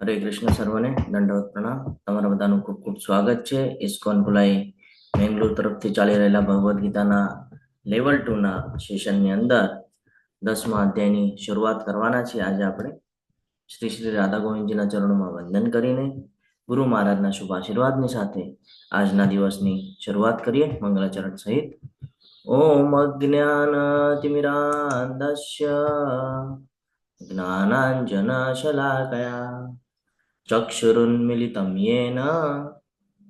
હરે કૃષ્ણ સર્વને દંડવત પ્રણામ. તમારા બધાનું ખૂબ ખૂબ સ્વાગત છે. ઇસ્કોન ભુલાઈ બેંગ્લોર તરફથી ચાલી રહેલા ભગવદ્ ગીતાના લેવલ 2 ના સેશનની અંદર 10મા અધ્યાયની શરૂઆત કરવાના છીએ. આજે આપણે શ્રી શ્રી રાધા ગોવિંદજીના ચરણોમાં વંદન કરીને ગુરુ મહારાજના શુભ આશીર્વાદની સાથે આજના દિવસની શરૂઆત કરીએ મંગલાચરણ સહિત. ઓમ અજ્ઞાનતિમિરાન્ધસ્ય જ્ઞાનાંજનશલાકયા ચક્ષુરુન્મિલિतं येन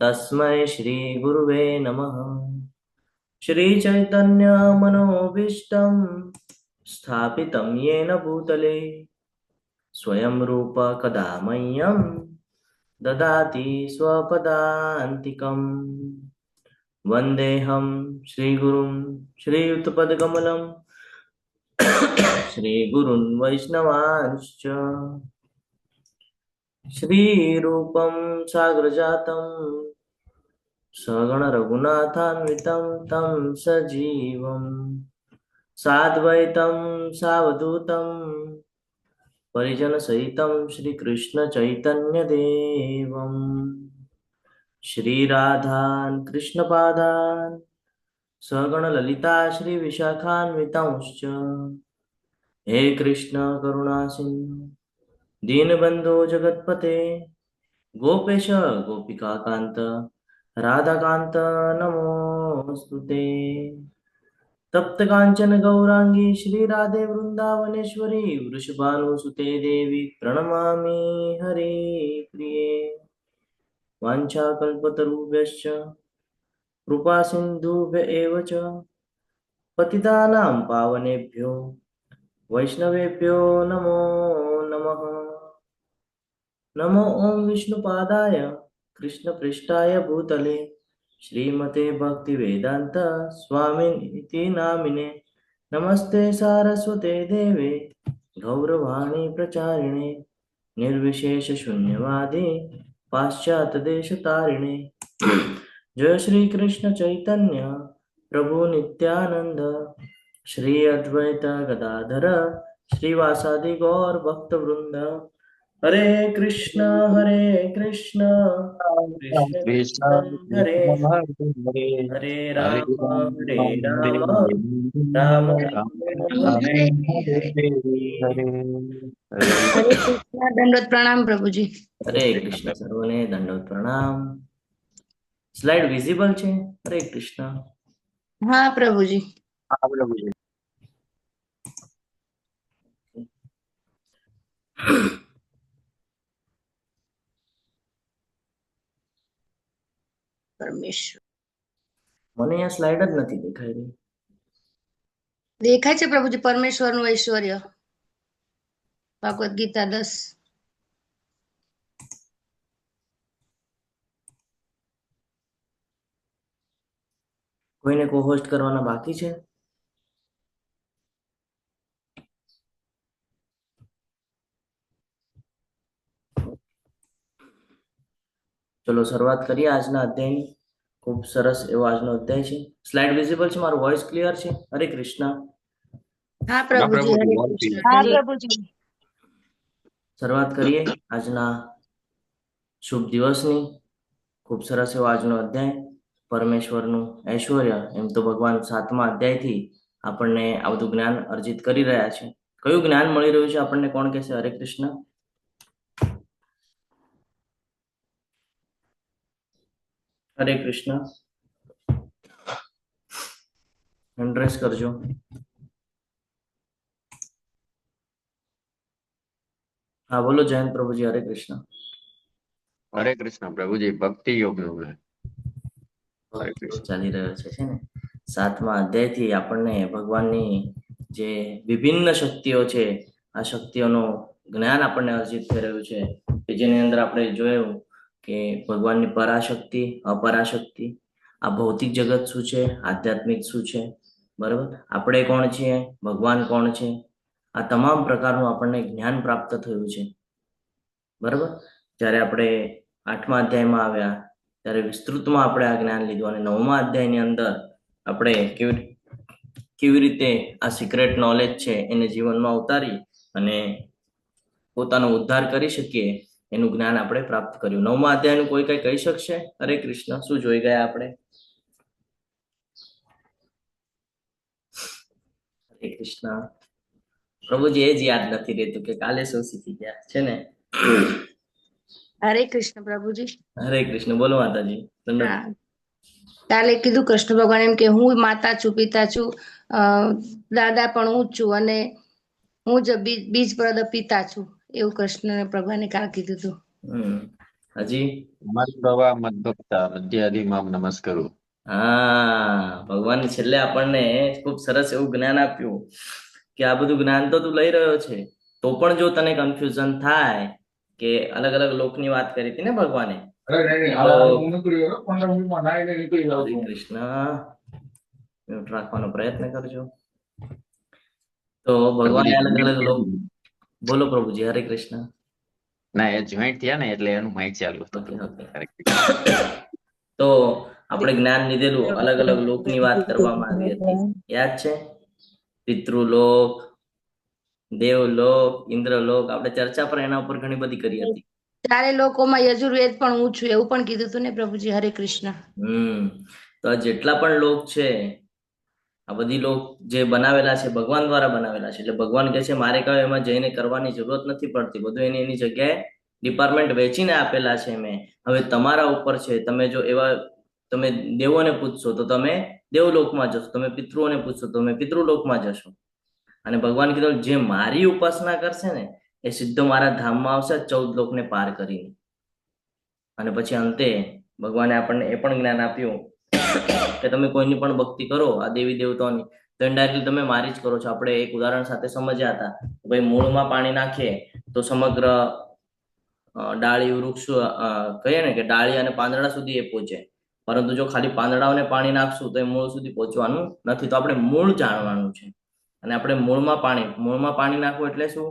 तस्मै श्रीगुरुवे नमः. श्रीचैतन्यमनोभीष्टं स्थापितं येन भूतले स्वयं रूप कदा मह्यं ददाति स्वपदान्तिकम्. वन्देऽहं श्रीगुरुं श्रीयुतपदकमलं श्रीगुरुन् वैष्णवांश्च श्रीरूपं साग्रजातं सगण रघुनाथान्वितं तं सजीवं साद्वैतं सावधूतं परिजनसहितं श्रीकृष्णचैतन्यदेवं श्रीराधान् कृष्णपादान् सगणललिता श्रीविशाखान्वितांश्च. हे कृष्ण करुणा सिन्धु दीनबंधो जगतपते गोपेश गोपिकाकांत राधाकांत नमोस्तुते. तप्त कांचन गौरांगी श्री राधे वृंदावनेश्वरी वृषभानुसुते देवी प्रणमामि हरे प्रिये. वाञ्छाकल्पतरुभ्यश्च कृपा सिन्धुभ्य एव च पतितानां पावनेभ्यो वैष्णवेभ्यो नमो नमः. नमो ओं विष्णुपादाय कृष्णपृष्ठाय भूतले श्रीमते भक्तिवेदांत स्वामिनिति नामिने. नमस्ते सारस्वते देवे गौरवाणी प्रचारिणे निर्विशेष शून्यवादी पाश्चात्यदेशतारिणे. जय श्री कृष्ण चैतन्य प्रभु नित्यानंद श्री अद्वैत गदाधर श्रीवासादि गौर भक्त वृंद. हरे कृष्ण कृष्ण कृष्ण हरे हरे हरे हरे राम राम राम राम हरे हरे हरे कृष्णा दंडवत प्रणाम प्रभु जी. हरे कृष्ण सर्वने दंडवत प्रणाम. स्लाइड विजिबल છે? हरे कृष्ण. हाँ प्रभु जी. પરમેશ્વર મને આ સ્લાઇડ જ નથી દેખાઈ રહી. દેખાય છે પ્રભુજી પરમેશ્વરનું ઐશ્વર્ય. ભાગવત ગીતા 10. કોઈને કો-હોસ્ટ કરવાના બાકી છે? ચલો શરૂઆત કરીએ આજના અધ્યાયની. ખૂબ સરસ એવો આજનો અધ્યાય છે. સ્લાઇડ વિઝિબલ છે? મારો વોઇસ ક્લિયર છે? હરે કૃષ્ણ. हाँ प्रभुजी. हरे कृष्ण. हाँ प्रभुजी. શરૂઆત કરીએ આજના શુભ દિવસની. ખૂબ સરસ એવો આજનો અધ્યાય પરમેશ્વરનું ઐશ્વર્ય. એમ તો ભગવાન 7મા અધ્યાયથી આપણને આ બધું જ્ઞાન અર્જિત કરી રહ્યા છે. કયું જ્ઞાન મળી રહ્યું છે આપણને? કોણ કહેશે? હરે કૃષ્ણ. હરે કૃષ્ણ. એડ્રેસ કરજો. હા બોલો જયંત પ્રભુજી. હરે કૃષ્ણ. हरे कृष्ण प्रभुजी. भक्ति योग નું ચાલી રહ્યો છે ને. 7મા અધ્યાયથી આપણને ભગવાનની જે વિભિન્ન શક્તિઓ છે આ શક્તિઓનું જ્ઞાન આપણને અર્જિત થઈ રહ્યું છે. કે જેની અંદર આપણે જોયું કે ભગવાનની પરાશક્તિ, અપરાશક્તિ, આ ભૌતિક જગત શું છે, આધ્યાત્મિક શું છે, બરાબર, આપણે કોણ છીએ, ભગવાન કોણ છે, આ તમામ પ્રકારનું આપણને જ્ઞાન પ્રાપ્ત થયું છે. બરાબર. જ્યારે આપણે 8મા અધ્યાયમાં આવ્યા ત્યારે વિસ્તૃતમાં આપણે આ જ્ઞાન લીધું અને 9મા અધ્યાયની અંદર આપણે કેવી રીતે આ સિક્રેટ નોલેજ છે એને જીવનમાં ઉતારી અને પોતાનો ઉદ્ધાર કરી શકીએ એનું જ્ઞાન આપણે પ્રાપ્ત કર્યું. 9મા અધ્યાયનું કોઈ કઈ કહી શકશે? હરે કૃષ્ણ, શું જોઈ ગયા આપણે? હરે કૃષ્ણ. પ્રભુજી એ જ યાદ નથી રહેતું કે કાલે શું શીખી ગયા છે ને. હરે કૃષ્ણ પ્રભુજી. હરે કૃષ્ણ. બોલો માતાજી. દંડવત. હા, કાલે કીધું કૃષ્ણ ભગવાન એમ કે હું માતા છું, પિતા છું, દાદા પણ હું જ છું અને હું જ બીજ પ્રદ પિતા છું, એવું કૃષ્ણ ભગવાને કાલે કીધું હતું. હજી મદ્ભવા મદ્ભક્તા મધ્યાધિ મામ નમસ્કરું. હા, ભગવાન છેલ્લે આપણને ખૂબ સરસ એવું જ્ઞાન આપ્યું કે આ બધું જ્ઞાન તો તું લઈ રહ્યો છે, તો પણ જો તને કન્ફ્યુઝન થાય કે અલગ અલગ લોકની વાત કરી હતી ને ભગવાને. હરે કૃષ્ણ. મ્યુટ રાખવાનો પ્રયત્ન કરજો. તો ભગવાને અલગ અલગ લોક. બોલો પ્રભુજી. હરે કૃષ્ણ. ના, એ જોઈન્ટ થયા ને એટલે એનું માઇક ચાલુ હતું. Okay okay. તો આપણે જ્ઞાન લીધેલું, અલગ અલગ લોકની વાત કરવામાં આવી હતી, યાદ છે? પિતૃલોક, દેવલોક, ઇન્દ્રલોક. આપણે ચર્ચા પણ એના ઉપર ઘણી બધી કરી હતી. 4 લોકોમાં યજુર્વેદ પણ હું છું, એવું પણ કીધું હતું ને પ્રભુજી. હરે કૃષ્ણ. તો આ જેટલા પણ લોક છે, આ બધી લોક જે બનાવેલા છે ભગવાન દ્વારા બનાવેલા છે. એટલે ભગવાન કહે છે મારે કહ્યું એમાં જઈને કરવાની જરૂરત નથી પડતી, બધું એની જગ્યાએ ડિપાર્ટમેન્ટ વેચીને આપેલા છે મેં. હવે તમારા ઉપર છે, તમે જો એવા તમે દેવોને પૂછશો તો તમે દેવલોકમાં જશો, તમે પિતૃઓને પૂછશો તો તમે પિતૃલોકમાં જશો. અને ભગવાન કીધું જે મારી ઉપાસના કરશે ને એ સીધો મારા ધામમાં આવશે, 14 લોકને પાર કરીને. અને પછી અંતે ભગવાને આપણને એ પણ જ્ઞાન આપ્યું કે તમે કોઈની પણ ભક્તિ કરો આ દેવી દેવતાઓની તો ઇનડાયરેક્ટલી તમે મારી જ કરો છો. આપણે એક ઉદાહરણ સાથે સમજ્યા હતા, ભાઈ મૂળમાં પાણી નાખીએ તો સમગ્ર ડાળી વૃક્ષ કહીએ ને કે ડાળી અને પાંદડા સુધી એ પહોંચે, પરંતુ જો ખાલી પાંદડાઓને પાણી નાખશું તો એ મૂળ સુધી પહોંચવાનું નથી. તો આપણે મૂળ જાણવાનું છે. અને આપણે મૂળમાં પાણી નાખવું એટલે શું?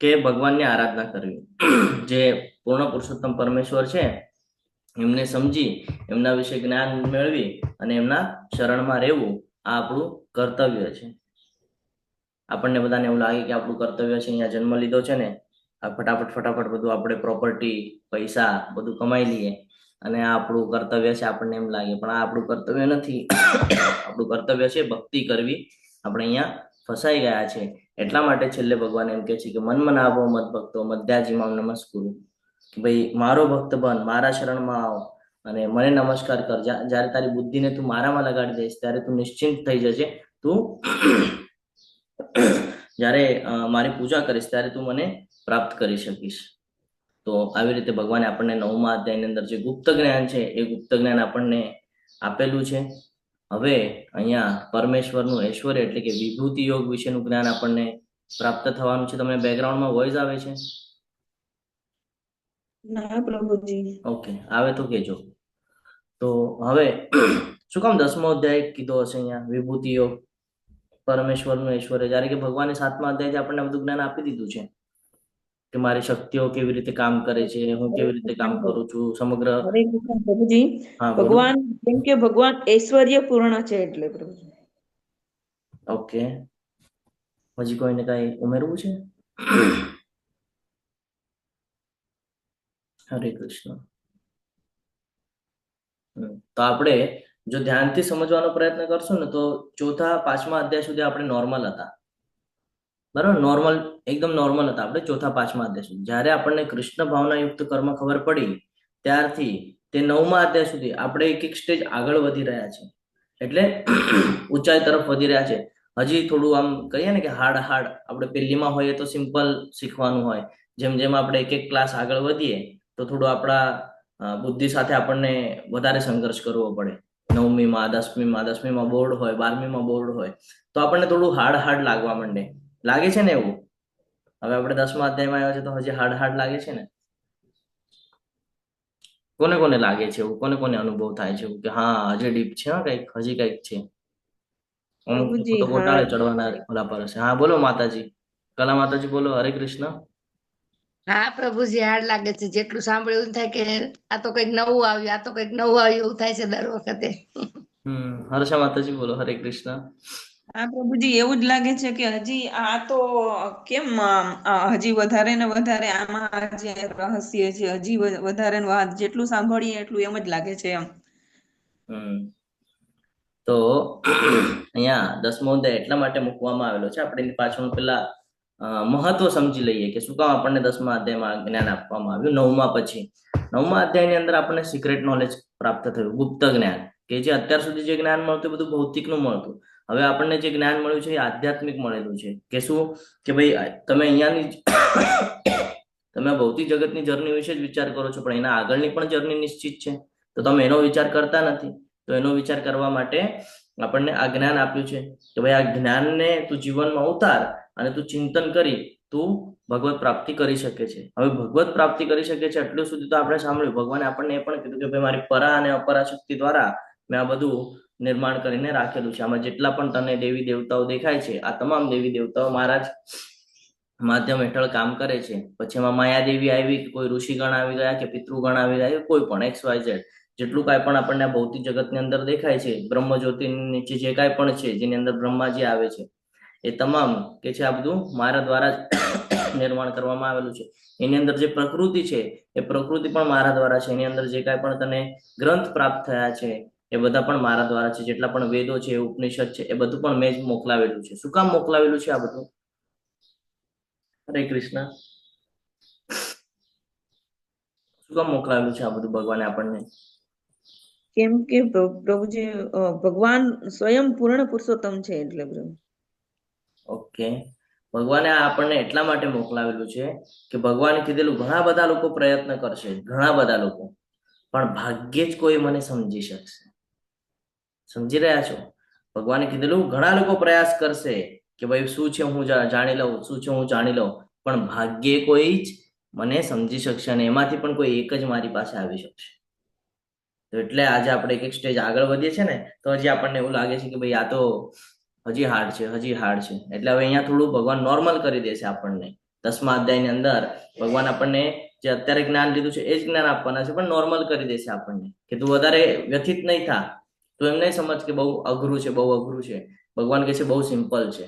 કે ભગવાનની આરાધના કરવી. જે પૂર્ણ પુરુષોત્તમ પરમેશ્વર છે એમને સમજી, એમના વિશે જ્ઞાન મેળવી અને એમના શરણમાં રહેવું, આ આપણું કર્તવ્ય છે. આપણને બધાને એવું લાગે કે આપણું કર્તવ્ય છે, અહીંયા જન્મ લીધો છે ને આ ફટાફટ બધું આપણે પ્રોપર્ટી, પૈસા બધું કમાઈ લઈએ અને આ આપણું કર્તવ્ય છે, આપણને એમ લાગે. પણ આ આપણું કર્તવ્ય નથી. આપણું કર્તવ્ય છે ભક્તિ કરવી. આપણે અહીંયા ફસાઈ ગયા છે. એટલા માટે છેલ્લે ભગવાન એમ કહે છે કે મન્મનાભો મદ ભક્તો મધ્યાજીમામ નમસ્કુરુ. ભાઈ મારો ભક્ત બન, મારા શરણમાં આવ અને મને નમસ્કાર કર. જ્યારે તારી બુદ્ધિને તું મારામાં લગાડી દઈશ ત્યારે તું નિશ્ચિંત થઈ જજે. તું જ્યારે મારી પૂજા કરીશ ત્યારે તું મને પ્રાપ્ત કરી શકીશ. તો આવી રીતે ભગવાને આપણને 9મા અધ્યાયની અંદર જે ગુપ્ત જ્ઞાન છે એ ગુપ્ત જ્ઞાન આપણને આપેલું છે. હવે અહીંયા પરમેશ્વરનું ઐશ્વર્ય એટલે કે વિભૂતિ યોગ વિશેનું જ્ઞાન આપણને પ્રાપ્ત થવાનું છે. તમને બેકગ્રાઉન્ડમાં વોઇસ આવે છે? ના પ્રભુજી. ઓકે, આવે તો કેજો. તો હવે શું કામ 10મો અધ્યાય કીધો હશે અહીંયા વિભૂતિ યોગ, પરમેશ્વરનું ઐશ્વર્ય? જ્યારે કે ભગવાને 7મા અધ્યાયથી આપણને બધું જ્ઞાન આપી દીધું છે કે મારી શક્તિઓ કેવી રીતે કામ કરે છે, હું કેવી રીતે કામ કરું છું, સમગ્ર. હરે કૃષ્ણ પ્રભુજી. હા, બોલો. ભગવાન કેમ કે ભગવાન ઐશ્વર્ય પૂર્ણ છે એટલે પ્રભુજી. ઓકે, હજી કોઈને કઈ ઉમેરવું છે? હરે કૃષ્ણ. તો આપણે જો ધ્યાનથી સમજવાનો પ્રયત્ન કરશું ને તો 4થા 5મા અધ્યાય સુધી આપણે નોર્મલ હતા, બરાબર? નોર્મલ, એકદમ નોર્મલ હતા આપણે 4થા 5મા અધ્યાય સુધી. જ્યારે આપણને કૃષ્ણ ભાવના યુક્ત કર્મ ખબર પડી ત્યારથી તે 9મા અધ્યાય સુધી આપણે એક સ્ટેજ આગળ વધી રહ્યા છે. એટલે ઊંચાઈ તરફ વધી રહ્યા છે. હજી થોડું આમ કહીએ ને કે હાર્ડ આપણે પહેલીમાં હોઈએ તો સિમ્પલ શીખવાનું હોય. જેમ જેમ આપણે એક ક્લાસ આગળ વધીએ તો થોડું આપણા બુદ્ધિ સાથે આપણને વધારે સંઘર્ષ કરવો પડે. 9મીમાં, 10મીમાં બોર્ડ હોય, 12મીમાં બોર્ડ હોય તો આપણને થોડું હાર્ડ લાગવા માંડે. લાગે છે ને એવું? હવે આપણે 10મા અધ્યાયમાં આવ્યા છે તો હજી હાર્ડ લાગે છે ને? કોને કોને લાગે છે એવું? કોને કોને અનુભવ થાય છે એવું કે હા હજી ડીપ છે, હા કઈક હજી કઈક છે? અમુક તો ગોટાળે ચડવાના ઓલા પર હશે. હા બોલો માતાજી. કલા માતાજી બોલો. હરે કૃષ્ણ. હા પ્રભુજી, હાર્ડ લાગે છે. જેટલું સાંભળ્યું એવું થાય કે આ તો કઈક નવું આવ્યું, આ તો કઈક નવું આવ્યું એવું થાય છે દર વખતે. હર્ષા માતાજી બોલો. હરે કૃષ્ણ. આ પ્રભુજી એવું જ લાગે છે કે હજી આ તો કેમ હજી વધારે ને વધારે આમાં જે રહસ્ય છે હજી વધારે ને જેટલું સાંભળીએ એટલું એમ જ લાગે છે એમ. હમ તો અહીંયા 10મો અધ્યાય એટલા માટે મૂકવામાં આવેલો છે. આપણે એની પાછળનું પેલા મહત્વ સમજી લઈએ કે શું કામ આપણને 10મા અધ્યાયમાં જ્ઞાન આપવામાં આવ્યું. 9મા પછી 9મા અધ્યાયની અંદર આપણને સિક્રેટ નોલેજ પ્રાપ્ત થયું, ગુપ્ત જ્ઞાન, કે જે અત્યાર સુધી જે જ્ઞાન મળતું બધું ભૌતિકનું મળતું. હવે આપણને જે જ્ઞાન મળ્યું છે એ આધ્યાત્મિક મળેલું છે. કે શું કે ભાઈ તમે અહીંયાની તમે ભૌતિક જગતની જર્ની વિશે જ વિચાર કરો છો, પણ એના આગળની પણ જર્ની નિશ્ચિત છે. તો તમે એનો વિચાર કરતા નથી. તો એનો વિચાર કરવા માટે આપણને આ જ્ઞાન આપ્યું છે કે ભાઈ આ જ્ઞાનને તું જીવનમાં ઉતાર અને તું ચિંતન કરી તું ભગવત પ્રાપ્તિ કરી શકે છે. હવે ભગવત પ્રાપ્તિ કરી શકે છે એટલું સુધી તો આપણે સાંભળ્યું. ભગવાને આપણને એ પણ કીધું કે ભાઈ મારી પરા અને અપરા શક્તિ દ્વારા મેં આ બધું નિર્માણ કરીને રાખેલું છે. આમાં જેટલા પણ તને દેવી દેવતાઓ દેખાય છે આ તમામ દેવી દેવતાઓ મારા જ માધ્યમ હેઠળ કામ કરે છે. પછી એમાં માયાદેવી આવી કે કોઈ ઋષિગણ આવી ગયા કે પિતૃગણ આવી ગયા, કોઈ પણ XYZ જેટલું કાંઈ પણ આપણને આ ભૌતિક જગતની અંદર દેખાય છે, બ્રહ્મ જ્યોતિની નીચે જે કાંઈ પણ છે જેની અંદર બ્રહ્માજી આવે છે એ તમામ કે છે આ બધું મારા દ્વારા જ નિર્માણ કરવામાં આવેલું છે. એની અંદર જે પ્રકૃતિ છે એ પ્રકૃતિ પણ મારા દ્વારા છે. એની અંદર જે કાંઈ પણ તને ગ્રંથ પ્રાપ્ત થયા છે એ બધા પણ મારા દ્વારા છે. જેટલા પણ વેદો છે, ઉપનિષદ છે, એ બધું પણ મેં જ મોકલાવેલું છે. શું કામ મોકલાવેલું છે આ બધું? હરે કૃષ્ણ. શું કામ મોકલાવેલું છે આ બધું ભગવાને આપણને? કેમ કે પ્રભુજી ભગવાન સ્વયં પૂર્ણ પુરુષોત્તમ છે એટલે પ્રભુ. ઓકે, ભગવાને આ આપણને એટલા માટે મોકલાવેલું છે કે ભગવાને કીધેલું ઘણા બધા લોકો પ્રયત્ન કરશે, ઘણા બધા લોકો, પણ ભાગ્યે જ કોઈ મને સમજી શકશે. સમજી રહ્યા છો? ભગવાને કીધેલું ઘણા લોકો પ્રયાસ કરશે કે ભાઈ શું છે હું જાણી લઉં, શું છે હું જાણી લઉં, પણ ભાગ્યે કોઈ જ મને સમજી શકશે અને એમાંથી પણ કોઈ એક જ મારી પાસે આવી શકશે. તો એટલે આજે આપણે એક સ્ટેજ આગળ વધીએ છીએ ને તો હજી આપણને એવું લાગે છે કે ભાઈ આ તો હજી હાર્ડ છે, હજી હાર્ડ છે. એટલે હવે અહીંયા થોડું ભગવાન નોર્મલ કરી દેશે આપણને. 10મા અધ્યાયની અંદર ભગવાન આપણને જે અત્યારે જ્ઞાન લીધું છે એ જ જ્ઞાન આપવાના છે, પણ નોર્મલ કરી દેશે આપણને કે તું વધારે વ્યથિત નહીં થા, તું એમ નહીં સમજ કે બહુ અઘરું છે, બહુ અઘરું છે. ભગવાન કહે છે બહુ સિમ્પલ છે.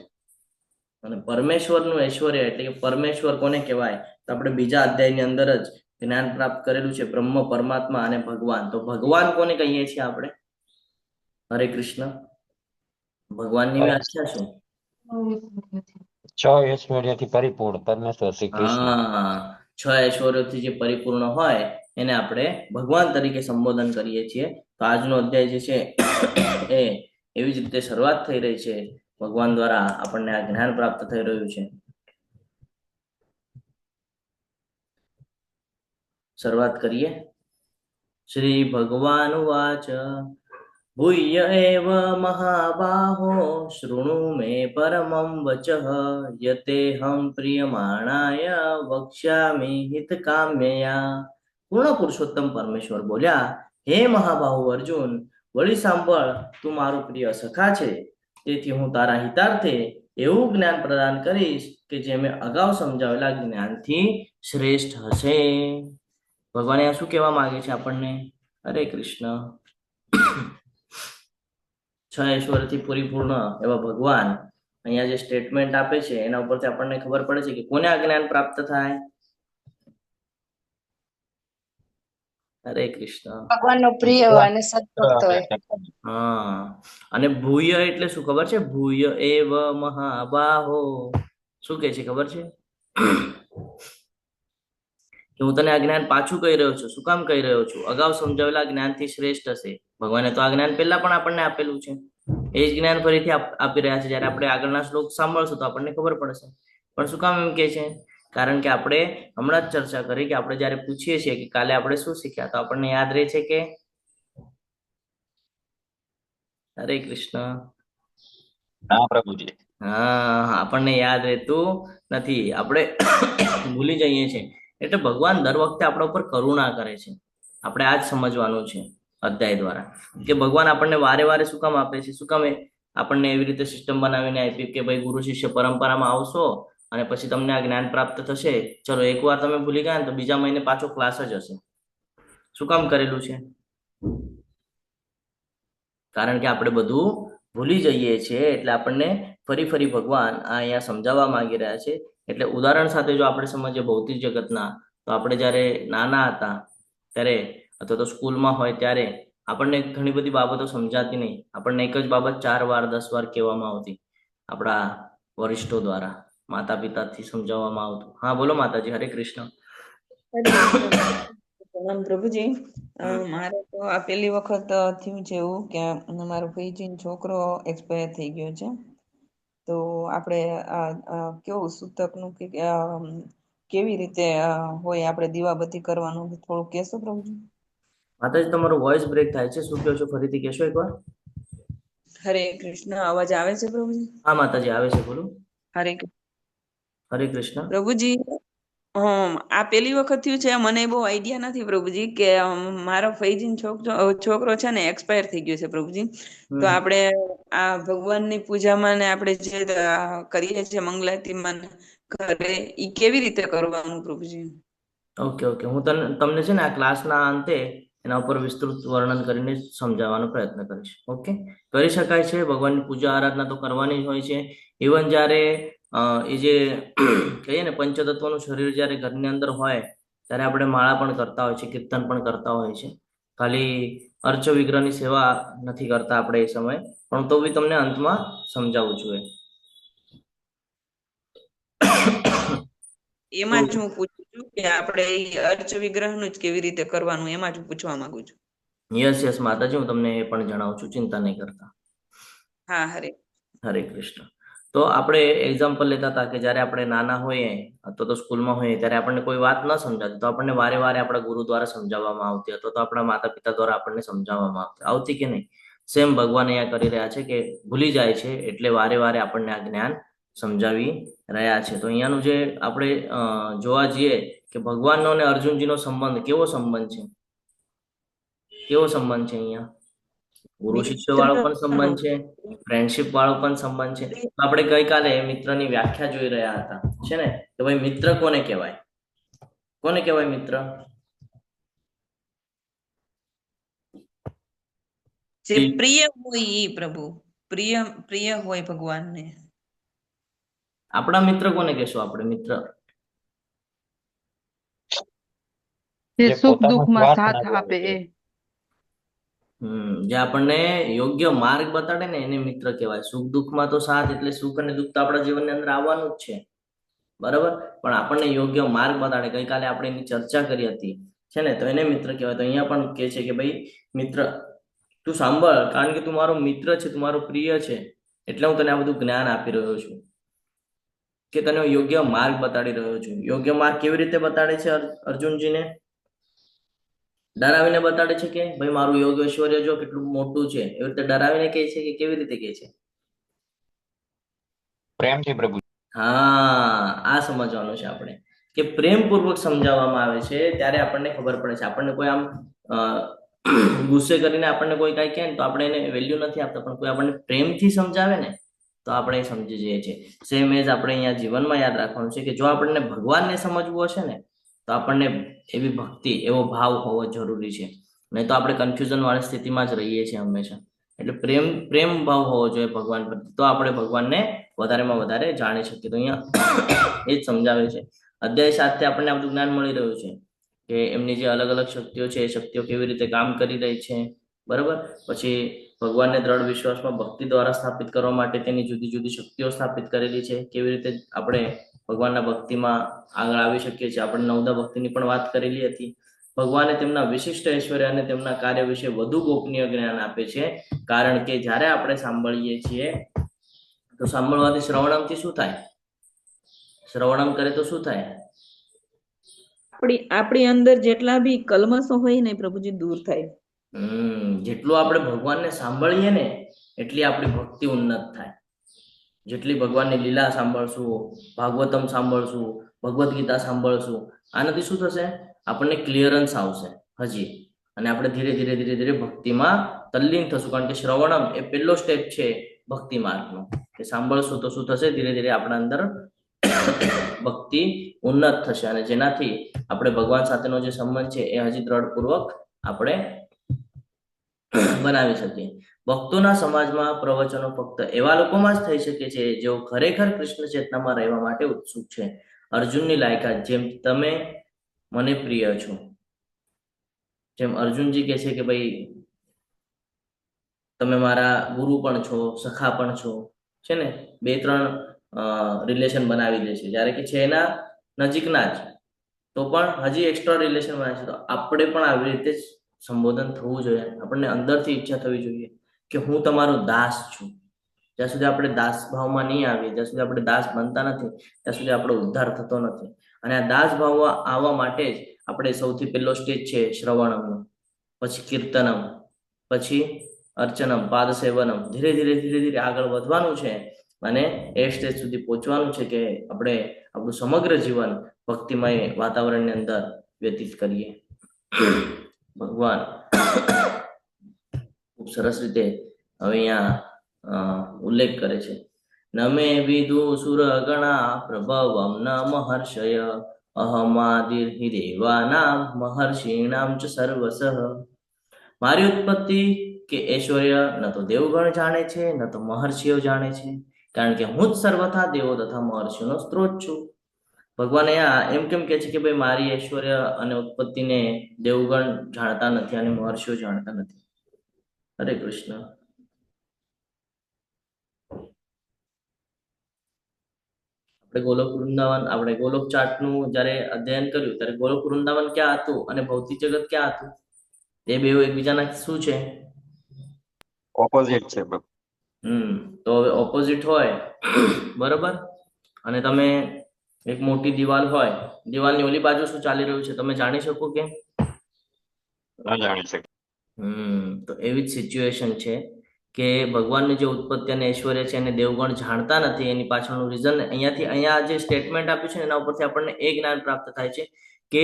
અને પરમેશ્વરનું ઐશ્વર્ય એટલે કે પરમેશ્વર કોને કહેવાય તો આપણે બીજા અધ્યાયની અંદર જ જ્ઞાન પ્રાપ્ત કરેલું છે, બ્રહ્મ, પરમાત્મા અને ભગવાન. તો ભગવાન કોને કહીએ છીએ આપણે? હરે કૃષ્ણ. ભગવાનની વ્યાખ્યા શું? 6 ઐશ્વર્યથી પરિપૂર્ણ પરમેશ્વર શ્રી કૃષ્ણ. હા, 6 ઐશ્વર્યોથી જે પરિપૂર્ણ હોય એને આપણે ભગવાન તરીકે સંબોધન કરીએ છીએ. તો આજનો અધ્યાય જે છે એ એવી જ રીતે શરૂઆત થઈ રહી છે. ભગવાન દ્વારા આપણને આ જ્ઞાન પ્રાપ્ત થઈ રહ્યું છે. શરૂઆત કરીએ. શ્રી ભગવાન વાચ ભૂય એવ મહાબાહો શૃણુ મે પરમં વચઃ યતેહં પ્રિયમાણાય વક્ષ્યામિ હિતકામ્યયા. પૂર્ણ પુરુષોત્તમ પરમેશ્વર બોલ્યા, હે મહાબાહુ અર્જુન, વળી સાંભળ, તું મારું પ્રિય સખા છે, તેથી હું તારા હિતાર્થે એવું જ્ઞાન પ્રદાન કરીશ કે જે મેં અગાઉ સમજાવેલા જ્ઞાનથી શ્રેષ્ઠ હશે. ભગવાન આ શું કહેવા માંગે છે આપણને? હરે કૃષ્ણ. 6 ઐશ્વર્યથી પરિપૂર્ણ એવા ભગવાન અહીંયા જે સ્ટેટમેન્ટ આપે છે એના ઉપરથી આપણને ખબર પડે છે કે કોને આ જ્ઞાન પ્રાપ્ત થાય. હરે કૃષ્ણ. ભગવાનનો પ્રિય અને સદભક્ત હોય. હા, અને ભૂય એટલે શું ખબર છે? ભૂય એવ મહાબાહો. શું કે છે ખબર છે? કે હું તને આ જ્ઞાન પાછું કહી રહ્યો છું. શું કામ કહી રહ્યો છું? અગાઉ સમજાવેલા જ્ઞાનથી શ્રેષ્ઠ હશે. ભગવાને તો આ જ્ઞાન પહેલા પણ આપણને આપેલું છે, એ જ જ્ઞાન ફરીથી આપી રહ્યા છે. જ્યારે આપણે આગળના શ્લોક સાંભળશું તો આપણને ખબર પડશે. પણ શું કામ એમ કે છે? કારણ કે આપણે હમણાં જ ચર્ચા કરી કે આપણે જ્યારે પૂછીએ છીએ કે કાલે આપણે શું શીખ્યા, તો આપણને યાદ રહે છે કે હરે કૃષ્ણ. હા પ્રભુજી. હા, આપણને યાદ રહેતું નથી, આપણે ભૂલી જઈએ છીએ. એટલે ભગવાન દર વખતે આપણા ઉપર કરુણા કરે છે. આપણે આ જ સમજવાનું છે અધ્યાય દ્વારા કે ભગવાન આપણને વારે વારે શું કામ આપે છે, શું કામ આપણને એવી રીતે સિસ્ટમ બનાવીને આપી કે ભાઈ ગુરુ શિષ્ય પરંપરામાં આવશો અને પછી તમને આ જ્ઞાન પ્રાપ્ત થશે. ચલો એકવાર તમે ભૂલી ગયા ને તો બીજા મહિને પાછો ક્લાસ જ હશે. શું કામ કરેલું છે? કારણ કે આપણે બધું ભૂલી જઈએ છીએ એટલે આપણને ફરી ફરી ભગવાન આ અહીંયા સમજાવવા માંગી રહ્યા છે. એટલે ઉદાહરણ સાથે જો આપણે સમજીએ ભૌતિક જગતના, તો આપણે જ્યારે નાના હતા ત્યારે અથવા તો સ્કૂલમાં હોય ત્યારે આપણને ઘણી બધી બાબતો સમજાતી નહીં. આપણને એક જ બાબત 4 વાર 10 વાર કહેવામાં આવતી આપણા વરિષ્ઠો દ્વારા, માતા પિતાથી સમજાવવામાં આવતું. હા બોલો માતાજી, હરે કૃષ્ણ. પ્રણામ પ્રભુજી. મારે તો આ પહેલી વખત થયું છે એવું કે મારો ભાઈજીનો છોકરો એક્સપાયર થઈ ગયો છે. તો આપણે કેવું સૂતકનું કે કેવી રીતે હોય આપણે દીવાબત્તી કરવાનું થોડું કહેશો પ્રભુજી? માતાજી તમારો વોઇસ બ્રેક થાય છે, શું કહો છો? ફરીથી કહેશો એકવાર? હરે કૃષ્ણ, અવાજ આવે છે પ્રભુજી? હા માતાજી આવે છે, બોલો. હરે હરે કૃષ્ણ. પ્રભુજી, આ પહેલી વખત થયું છે, મને બહુ આઈડિયા નથી પ્રભુજી કે મારો ફૈજીન છોકરો છે ને એક્સપાયર થઈ ગયો છે પ્રભુજી. તો આપણે આ ભગવાનની પૂજામાં ને આપણે જે કરીએ છીએ મંગલાતીમાં ઘરે, ઈ કેવી રીતે કરવાનું પ્રભુજી? ઓકે ઓકે, હું તમને છે ને આ ક્લાસના અંતે એના ઉપર વિસ્તૃત વર્ણન કરીને સમજાવવાનો પ્રયત્ન કરીશ. ઓકે, કરી શકાય છે. ભગવાનની પૂજા આરાધના તો કરવાની જ હોય છે. ઇવન જ્યારે એ જે કહીએ ને પંચતત્વનું શરીર જ્યારે ઘરની અંદર હોય ત્યારે આપણે માળા પણ કરતા હોય છે, કીર્તન પણ કરતા હોય છે. ખાલી અર્ચ વિગ્રહની સેવા નથી કરતા આપણે એ સમયે, પણ તો બી તમને અંતમાં સમજાવું છું. એમાં જ હું પૂછું છું કે આપણે અર્ચ વિગ્રહનું જ કેવી રીતે કરવાનું, એમાં જ પૂછવા માંગુ છું. યસ માતાજી, હું તમને એ પણ જણાવું છું, ચિંતા નહીં કરતા. હા, હરે કૃષ્ણ. તો આપણે એક્ઝામ્પલ લેતા હતા કે જ્યારે આપણે નાના હોઈએ અથવા તો સ્કૂલમાં હોઈએ ત્યારે આપણને કોઈ વાત ન સમજાતી તો આપણને વારે વારે આપણા ગુરુ દ્વારા સમજાવવામાં આવતી, અથવા તો આપણા માતા પિતા દ્વારા આપણને સમજાવવામાં આવતી કે નહીં. સેમ ભગવાન અહીંયા કરી રહ્યા છે કે ભૂલી જાય છે એટલે વારે વારે આપણને આ જ્ઞાન સમજાવી રહ્યા છે. તો અહીંયાનું જે આપણે જોવા જઈએ કે ભગવાનનો અને અર્જુનજીનો સંબંધ કેવો સંબંધ છે? કેવો સંબંધ છે? અહીંયા ગુરુ શિષ્ય વાળો પણ સંબંધ છે, ફ્રેન્ડશિપ વાળો પણ સંબંધ છે. આપણે ગઈકાલે મિત્રની વ્યાખ્યા જોઈ રહ્યા હતા છે ને કે ભાઈ મિત્ર કોને કહેવાય? કોને કહેવાય મિત્ર? જે પ્રિય હોય ઈ પ્રભુ, પ્રિય હોય ભગવાનને. આપણા મિત્ર કોને કહેશું આપણે? મિત્ર જે સુખ દુઃખમાં સાથ આપે એ. જે આપણને યોગ્ય માર્ગ બતાડે ને એને મિત્ર કહેવાય. સુખ દુઃખમાં તો સાથ એટલે સુખ અને દુઃખ તો આપણા જીવનની અંદર આવવાનું જ છે, બરાબર, પણ આપણને યોગ્ય માર્ગ બતાડે. ગઈકાલે આપણે એની ચર્ચા કરી હતી છે ને, તો એને મિત્ર કહેવાય. તો અહીંયા પણ કહે છે કે ભાઈ મિત્ર તું સાંભળ, કારણ કે તું મારો મિત્ર છે, તું મારો પ્રિય છે, એટલે હું તને આ બધું જ્ઞાન આપી રહ્યો છું, કે તને યોગ્ય માર્ગ બતાડી રહ્યો છું. યોગ્ય માર્ગ કેવી રીતે બતાડે છે અર્જુનજીને? ડરાવીને બતાડે છે કે ભાઈ મારું યોગ ઐશ્વર્ય જો કેટલું મોટું છે, એવી રીતે ડરાવીને કહે છે કે કેવી રીતે કહે છે? પ્રેમથી પ્રભુ. હા, આ સમજવાનું છે આપણે કે પ્રેમપૂર્વક સમજાવવામાં આવે છે ત્યારે આપણને ખબર પડે છે. આપણને કોઈ આમ ગુસ્સે કરીને આપણને કોઈ કાંઈ કહે ને તો આપણે એને વેલ્યુ નથી આપતા, પણ કોઈ આપણને પ્રેમથી સમજાવે ને તો આપણે સમજી જઈએ છીએ. સેમ એજ આપણે અહીંયા જીવનમાં યાદ રાખવાનું છે કે જો આપણને ભગવાનને સમજવું હશે ને તો આપણને એવી ભક્તિ, એવો ભાવ હોવો જરૂરી છે, નહીં તો આપણે કન્ફ્યુઝન વાળી સ્થિતિમાં જ રહીએ છીએ હંમેશા. એટલે પ્રેમ ભાવ હોવો જોઈએ ભગવાન પ્રત્યે, તો આપણે ભગવાનને વધારેમાં વધારે જાણી શકીએ. તો અહીંયા એ જ સમજાવે છે. અધ્યાય 7 થી આપણને આ બધું જ્ઞાન મળી રહ્યું છે કે એમની જે અલગ અલગ શક્તિઓ છે એ શક્તિઓ કેવી રીતે કામ કરી રહી છે, બરાબર. પછી ભગવાનને દ્રઢ વિશ્વાસમાં ભક્તિ દ્વારા સ્થાપિત કરવા માટે તેની જુદી જુદી શક્તિઓ સ્થાપિત કરેલી છે. કેવી રીતે આપણે ભગવાનના ભક્તિમાં આગળ આવી શકીએ છીએ. આપણે નવદા ભક્તિની પણ વાત કરેલી હતી. ભગવાને તેમના વિશિષ્ટ ઐશ્વર્ય અને તેમના કાર્ય વિશે વધુ ગોપનીય જ્ઞાન આપે છે, કારણ કે જ્યારે આપણે સાંભળીએ છીએ તો સાંભળવાથી શ્રવણમથી શું થાય? શ્રવણમ કરે તો શું થાય? આપણી અંદર જેટલા બી કલ્મશો હોય ને પ્રભુજી દૂર થાય. જેટલું આપણે ભગવાનને સાંભળીએ ને એટલી આપણી ભક્તિ ઉન્નત થાય. જેટલી ભગવાનની લીલા સાંભળશું, ભાગવતમ સાંભળશું, ભગવદ્ ગીતા સાંભળશું, આનાથી શું થશે? આપણને ક્લિયરન્સ આવશે હજી, અને આપણે ધીરે ધીરે ધીરે ધીરે ભક્તિમાં તલ્લીન થશું. કારણ કે શ્રવણમ એ પહેલો સ્ટેપ છે ભક્તિ માર્ગનો, કે સાંભળશું તો શું થશે? ધીરે ધીરે આપણા અંદર ભક્તિ ઉન્નત થશે, અને જેનાથી આપણે ભગવાન સાથેનો જે સંબંધ છે એ હજી દ્રઢપૂર્વક આપણે બનાવી શકીએ. ભક્તોના સમાજમાં પ્રવચનો ફક્ત એવા લોકોમાં જ થઈ શકે છે જેઓ ખરેખર કૃષ્ણ ચેતનામાં રહેવા માટે ઉત્સુક છે. અર્જુનની લાયકાત, જેમ તમે મને પ્રિય છો. જેમ અર્જુનજી કહે છે કે ભાઈ તમે મારા ગુરુ પણ છો, સખા પણ છો, છે ને, 2-3 રિલેશન બનાવી દે છે. જ્યારે કે છે એના નજીકના જ, તો પણ હજી એક્સ્ટ્રા રિલેશન બનાવે છે. તો આપણે પણ આવી રીતે જ સંબોધન થવું જોઈએ. આપણને અંદરથી ઈચ્છા થવી જોઈએ કે હું તમારો દાસ છું. જ્યાં સુધી આપણે દાસ ભાવમાં નહીં આવીએ, જ્યાં સુધી આપણે દાસ બનતા નથી, ત્યાં સુધી આપણો ઉદ્ધાર થતો નથી. અને આ દાસ ભાવમાં આવવા માટે જ આપણે સૌથી પહેલો સ્ટેજ છે શ્રવણમનો, પછી કીર્તનમ, પછી અર્ચનમ, પાદ સેવનમ. ધીરે ધીરે આગળ વધવાનું છે અને એ સ્ટેજ સુધી પહોંચવાનું છે કે આપણે આપણું સમગ્ર જીવન ભક્તિમય વાતાવરણની અંદર વ્યતીત કરીએ. ભગવાન ખૂબ સરસ રીતે હવે અહીંયા ઉલ્લેખ કરે છે. નમે વિદુ સુર ગણા પ્રભવમ ન મહર્ષય અહમાદિર્હિ દેવાનામ મહર્ષિણામ ચ સર્વસઃ. મારી ઉત્પત્તિ કે ઐશ્વર્ય ન તો દેવગણ જાણે છે, ન તો મહર્ષિઓ જાણે છે, કારણ કે હું જ સર્વથા દેવો તથા મહર્ષિઓનો સ્ત્રોત છું. ભગવાન અહીંયા એમ કેમ કે છે કે ભાઈ મારી ઐશ્વર્ય અને ઉત્પત્તિને દેવગણ જાણતા નથી અને મહર્ષિઓ જાણતા નથી? હરે કૃષ્ણ. આપણે ગોલોક ચાર્ટનું જ્યારે અધ્યયન કર્યું ત્યારે ગોલોક વૃંદાવન ક્યાં હતું અને ભૌતિક જગત ક્યાં હતું? તે બે એકબીજાના શું છે? ઓપોઝિટ છે. તો હવે ઓપોઝિટ હોય બરોબર, અને તમે એક મોટી દિવાલ હોય, દિવાલની ઓલી બાજુ શું ચાલી રહ્યું છે તમે જાણી શકો કે? ન જાણી શકે. તો એવી જ સિચ્યુએશન છે કે ભગવાનની જે ઉત્પત્તિ અને ઐશ્વર્ય છે એને દેવગણ જાણતા નથી. એની પાછળનું રીઝન અહીંયા જે સ્ટેટમેન્ટ આપ્યું છે એના ઉપરથી આપણને એ જ્ઞાન પ્રાપ્ત થાય છે કે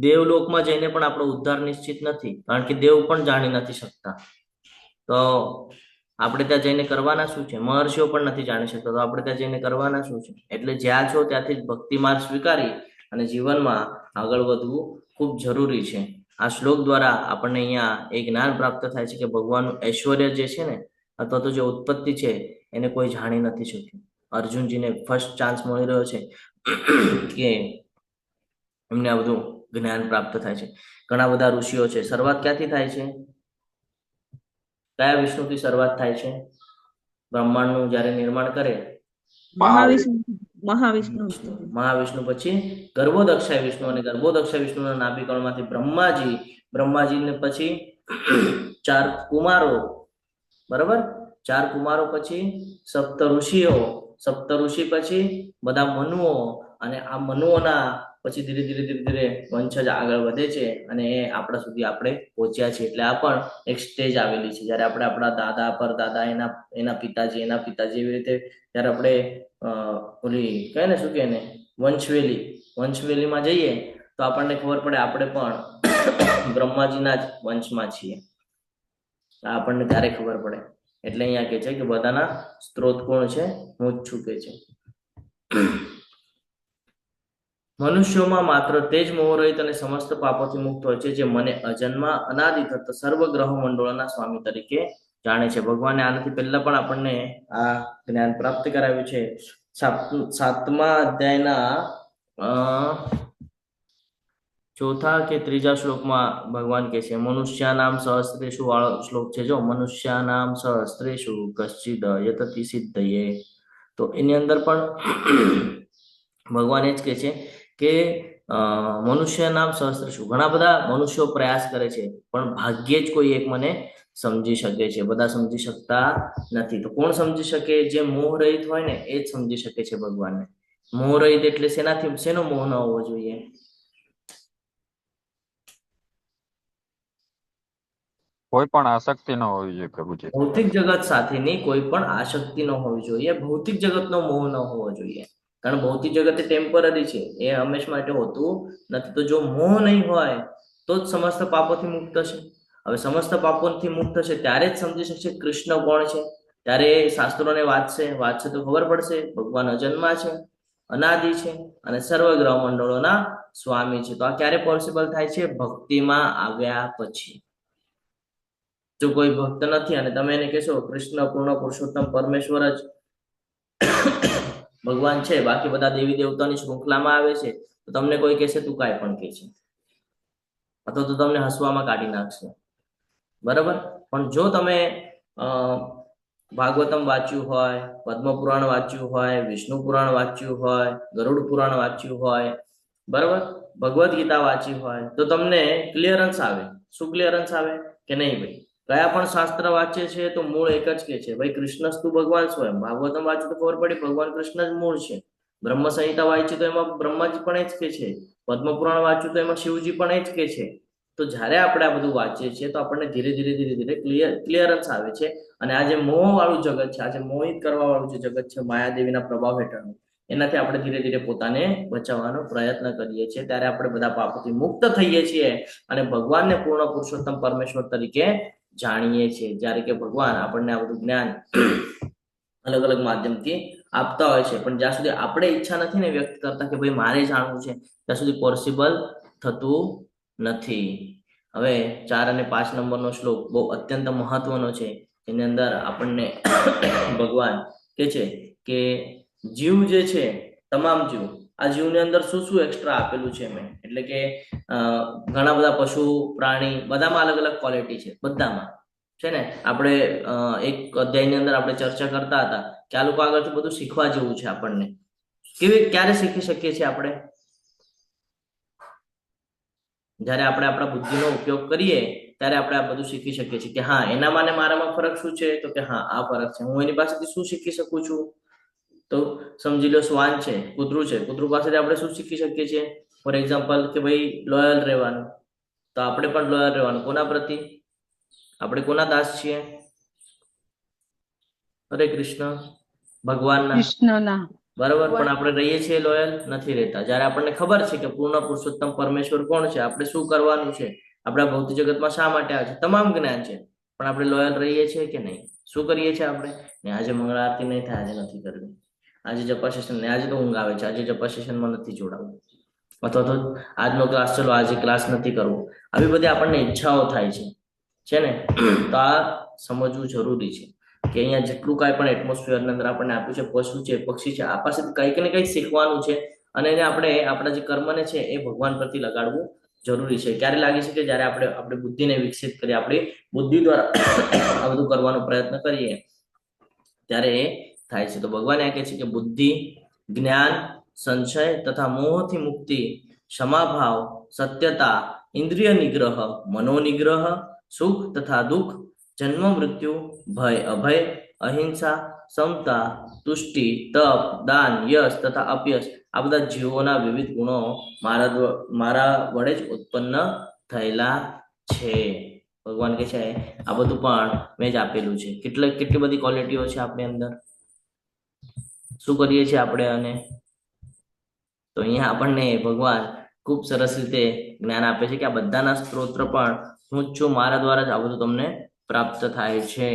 દેવલોકમાં જઈને પણ આપણો ઉદ્ધાર નિશ્ચિત નથી, કારણ કે દેવ પણ જાણી નથી શકતા. તો આપણે ત્યાં જઈને કરવાના શું છે? મહર્ષિઓ પણ નથી જાણી શકતા, તો આપણે ત્યાં જઈને કરવાના શું છે? એટલે જ્યાં છો ત્યાંથી જ ભક્તિ માર્ગ સ્વીકારી અને જીવનમાં આગળ વધવું ખૂબ જરૂરી છે. આ શ્લોક દ્વારા આપણને અહીંયા એ જ્ઞાન પ્રાપ્ત થાય છે કે ભગવાનનું ઐશ્વર્ય જે છે ને, અથવા તો જે ઉત્પત્તિ છે એને કોઈ જાણી નથી શક્યું. અર્જુનજીને ફર્સ્ટ ચાન્સ મળી રહ્યો છે કે એમને આ બધું જ્ઞાન પ્રાપ્ત થાય છે. ઘણા બધા ઋષિઓ છે. શરૂઆત ક્યાંથી થાય છે? કયા વિષ્ણુથી શરૂઆત થાય છે? બ્રહ્માંડનું જ્યારે નિર્માણ કરે મહાવિષ્ણુ, પછી ગર્ભોદક્ષાય વિષ્ણુ, અને ગર્ભોદક્ષાય વિષ્ણુના નાભિકણમાંથી બ્રહ્માજીને પછી 4 કુમારો, બરાબર, 4 કુમારો પછી સપ્ત ઋષિઓ, સપ્ત ઋષિ પછી બધા મનુઓ, અને આ મનુઓના પછી ધીરે ધીરે વંશજ આગળ વધે છે અને એ આપણા સુધી આપણે પહોંચ્યા છે. એટલે આ પણ એક સ્ટેજ આવેલી છે. જ્યારે આપણે આપણા દાદા પરદાદા, એના પિતાજી, એવી રીતે ત્યારે આપણે ઓલી કહે ને, શું કહે ને, વંશવેલીમાં જઈએ તો આપણને ખબર પડે આપણે પણ બ્રહ્માજીના જ વંશમાં છીએ. આપણને ત્યારે ખબર પડે. એટલે અહીંયા કે છે કે બધાના સ્ત્રોત કોણ છે? હું જ છું કે છે. મનુષ્યોમાં માત્ર તે જ મોહરહિત અને સમસ્ત પાપોથી મુક્ત હોય છે જે મને અજન્મા અનાદિ થતા સર્વ ગ્રહ મંડળોના સ્વામી તરીકે જાણે છે. ભગવાને આનાથી પહેલા પણ આપણને આ જ્ઞાન પ્રાપ્ત કરાવ્યું છે. 7મા અધ્યાયના 4થા કે 3જા શ્લોકમાં ભગવાન કહે છે, મનુષ્યાનામ સહસ્ત્રેષુ વાળો શ્લોક છે જો, મનુષ્યાનામ સહસ્ત્રેષુ કશ્ચિદ યતતિ સિદ્ધયે. તો એની અંદર પણ ભગવાન એ જ કહે છે કે મનુષ્યનામ સહસ્ત્રેષુ, ઘણા બધા મનુષ્યો પ્રયાસ કરે છે પણ ભાગ્યે જ કોઈ એક મને સમજી શકે છે. બધા સમજી શકતા નથી. તો કોણ સમજી શકે? જે મોહ રહિત હોય ને એ જ સમજી શકે છે ભગવાનને. મોહ રહિત એટલે શેનો મોહ ન હોવો જોઈએ? કોઈ પણ આસક્તિ ન હોવી જોઈએ પ્રભુજી. ભૌતિક જગત સાથેની કોઈ પણ આસક્તિ ન હોવી જોઈએ. ભૌતિક જગતનો મોહ ન હોવો જોઈએ. કારણ ભૌતિક જગત એ ટેમ્પરરી છે, એ હંમેશ માટે હોતું નથી. તો જો મોહ નહીં હોય તો જ સમસ્ત પાપોથી મુક્ત થશે. હવે સમસ્ત પાપોથી મુક્ત થશે ત્યારે જ સમજી શકશે કૃષ્ણ કોણ છે. ત્યારે શાસ્ત્રોને વાંચશે તો ખબર પડશે ભગવાન અજન્મા છે, અનાદિ છે અને સર્વ ગ્રહ મંડળોના સ્વામી છે. તો આ ક્યારે પોસિબલ થાય છે? ભક્તિમાં આવ્યા પછી. જો કોઈ ભક્ત નથી અને તમે એને કહેશો કૃષ્ણ પૂર્ણ પુરુષોત્તમ પરમેશ્વર જ ભગવાન છે, બાકી બધા દેવી દેવતાની શૃંખલામાં આવે છે, તો તમને કોઈ કહેશે તું કાંઈ પણ કહે છે, અથવા તો તમને હસવામાં કાઢી નાખશે, બરાબર. પણ જો તમે ભાગવતમ વાંચ્યું હોય, પદ્મ પુરાણ વાંચ્યું હોય, વિષ્ણુ પુરાણ વાંચ્યું હોય, ગરુડ પુરાણ વાંચ્યું હોય, બરાબર, ભગવદ્ ગીતા વાંચી હોય, તો તમને ક્લિયરન્સ આવે. શું ક્લિયરન્સ આવે કે નહીં ભાઈ કયા પણ શાસ્ત્ર વાંચે છે તો મૂળ એક જ કે છે ભાઈ કૃષ્ણ સ્તુ ભગવાન સ્વયં. ભાગવતમ વાંચ્યું તો ખબર પડી ભગવાન કૃષ્ણ જ મૂળ છે. બ્રહ્મ સંહિતા વાંચી તો એમાં બ્રહ્માજી પણ એ જ કે છે. પદ્મ પુરાણ વાંચ્યું તો એમાં શિવજી પણ એ જ કે છે. તો જ્યારે આપણે આ બધું વાંચીએ છીએ તો આપણને ધીરે ધીરે ક્લિયરન્સ આવે છે. અને આ જે મોહ વાળું જગત છે, આ જે મોહિત કરવા વાળું જે જગત છે માયાદેવીના પ્રભાવ હેઠળનું, એનાથી આપણે ધીરે ધીરે પોતાને બચાવવાનો પ્રયત્ન કરીએ છીએ. ત્યારે આપણે બધા પાપોથી મુક્ત થઈએ છીએ અને ભગવાનને પૂર્ણ પુરુષોત્તમ પરમેશ્વર તરીકે જાણીએ છીએ. જ્યારે કે ભગવાન આપણને આ બધું જ્ઞાન અલગ અલગ માધ્યમથી આપતા હોય છે, પણ જ્યાં સુધી આપણે ઈચ્છા નથી ને વ્યક્ત કરતા કે ભાઈ મારે જાણવું છે, ત્યાં સુધી પોસિબલ થતું નથી. હવે 4 અને 5 નંબરનો શ્લોક બહુ અત્યંત મહત્વનો છે. એની અંદર આપણને ભગવાન કે છે કે જીવ જે છે, તમામ જીવ, આ જીવની અંદર શું શું એક્સ્ટ્રા આપેલું છે મેં, એટલે કે ઘણા બધા પશુ પ્રાણી બધામાં અલગ અલગ ક્વોલિટી છે, બધામાં છે ને. આપણે એક અધ્યાયની અંદર આપણે ચર્ચા કરતા હતા કે આ લોકો આગળથી બધું શીખવા જેવું છે. આપણને ક્યારે શીખી શકીએ છીએ આપણે? જ્યારે આપણે આપણા બુદ્ધિનો ઉપયોગ કરીએ ત્યારે આપણે આ બધું શીખી શકીએ છીએ કે હા એનામાં ને મારામાં ફરક શું છે, તો કે હા આ ફરક છે. હું એની પાસેથી શું શીખી શકું છું? તો સમજી લો શ્વાન છે, કૂતરું છે, કૂતરું પાસેથી આપણે શું શીખી શકીએ છીએ? ફોર એક્ઝામ્પલ કે ભાઈ લોયલ રહેવાનું, તો આપણે પણ લોયલ રહેવાનું. કોના પ્રતિ? આપણે કોના દાસ છીએ? હરે કૃષ્ણ, ભગવાનના. કૃષ્ણના. બરાબર, પણ આપણે રહીએ છીએ લોયલ? નથી રહેતા. જ્યારે આપણને ખબર છે કે પૂર્ણ પુરુષોત્તમ પરમેશ્વર કોણ છે, આપણે શું કરવાનું છે, આપણા ભૌતિક જગતમાં શા માટે આવે છે, તમામ જ્ઞાન છે, પણ આપણે લોયલ રહીએ છીએ કે નહીં? શું કરીએ છીએ આપણે? ને આજે મંગળ આરતી નહીં થાય, આજે નથી કરવી, આજે જપા સેશન ને આજે તો ઊંઘ આવે છે, આજે જપા સેશનમાં નથી જોડાવું, અથવા તો આજનો ક્લાસ ચલો આજે ક્લાસ નથી કરવો. આવી બધી આપણને ઈચ્છાઓ થાય છે ને. તો આ સમજવું જરૂરી છે કે અહીંયા જેટલું કાંઈ પણ એટમોસ્ફિયરની અંદર આપણને આપ્યું છે, પશુ છે, પક્ષી છે, આ પાસેથી કંઈક ને કંઈક શીખવાનું છે. અને એને આપણે આપણા જે કર્મને છે એ ભગવાન પ્રતિ લગાડવું જરૂરી છે. ક્યારે લાગી શકે? જ્યારે આપણે બુદ્ધિને વિકસિત કરીએ, આપણી બુદ્ધિ દ્વારા આ બધું કરવાનો પ્રયત્ન કરીએ ત્યારે એ થાય છે. તો ભગવાન એ કહે છે કે બુદ્ધિ, જ્ઞાન, સંશય તથા મોહથી મુક્તિ, ક્ષમાભાવ, સત્યતા, ઇન્દ્રિય નિગ્રહ, મનોનિગ્રહ, સુખ તથા દુઃખ, જન્મ મૃત્યુ, ભય અભય, અહિંસા, સમતા, તુષ્ટિ, તપ, દાન, યશ તથા અપયશ, આ બધા જીવોના વિવિધ ગુણો મારા વડે જ ઉત્પન્ન થયેલા છે. ભગવાન કહે છે આ બધું પણ મેં જ આપેલું છે. કેટલી બધી ક્વોલિટીઓ છે આપણી અંદર. શું કરીએ છીએ આપણે? અને તો અહીંયા આપણને ભગવાન ખૂબ સરસ રીતે જ્ઞાન આપે છે કે આ બધાના સ્ત્રોત્ર પણ હું જ છું, મારા દ્વારા જ આ બધું તમને પ્રાપ્ત થાય છે.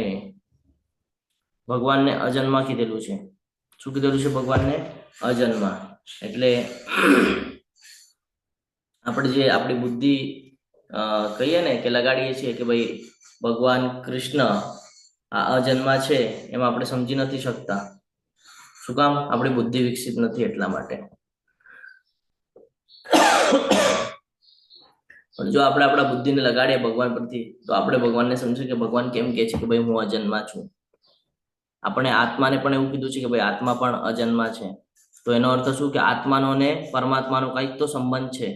ભગવાનને અજન્મા કીધેલું છે. શું કીધેલું છે ભગવાનને? અજન્મા. એટલે આપણે જે આપણી બુદ્ધિ કહીએ ને કે લગાડીએ છીએ કે ભાઈ ભગવાન કૃષ્ણ આ અજન્મા છે, એમાં આપણે સમજી નથી શકતા. શું કામ? આપણી બુદ્ધિ વિકસિત નથી એટલા માટે. જો આપણે આપણા બુદ્ધિને લગાડીએ ભગવાન પરથી, તો આપણે ભગવાનને સમજીએ કે ભગવાન કેમ કહે છે કે ભાઈ હું અજન્મા છું. આપણે આત્માને પણ એવું કીધું છે કે ભાઈ આત્મા પણ અજન્મા છે. તો એનો અર્થ શું કે આત્માનો ને પરમાત્માનો કંઈક તો સંબંધ છે,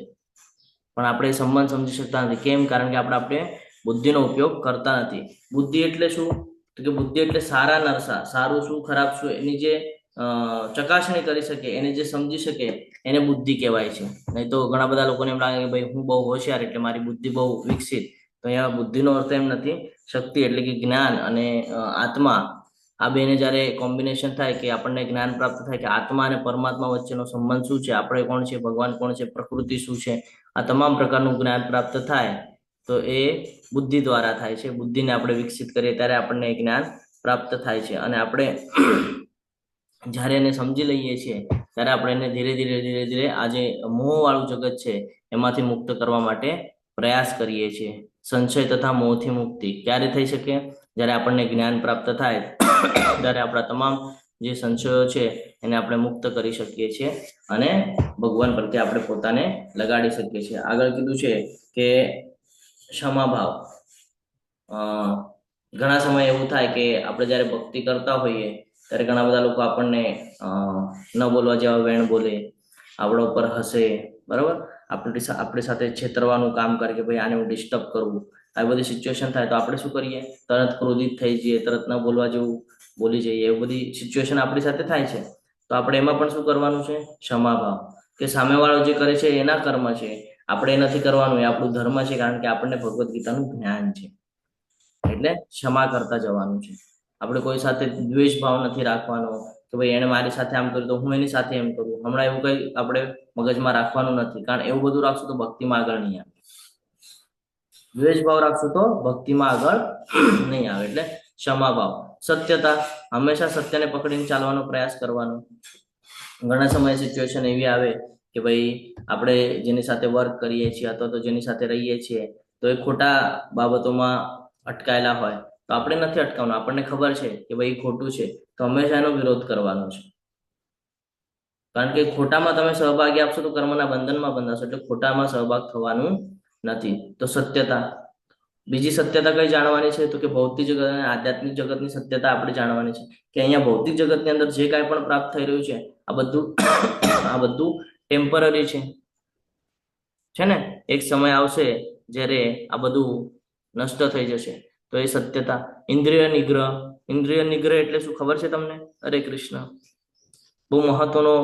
પણ આપણે એ સંબંધ સમજી શકતા નથી. કેમ? કારણ કે આપણે બુદ્ધિનો ઉપયોગ કરતા નથી. બુદ્ધિ એટલે શું? તો કે બુદ્ધિ એટલે સારા નરસા, સારું શું ખરાબ શું એની જે ચકાસણી કરી શકે, એને જે સમજી શકે એને બુદ્ધિ કહેવાય છે. નહીં તો ઘણા બધા લોકોને એમ લાગે કે ભાઈ હું બહુ હોશિયાર એટલે મારી બુદ્ધિ બહુ વિકસિત. તો અહીંયા બુદ્ધિનો અર્થ એમ નથી. શક્તિ એટલે કે જ્ઞાન અને આત્મા, આ બેને જ્યારે કોમ્બિનેશન થાય કે આપણને જ્ઞાન પ્રાપ્ત થાય કે આત્મા અને પરમાત્મા વચ્ચેનો સંબંધ શું છે, આપણે કોણ છે, ભગવાન કોણ છે, પ્રકૃતિ શું છે, આ તમામ પ્રકારનું જ્ઞાન પ્રાપ્ત થાય તો એ બુદ્ધિ દ્વારા થાય છે. બુદ્ધિને આપણે વિકસિત કરીએ ત્યારે આપણને જ્ઞાન પ્રાપ્ત થાય છે. અને આપણે જ્યારે એને સમજી લઈએ છીએ ત્યારે આપણે એને ધીરે ધીરે આ જે મોહ વાળું જગત છે એમાંથી મુક્ત કરવા માટે પ્રયાસ કરીએ છીએ. સંશય તથા મોહથી મુક્તિ ક્યારે થઈ શકે? જ્યારે આપણને જ્ઞાન પ્રાપ્ત થાય ત્યારે આપણા તમામ જે સંશયો છે એને આપણે મુક્ત કરી શકીએ છીએ અને ભગવાન પ્રત્યે આપણે પોતાને લગાડી શકીએ છીએ. આગળ કીધું છે કે ક્ષમાભાવ. ઘણા સમય એવું થાય કે આપણે જ્યારે ભક્તિ કરતા હોઈએ ત્યારે ઘણા બધા લોકો આપણને ન બોલવા જેવા વેણ બોલે, આપણા ઉપર હસે, બરાબર, આપણી સાથે છેતરવાનું કામ કરે કે ભાઈ આને હું ડિસ્ટર્બ કરું. આવી બધી સિચ્યુએશન થાય તો આપણે શું કરીએ? તરત ક્રોધિત થઈ જઈએ, તરત ન બોલવા જેવું બોલી જઈએ. એવી બધી સિચ્યુએશન આપણી સાથે થાય છે. તો આપણે એમાં પણ શું કરવાનું છે? ક્ષમાભાવ. કે સામેવાળો જે કરે છે એના કર્મ છે, આપણે એ નથી કરવાનું, એ આપણું ધર્મ છે, કારણ કે આપણને ભગવદ્ ગીતાનું જ્ઞાન છે. એટલે ક્ષમા કરતા જવાનું છે. આપણે કોઈ સાથે દ્વેષ ભાવ નથી રાખવાનો કે ભાઈ એને મારી સાથે આમ કર્યું તો હું એની સાથે એમ કરું. હમણાં એવું કઈ આપણે મગજમાં રાખવાનું નથી, કારણ એવું બધું રાખશું તો ભક્તિમાં આગળ નહીં આવે. દ્વેષ ભાવ રાખશું તો ભક્તિમાં આગળ નહીં આવે. એટલે ક્ષમાભાવ. સત્યતા. હંમેશા સત્યને પકડીને ચાલવાનો પ્રયાસ કરવાનો. ઘણા સમયે સિચ્યુએશન એવી આવે કે ભાઈ આપણે જેની સાથે વર્ક કરીએ છીએ અથવા તો જેની સાથે રહીએ છીએ તો એ ખોટા બાબતોમાં અટકાયેલા હોય તો આપણે નથી અટકાવવાનું. આપણને ખબર છે કે ભાઈ ખોટું છે તો હંમેશા એનો વિરોધ કરવાનો છે, કારણ કે ખોટામાં તમે સહભાગી આપશો તો કર્મના બંધનમાં બંધાશો. એટલે ખોટામાં સહભાગ થવાનું નથી. તો સત્યતા. બીજી સત્યતા કઈ જાણવાની છે? તો કે ભૌતિક જગત અને આધ્યાત્મિક જગતની સત્યતા આપણે જાણવાની છે કે અહીંયા ભૌતિક જગતની અંદર જે કાંઈ પણ પ્રાપ્ત થઈ રહ્યું છે આ બધું ટેમ્પરરી છે ને. એક સમય આવશે જ્યારે આ બધું નષ્ટ થઈ જશે. તો એ સત્યતા. ઇન્દ્રિય નિગ્રહ. ઇન્દ્રિય નિગ્રહ એટલે શું ખબર છે તમને? હરે કૃષ્ણ. બહુ મહત્વનો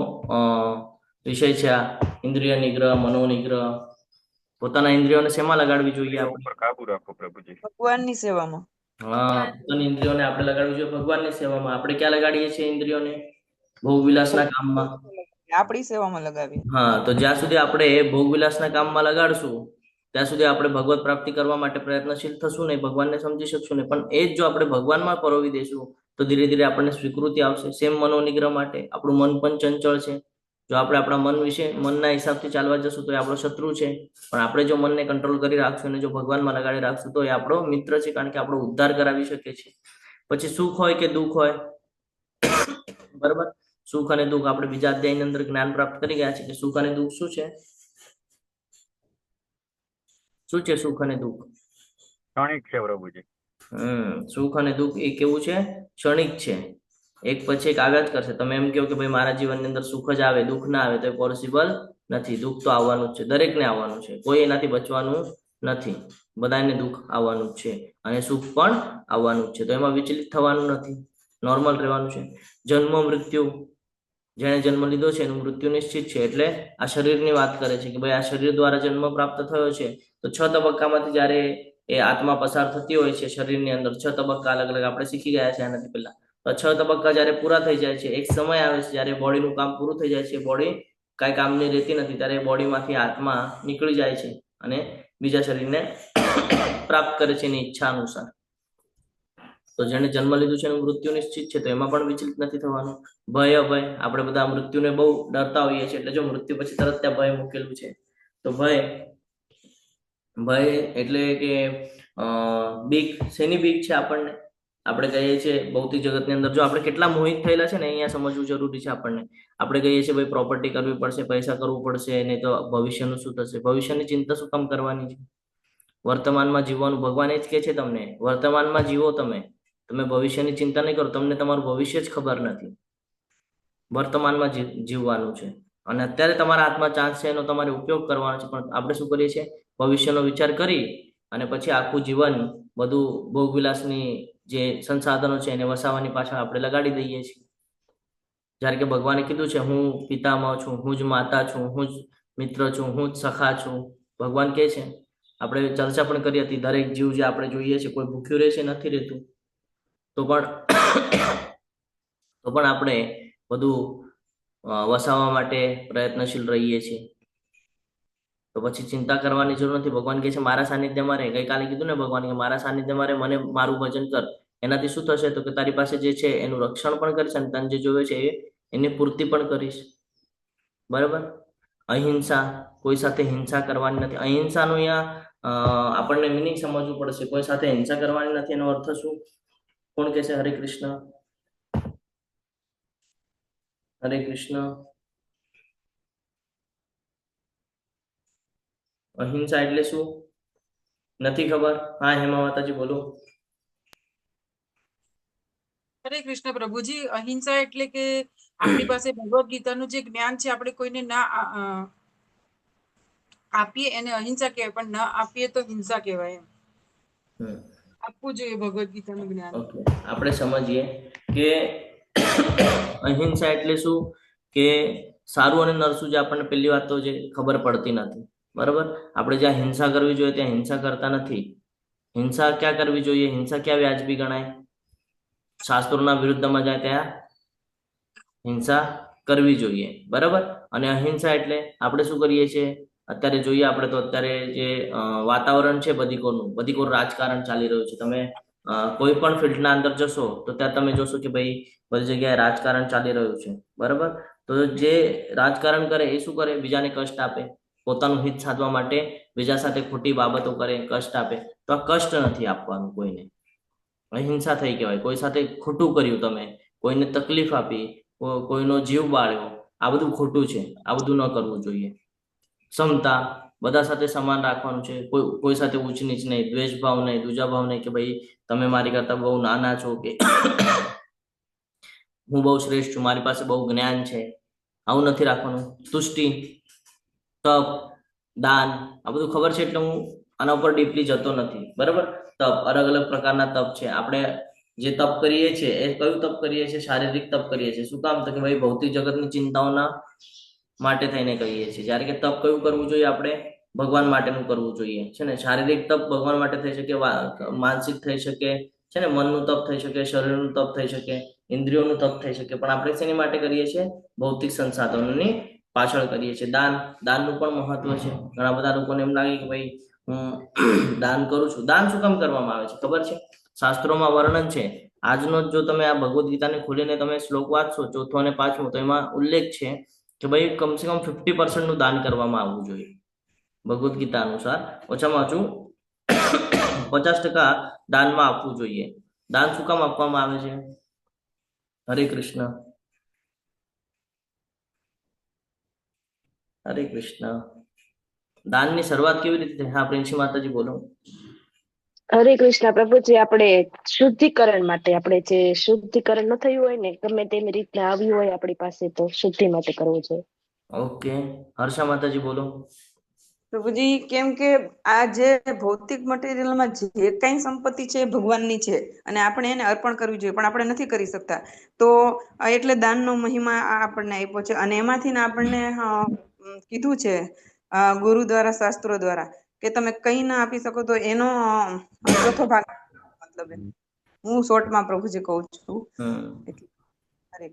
વિષય છે આ ઇન્દ્રિય નિગ્રહ, મનોનિગ્રહ. પોતાના ઇન્દ્રિયોને શેમાં લગાડવી જોઈએ? ઉપર કાબુ રાખો પ્રભુજી. ભગવાનની સેવામાં. હા, પોતાની ઇન્દ્રિયોને આપણે લગાડવી જોઈએ ભગવાનની સેવામાં. આપણે ક્યાં લગાડીએ છીએ ઇન્દ્રિયોને? ભોગવિલાસના કામમાં. આપણી સેવામાં લગાવીએ. હા, તો જ્યાં સુધી આપણે ભોગવિલાસના કામમાં લગાડશું ત્યાં સુધી આપણે ભગવત પ્રાપ્તિ કરવા માટે પ્રયત્નશીલ થશું નહીં, ભગવાનને સમજી શકશું નહીં. પણ એ જ જો આપણે ભગવાનમાં પરોવી દઈશું તો ધીરે ધીરે આપણને સ્વીકૃતિ આવશે. સેમ મનોનિગ્રહ માટે. આપણું મન પણ ચંચળ છે. જો આપણે આપણા મન વિશે મનના હિસાબથી ચાલવા જશું તો એ આપણો શત્રુ છે. પણ આપણે જો મનને કંટ્રોલ કરી રાખશું અને જો ભગવાનમાં લગાડી રાખશું તો એ આપણો મિત્ર છે, કારણ કે આપણો ઉદ્ધાર કરાવી શકે છે. પછી સુખ હોય કે દુઃખ હોય, બરાબર, સુખ અને દુઃખ આપણે બીજા અધ્યાયની અંદર જ્ઞાન પ્રાપ્ત કરી ગયા છે કે સુખ અને દુઃખ શું છે? શું છે સુખ અને દુઃખ? ક્ષણિક છે પ્રભુજી. સુખ અને દુઃખ એ કેવું છે? ક્ષણિક છે. એક પછી એક આવ્યા જ કરશે. તમે એમ કહો કે ભાઈ મારા જીવનની અંદર સુખ જ આવે, દુઃખ ના આવે, તો એ પોસિબલ નથી. દુઃખ તો આવવાનું જ છે, દરેકને આવવાનું છે. કોઈ એનાથી બચવાનું નથી. બધાને દુઃખ આવવાનું જ છે અને સુખ પણ આવવાનું જ છે. તો એમાં વિચલિત થવાનું નથી, નોર્મલ રહેવાનું છે. જન્મ મૃત્યુ. જેણે જન્મ લીધો છે એનું મૃત્યુ નિશ્ચિત છે. એટલે આ શરીરની વાત કરે છે કે ભાઈ આ શરીર દ્વારા જન્મ પ્રાપ્ત થયો છે. તો 6 તબક્કામાંથી જ્યારે એ આત્મા પસાર થતી હોય છે શરીરની અંદર, 6 તબક્કા અલગ અલગ આપણે શીખી ગયા છે આનાથી પહેલા. તો 6 તબક્કા જ્યારે પૂરા થઈ જાય છે, એક સમય આવે છે જ્યારે બોડીનું કામ પૂરું થઈ જાય છે, બોડી કાંઈ કામની રહેતી નથી, ત્યારે બોડીમાંથી આત્મા નીકળી જાય છે અને બીજા શરીરને પ્રાપ્ત કરે છે એની ઈચ્છા અનુસાર. તો જેને જન્મ લીધું છે એનું મૃત્યુ નિશ્ચિત છે, તો એમાં પણ વિચલિત નથી થવાનું. ભય અભય. આપણે બધા મૃત્યુને બહુ ડરતા હોઈએ છીએ, એટલે જો મૃત્યુ પછી તરત ત્યાં ભય મૂકેલું છે. તો ભય એટલે કે બીક. શેની બીક છે આપણને? આપણે કહીએ છીએ ભૌતિક જગતની અંદર જો આપણે કેટલા મોહિત થયેલા છે ને અહીંયા સમજવું જરૂરી છે આપણને. આપણે કહીએ છીએ ભાઈ પ્રોપર્ટી કરવી પડશે, પૈસા કરવું પડશે, નહીં તો ભવિષ્યનું શું થશે? ભવિષ્યની ચિંતા શું કામ કરવાની છે? વર્તમાનમાં જીવવાનું ભગવાન એ જ કહે છે તમને, વર્તમાનમાં જીવો. તમે ભવિષ્યની ચિંતા નહીં કરો. તમને તમારું ભવિષ્ય જ ખબર નથી. વર્તમાનમાં જીવવાનું છે અને અત્યારે તમારા હાથમાં ચાન્સ છે, એનો તમારે ઉપયોગ કરવાનો છે. પણ આપણે શું કરીએ છીએ? ભવિષ્યનો વિચાર કરી અને પછી આખું જીવન બધું ભોગવિલાસની જે સંસાધનો છે એને વસાવવાની પાછળ આપણે લગાડી દઈએ છીએ. જ્યારે કે ભગવાને કીધું છે હું પિતામહ છું, હું જ માતા છું, હું જ મિત્ર છું, હું જ સખા છું. ભગવાન કહે છે. આપણે ચર્ચા પણ કરી હતી, દરેક જીવ જે આપણે જોઈએ છે કોઈ ભૂખ્યું રહે છે? નથી રહેતું. તો પણ આપણે બધું વસાવવા માટે પ્રયત્નશીલ રહીએ છીએ. તો પછી ચિંતા કરવાની જરૂર નથી. ભગવાન કહે છે મારા સાનિધ્યમાં રહે. ગઈકાલે કીધું ને ભગવાન કે મારા સાનિધ્યમાં રહે, મને મારું ભજન કર. એનાથી શું થશે? તો કે તારી પાસે જે છે એનું રક્ષણ પણ કરીશ અને તને જે જોવે છે એની પૂર્તિ પણ કરીશ. બરાબર. અહિંસા. કોઈ સાથે હિંસા કરવાની નથી. અહિંસાનું અહીંયા આપણને મિનિંગ સમજવું પડશે. કોઈ સાથે હિંસા કરવાની નથી, એનો અર્થ શું? કોણ કહેશે? હરે કૃષ્ણ, હરે કૃષ્ણ. અહિંસા એટલે શું? નથી ખબર? હા હેમા માતાજી બોલો. હરે કૃષ્ણ પ્રભુજી. અહિંસા એટલે કે આપણી પાસે ભગવદ્ ગીતાનું જે જ્ઞાન છે આપણે કોઈને ના આપીએ એને અહિંસા કહેવાય, પણ ના આપીએ તો હિંસા કહેવાય. આપવું જોઈએ ભગવદ્ ગીતાનું જ્ઞાન. ઓકે, આપણે સમજીએ કે અહિંસા એટલે શું? કે સારું અને નરસું જે આપણને પહેલી વાત તો જે ખબર પડતી નથી, બરાબર? આપણે જ્યાં હિંસા કરવી જોઈએ ત્યાં હિંસા કરતા નથી. હિંસા ક્યાં કરવી જોઈએ? હિંસા ક્યાં વ્યાજબી ગણાય? શાસ્ત્રોના વિરુદ્ધમાં જાય ત્યાં હિંસા કરવી જોઈએ, બરાબર? અને અહિંસા એટલે આપણે શું કરીએ છીએ? અત્યારે જોઈએ આપણે તો અત્યારે જે વાતાવરણ છે બધી રાજકારણ ચાલી રહ્યું છે. તમે કોઈ પણ ફિલ્ડના અંદર જશો તો ત્યાં તમે જોશો કે ભાઈ બધી જગ્યાએ રાજકારણ ચાલી રહ્યું છે, બરાબર? તો જે રાજકારણ કરે એ શું કરે? બીજાને કષ્ટ આપે, પોતાનું હિત સાધવા માટે બીજા સાથે ખોટી બાબતો કરે, કષ્ટ આપે. તો આ કષ્ટ નથી આપવાનું કોઈને, અહિંસા થઈ કહેવાય. કોઈ સાથે ખોટું કર્યું, તમે કોઈને તકલીફ આપી, કોઈનો જીવ બાળ્યો, આ બધું ખોટું છે. આ બધું ન કરવું જોઈએ. ક્ષમતા, બધા સાથે સમાન રાખવાનું છે. કોઈ સાથે ઊંચ નીચ નહીં, દ્વેષ ભાવ નહીં, દૂજા ભાવ નહીં કે ભાઈ તમે મારી કરતા બહુ નાના છો કે હું બહુ શ્રેષ્ઠ છું, મારી પાસે બહુ જ્ઞાન છે, આવું નથી રાખવાનું. તુષ્ટિ, તપ, દાન, આ બધું ખબર છે એટલે હું આના ઉપર ડીપલી જતો નથી, બરાબર? તપ, અલગ અલગ પ્રકારના તપ છે. આપણે જે તપ કરીએ છીએ એ કયું તપ કરીએ છીએ? શારીરિક તપ કરીએ છીએ. શું કામ? તો કે ભાઈ ભૌતિક જગતની ચિંતાઓના માટે થઈને કહીએ છીએ. જ્યારે કે તપ કયું કરવું જોઈએ? આપણે ભગવાન માટેનું કરવું જોઈએ, છે ને? શારીરિક તપ ભગવાન માટે થઈ શકે, માનસિક થઈ શકે, છે ને? મનનું તપ થઈ શકે, શરીરનું તપ થઈ શકે, ઇન્દ્રિયોનું તપ થઈ શકે. પણ આપણે શેની માટે કરીએ છીએ? ભૌતિક સંસાધનોની પાછળ કરીએ છીએ. દાનનું પણ મહત્વ છે. ઘણા બધા લોકોને એમ લાગે કે ભાઈ હું દાન કરું છું. દાન શું કામ કરવામાં આવે છે ખબર છે? શાસ્ત્રોમાં વર્ણન છે. આજનો જો તમે આ ભગવદ્ ગીતાને ખોલીને તમે શ્લોક વાંચશો, 4થો અને 5મો, તો એમાં ઉલ્લેખ છે કે ભાઈ કમસે કમ 50% નું દાન કરવામાં આવવું જોઈએ. ભગવદ્ ગીતા અનુસાર ઓછામાં ઓછું 50% દાનમાં આપવું જોઈએ. દાન શું કામ આપવામાં આવે છે? હરે કૃષ્ણ, હરે કૃષ્ણ. દાનની શરૂઆત કેવી રીતે થઈ? હા પ્રિન્સી માતાજી બોલો. હરે કૃષ્ણ પ્રભુજી. આપણે શુદ્ધિકરણ માટે, આપણે જે શુદ્ધિકરણ ન થયું હોય ને, ગમે તેવી રીતના આવ્યું હોય આપણી પાસે, તો શુદ્ધિ માટે કરવું જોઈએ. ઓકે, હર્ષા માતાજી બોલો. પ્રભુજી, કેમ કે આ જે ભૌતિક મટીરિયલમાં જે કઈ સંપત્તિ છે એ ભગવાનની છે અને આપણે એને અર્પણ કરવી જોઈએ, પણ આપણે નથી કરી શકતા. તો એટલે દાનનો મહિમા આપણને આપ્યો છે. અને એમાંથી ને આપણને કીધું છે ગુરુ દ્વારા, શાસ્ત્રો દ્વારા, કે તમે કઈ ના આપી શકો તો એનો ચોથો ભાગ, મતલબ હું શોર્ટમાં પ્રભુજી કહું છું.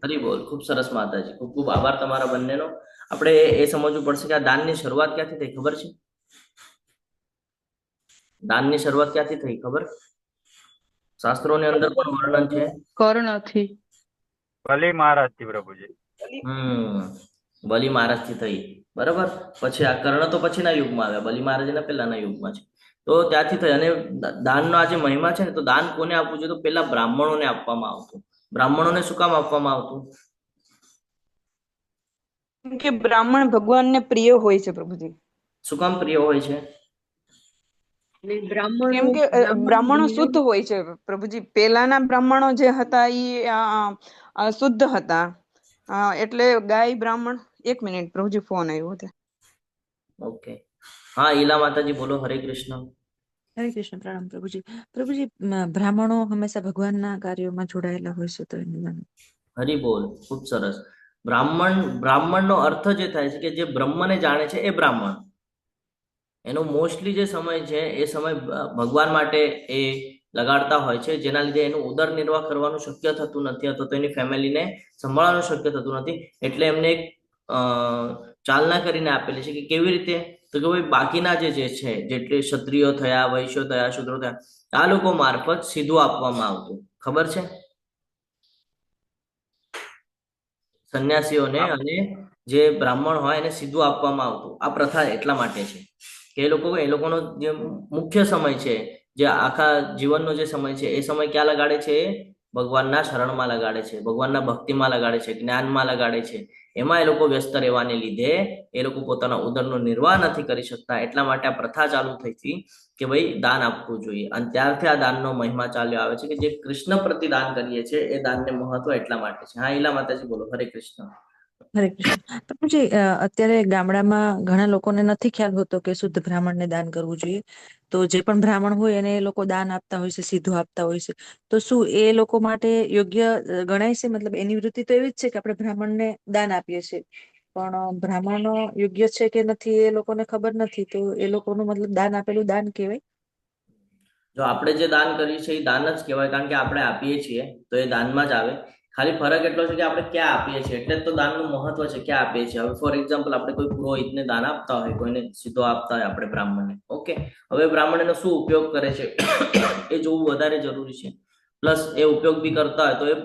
હરી બોલ. ખૂબ સરસ માતાજી, ખૂબ ખૂબ આભાર તમારા બંનેનો. આપણે એ સમજવું પડશે કે આ દાનની શરૂઆત ક્યાંથી થઈ ખબર છે? દાનની શરૂઆત ક્યાંથી થઈ ખબર? શાસ્ત્રોની અંદર પણ વર્ણન છે. કર્ણથી. બલી મહારાજથી પ્રભુજી. બલી મહારાજથી થઈ, બરાબર? પછી આ કર્ણ તો પછીના યુગમાં આવ્યા, બલી મહારાજના પહેલાના યુગમાં છે. તો ત્યાંથી થઈ. અને દાનનો આ જે મહિમા છે ને, તો દાન કોને આપવું જોઈએ? તો પેલા બ્રાહ્મણોને આપવામાં આવતું. બ્રાહ્મણોને શું કામ આપવામાં આવતું? કેમ કે બ્રાહ્મણ ભગવાનને પ્રિય હોય છે પ્રભુજી. શું કામ પ્રિય હોય છે? કેમ કે બ્રાહ્મણો શુદ્ધ હોય છે પ્રભુજી. પેલાના બ્રાહ્મણો જે હતા એ શુદ્ધ હતા. એટલે ગાય બ્રાહ્મણ. એક મિનિટ પ્રભુજી, ફોન આવ્યો હતો. ઓકે, હા ઈલા માતાજી બોલો. હરે કૃષ્ણ. હરે કૃષ્ણ. પ્રણામ પ્રભુજી. પ્રભુજી, બ્રાહ્મણો હંમેશા ભગવાનના કાર્યોમાં જોડાયેલા હોય છે, તો હરી બોલ. ખૂબ સરસ. બ્રાહ્મણનો અર્થ જે થાય છે કે જે બ્રહ્મને જાણે છે એ બ્રાહ્મણ. એનો મોસ્ટલી જે સમય છે એ સમય ભગવાન માટે એ લગાડતા હોય છે, જેના લીધે એનું ઉદર નિર્વાહ કરવાનું શક્ય થતું નથી, અથવા તો એની ફેમિલીને સંભાળવાનું શક્ય થતું નથી. એટલે એમને એક ચાલના કરીને આપેલી છે કે કેવી રીતે? તો કે ભાઈ બાકીના જે છે, જેટલી ક્ષત્રિયો થયા, વૈશ્યો થયા, શૂદ્રો થયા, આ લોકો મારફત સીધું આપવામાં આવતું. ખબર છે? સંન્યાસીઓને અને જે બ્રાહ્મણ હોય એને સીધું આપવામાં આવતું. આ પ્રથા એટલા માટે છે. કે એ લોકોનો જે મુખ્ય સમય છે, જે આખા જીવનનો જે સમય છે, એ સમય ક્યાં લગાડે છે? ભગવાનના શરણમાં લગાડે છે, ભગવાનના ભક્તિમાં લગાડે છે, જ્ઞાનમાં લગાડે છે. એમાં એ લોકો વ્યસ્ત રહેવાને લીધે એ લોકો પોતાના ઉદરનો નિર્વાહ નથી કરી શકતા. એટલા માટે આ પ્રથા ચાલુ થઈ હતી કે ભાઈ દાન આપવું જોઈએ, અને ત્યારથી આ દાનનો મહિમા ચાલ્યો આવે છે કે જે કૃષ્ણ પ્રતિ દાન કરીએ છીએ એ દાનને મહત્વ એટલા માટે છે. હા, ઈલા માતાજી બોલો. હરે કૃષ્ણ. હરે કૃષ્ણ. પ્રભુજી, અત્યારે ગામડામાં ઘણા લોકોને નથી ખ્યાલ હોતો કે શુદ્ધ બ્રાહ્મણને દાન કરવું જોઈએ. તો જે પણ બ્રાહ્મણ હોય એને એ લોકો દાન આપતા હોય છે, સીધું આપતા હોય છે. તો શું એ લોકો માટે યોગ્ય ગણાય છે? મતલબ એની વૃત્તિ તો એવી જ છે કે આપણે બ્રાહ્મણને દાન આપીએ છીએ, પણ બ્રાહ્મણો યોગ્ય છે કે નથી એ લોકોને ખબર નથી. તો એ લોકોનું મતલબ દાન આપેલું દાન કહેવાય? જો આપણે જે દાન કરીએ છીએ એ દાન જ કહેવાય, કારણ કે આપણે આપીએ છીએ તો એ દાનમાં જ આવે. ખાલી ફરક એટલો છે કે આપણે ક્યાં આપીએ છીએ, એટલે તો દાનનું મહત્વ છે, ક્યાં આપીએ છીએ. હવે ફોર એક્ઝામ્પલ, આપણે કોઈ પુરોહિતને દાન આપતા હોય, કોઈને સીધો આપતા હોય આપણે બ્રાહ્મણને, ઓકે, હવે બ્રાહ્મણ એનો શું ઉપયોગ કરે છે એ જોવું વધારે જરૂરી છે. પ્લસ એ ઉપયોગ બી કરતા હોય તો એ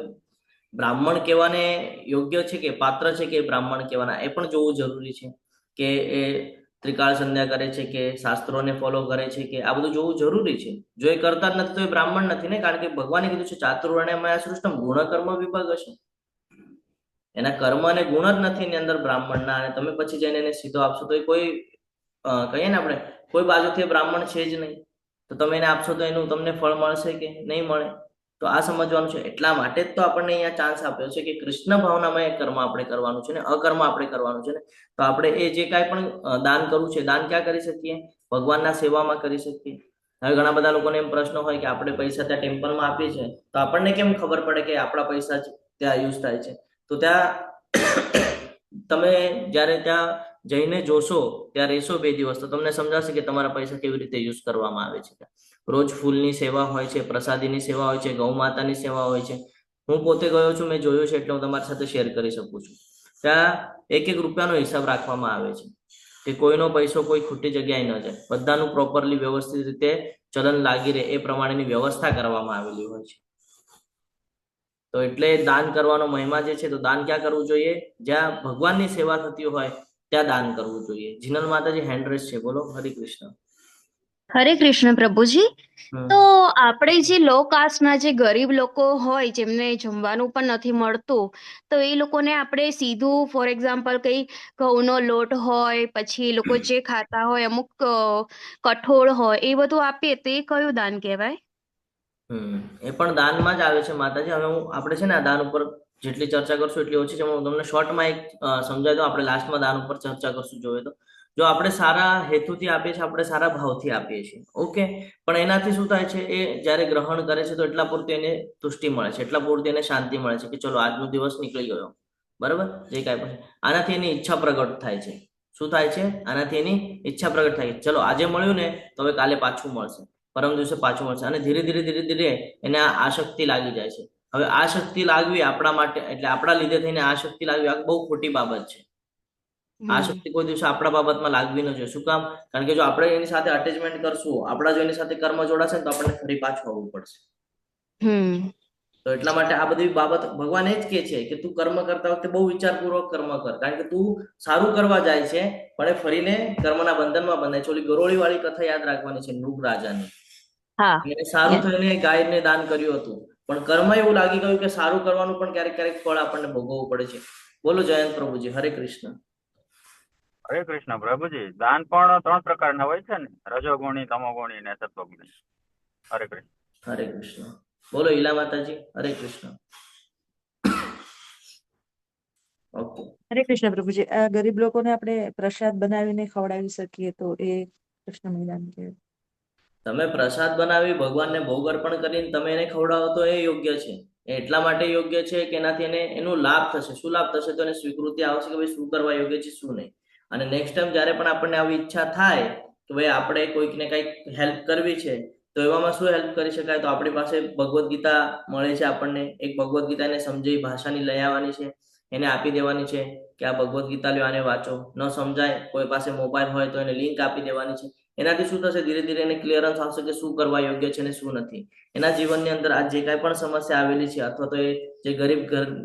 બ્રાહ્મણ કહેવાને યોગ્ય છે કે પાત્ર છે કે બ્રાહ્મણ કહેવાના, એ પણ જોવું જરૂરી છે. કે એ ત્રિકાળ સંધ્યા કરે છે કે શાસ્ત્રોને ફોલો કરે છે કે આ બધું જોવું જરૂરી છે. જો એ કરતા જ નથી તો એ બ્રાહ્મણ નથી ને, કારણ કે ભગવાને કીધું છે ચાતુર્વર્ણ્યમયા સૃષ્ટમ ગુણ કર્મ વિભાગ હશે. એના કર્મ અને ગુણ જ નથી એની અંદર બ્રાહ્મણના, અને તમે પછી જઈને એને સીધો આપશો તો એ કોઈ કહીએ ને આપણે, કોઈ બાજુથી બ્રાહ્મણ છે જ નહીં, તો તમે એને આપશો તો એનું તમને ફળ મળશે કે નહીં મળે? તો આ સમજવાનું છે. એટલા માટે જ તો આપણને અહીંયા ચાન્સ આપ્યો છે કે કૃષ્ણ ભાવનામાં એ કર્મ આપણે કરવાનું છે ને, અકર્મ આપણે કરવાનું છે ને. તો આપણે એ જે કાંઈ પણ દાન કરવું છે, દાન ક્યાં કરી શકીએ? ભગવાનના સેવામાં કરી શકીએ. હવે ઘણા બધા લોકોને એમ પ્રશ્ન હોય કે આપણે પૈસા ત્યાં ટેમ્પલમાં આપીએ છીએ તો આપણને કેમ ખબર પડે કે આપણા પૈસા ત્યાં યુઝ થાય છે? તો ત્યાં તમે જ્યારે ત્યાં જઈને જોશો, ત્યાં રહેશો 2 દિવસ, તો તમને સમજાશે કે તમારા પૈસા કેવી રીતે યુઝ કરવામાં આવે છે. રોજ ફૂલની સેવા હોય છે, પ્રસાદીની સેવા હોય છે, ગૌ માતાની સેવા હોય છે. હું પોતે ગયો છું, મેં જોયું છે, એટલે હું તમારી સાથે શેર કરી શકું છું. ત્યાં 1-1 રૂપિયાનો હિસાબ રાખવામાં આવે છે કે કોઈનો પૈસો કોઈ ખોટી જગ્યાએ ન જાય, બધાનું પ્રોપરલી વ્યવસ્થિત રીતે ચલન લાગી રહે એ પ્રમાણેની વ્યવસ્થા કરવામાં આવેલી હોય છે. તો એટલે દાન કરવાનો મહિમા જે છે, તો દાન ક્યાં કરવું જોઈએ? જ્યાં ભગવાનની સેવા થતી હોય ત્યાં દાન કરવું જોઈએ. જીનલ માતાજી હેન્ડ રેઝ છે, બોલો. હરે કૃષ્ણ. હરે કૃષ્ણ પ્રભુજી. તો આપણે જે લો કાસ્ટના જે ગરીબ લોકો હોય, જેમને જમવાનું પણ નથી મળતું, તો એ લોકોને આપણે સીધું ફોર એક્ઝામ્પલ કઈ ઘઉંનો લોટ હોય, પછી એ લોકો જે ખાતા હોય અમુક કઠોળ હોય, એ બધું આપીએ તો એ કયું દાન કહેવાય? એ પણ દાનમાં જ આવે છે માતાજી. હવે આપણે છે ને આ દાન ઉપર જેટલી ચર્ચા કરશું એટલી ઓછી છે. હું તમને શોર્ટમાં એક સમજાવી દઉં, આપણે લાસ્ટમાં દાન ઉપર ચર્ચા કરશું. જોઈએ તો જો આપણે સારા હેતુથી આપીએ છીએ, આપણે સારા ભાવથી આપીએ છીએ, ઓકે, પણ એનાથી શું થાય છે, એ જ્યારે ગ્રહણ કરે છે તો એટલા પૂરતી એને તુષ્ટિ મળે છે, એટલા પૂરતી એને શાંતિ મળે છે કે ચલો આજનો દિવસ નીકળી ગયો, બરાબર, જે કાંઈ પણ. આનાથી એની ઈચ્છા પ્રગટ થાય છે. શું થાય છે? આનાથી એની ઈચ્છા પ્રગટ થાય છે. ચલો આજે મળ્યું ને, તો હવે કાલે પાછું મળશે, પરમ દિવસે પાછું મળશે, અને ધીરે ધીરે ધીરે ધીરે એને આસક્તિ લાગી જાય છે. હવે આ શક્તિ લાગવી આપણા માટે, એટલે આપણા લીધે થઈને આ શક્તિ લાગવી આ બહુ ખોટી બાબત છે. આ શક્તિ કોઈ દિવસે આપણા બાબતમાં લાગવી ન જોઈએ. શું કામ? કારણ કે જો આપણે એની સાથે અટેચમેન્ટ કરશું, આપણા જો એની સાથે કર્મ જોડાશે ને, તો આપણને ફરી પાછું આવવું પડશે. તો એટલા માટે આ બધી બાબત ભગવાન એ જ કહે છે કે તું કર્મ કરતા વખતે બહુ વિચારપૂર્વક કર્મ કર, કારણ કે તું સારું કરવા જાય છે પણ એ ફરીને કર્મના બંધનમાં બંધાય છે. ઓલી ગરોળી વાળી કથા યાદ રાખવાની છે, નૃગ રાજાની. એને સારું થઈને ગાયને દાન કર્યું હતું, પણ કર્મ એવું લાગી ગયું કે સારું કરવાનું પણ ક્યારેક ક્યારેક ફળ આપણને ભોગવવું પડે છે. બોલો જયંત પ્રભુજી. હરે કૃષ્ણ. હરે કૃષ્ણ પ્રભુજી. દાન પણ 3 પ્રકારના હોય છે ને, રજોગુણી, તમોગુણી ને સત્વગુણી. હરે કૃષ્ણ. હરે કૃષ્ણ. બોલો ઈલા માતાજી. હરે કૃષ્ણ. ઓકે. હરે કૃષ્ણ પ્રભુજી. આ ગરીબ લોકોને આપણે પ્રસાદ બનાવીને ખવડાવી શકીએ તો એ કૃષ્ણ મહિલાને કહેવાય? તમે પ્રસાદ બનાવી ભગવાનને ભોગ અર્પણ કરીને તમે એને ખવડાવો તો એ યોગ્ય છે. એ એટલા માટે યોગ્ય છે કે એનાથી એને એનો લાભ થશે. શું લાભ થશે? તો એને સ્વીકૃતિ આવશે કે ભાઈ શું કરવા યોગ્ય છે, શું નહીં. અને નેક્સ્ટ ટાઈમ જ્યારે પણ આપણને આવી ઈચ્છા થાય કે ભાઈ આપણે કોઈકને કંઈક હેલ્પ કરવી છે, તો એવામાં શું હેલ્પ કરી શકાય? તો આપણી પાસે ભગવદ્ ગીતા મળે છે આપણને. એક ભગવદ્ ગીતાને સમજાવી ભાષાની લઈ આવવાની છે, એને આપી દેવાની છે કે આ ભગવદ્ ગીતા લ્યો, આને વાંચો. ન સમજાય, કોઈ પાસે મોબાઈલ હોય તો એને લિંક આપી દેવાની છે. એનાથી શું થશે? ધીરે ધીરે એને ક્લિયરન્સ આવશે કે શું કરવા યોગ્ય છે ને શું નથી. એના જીવનની અંદર આ જે કાંઈ પણ સમસ્યા આવેલી છે, અથવા તો એ જે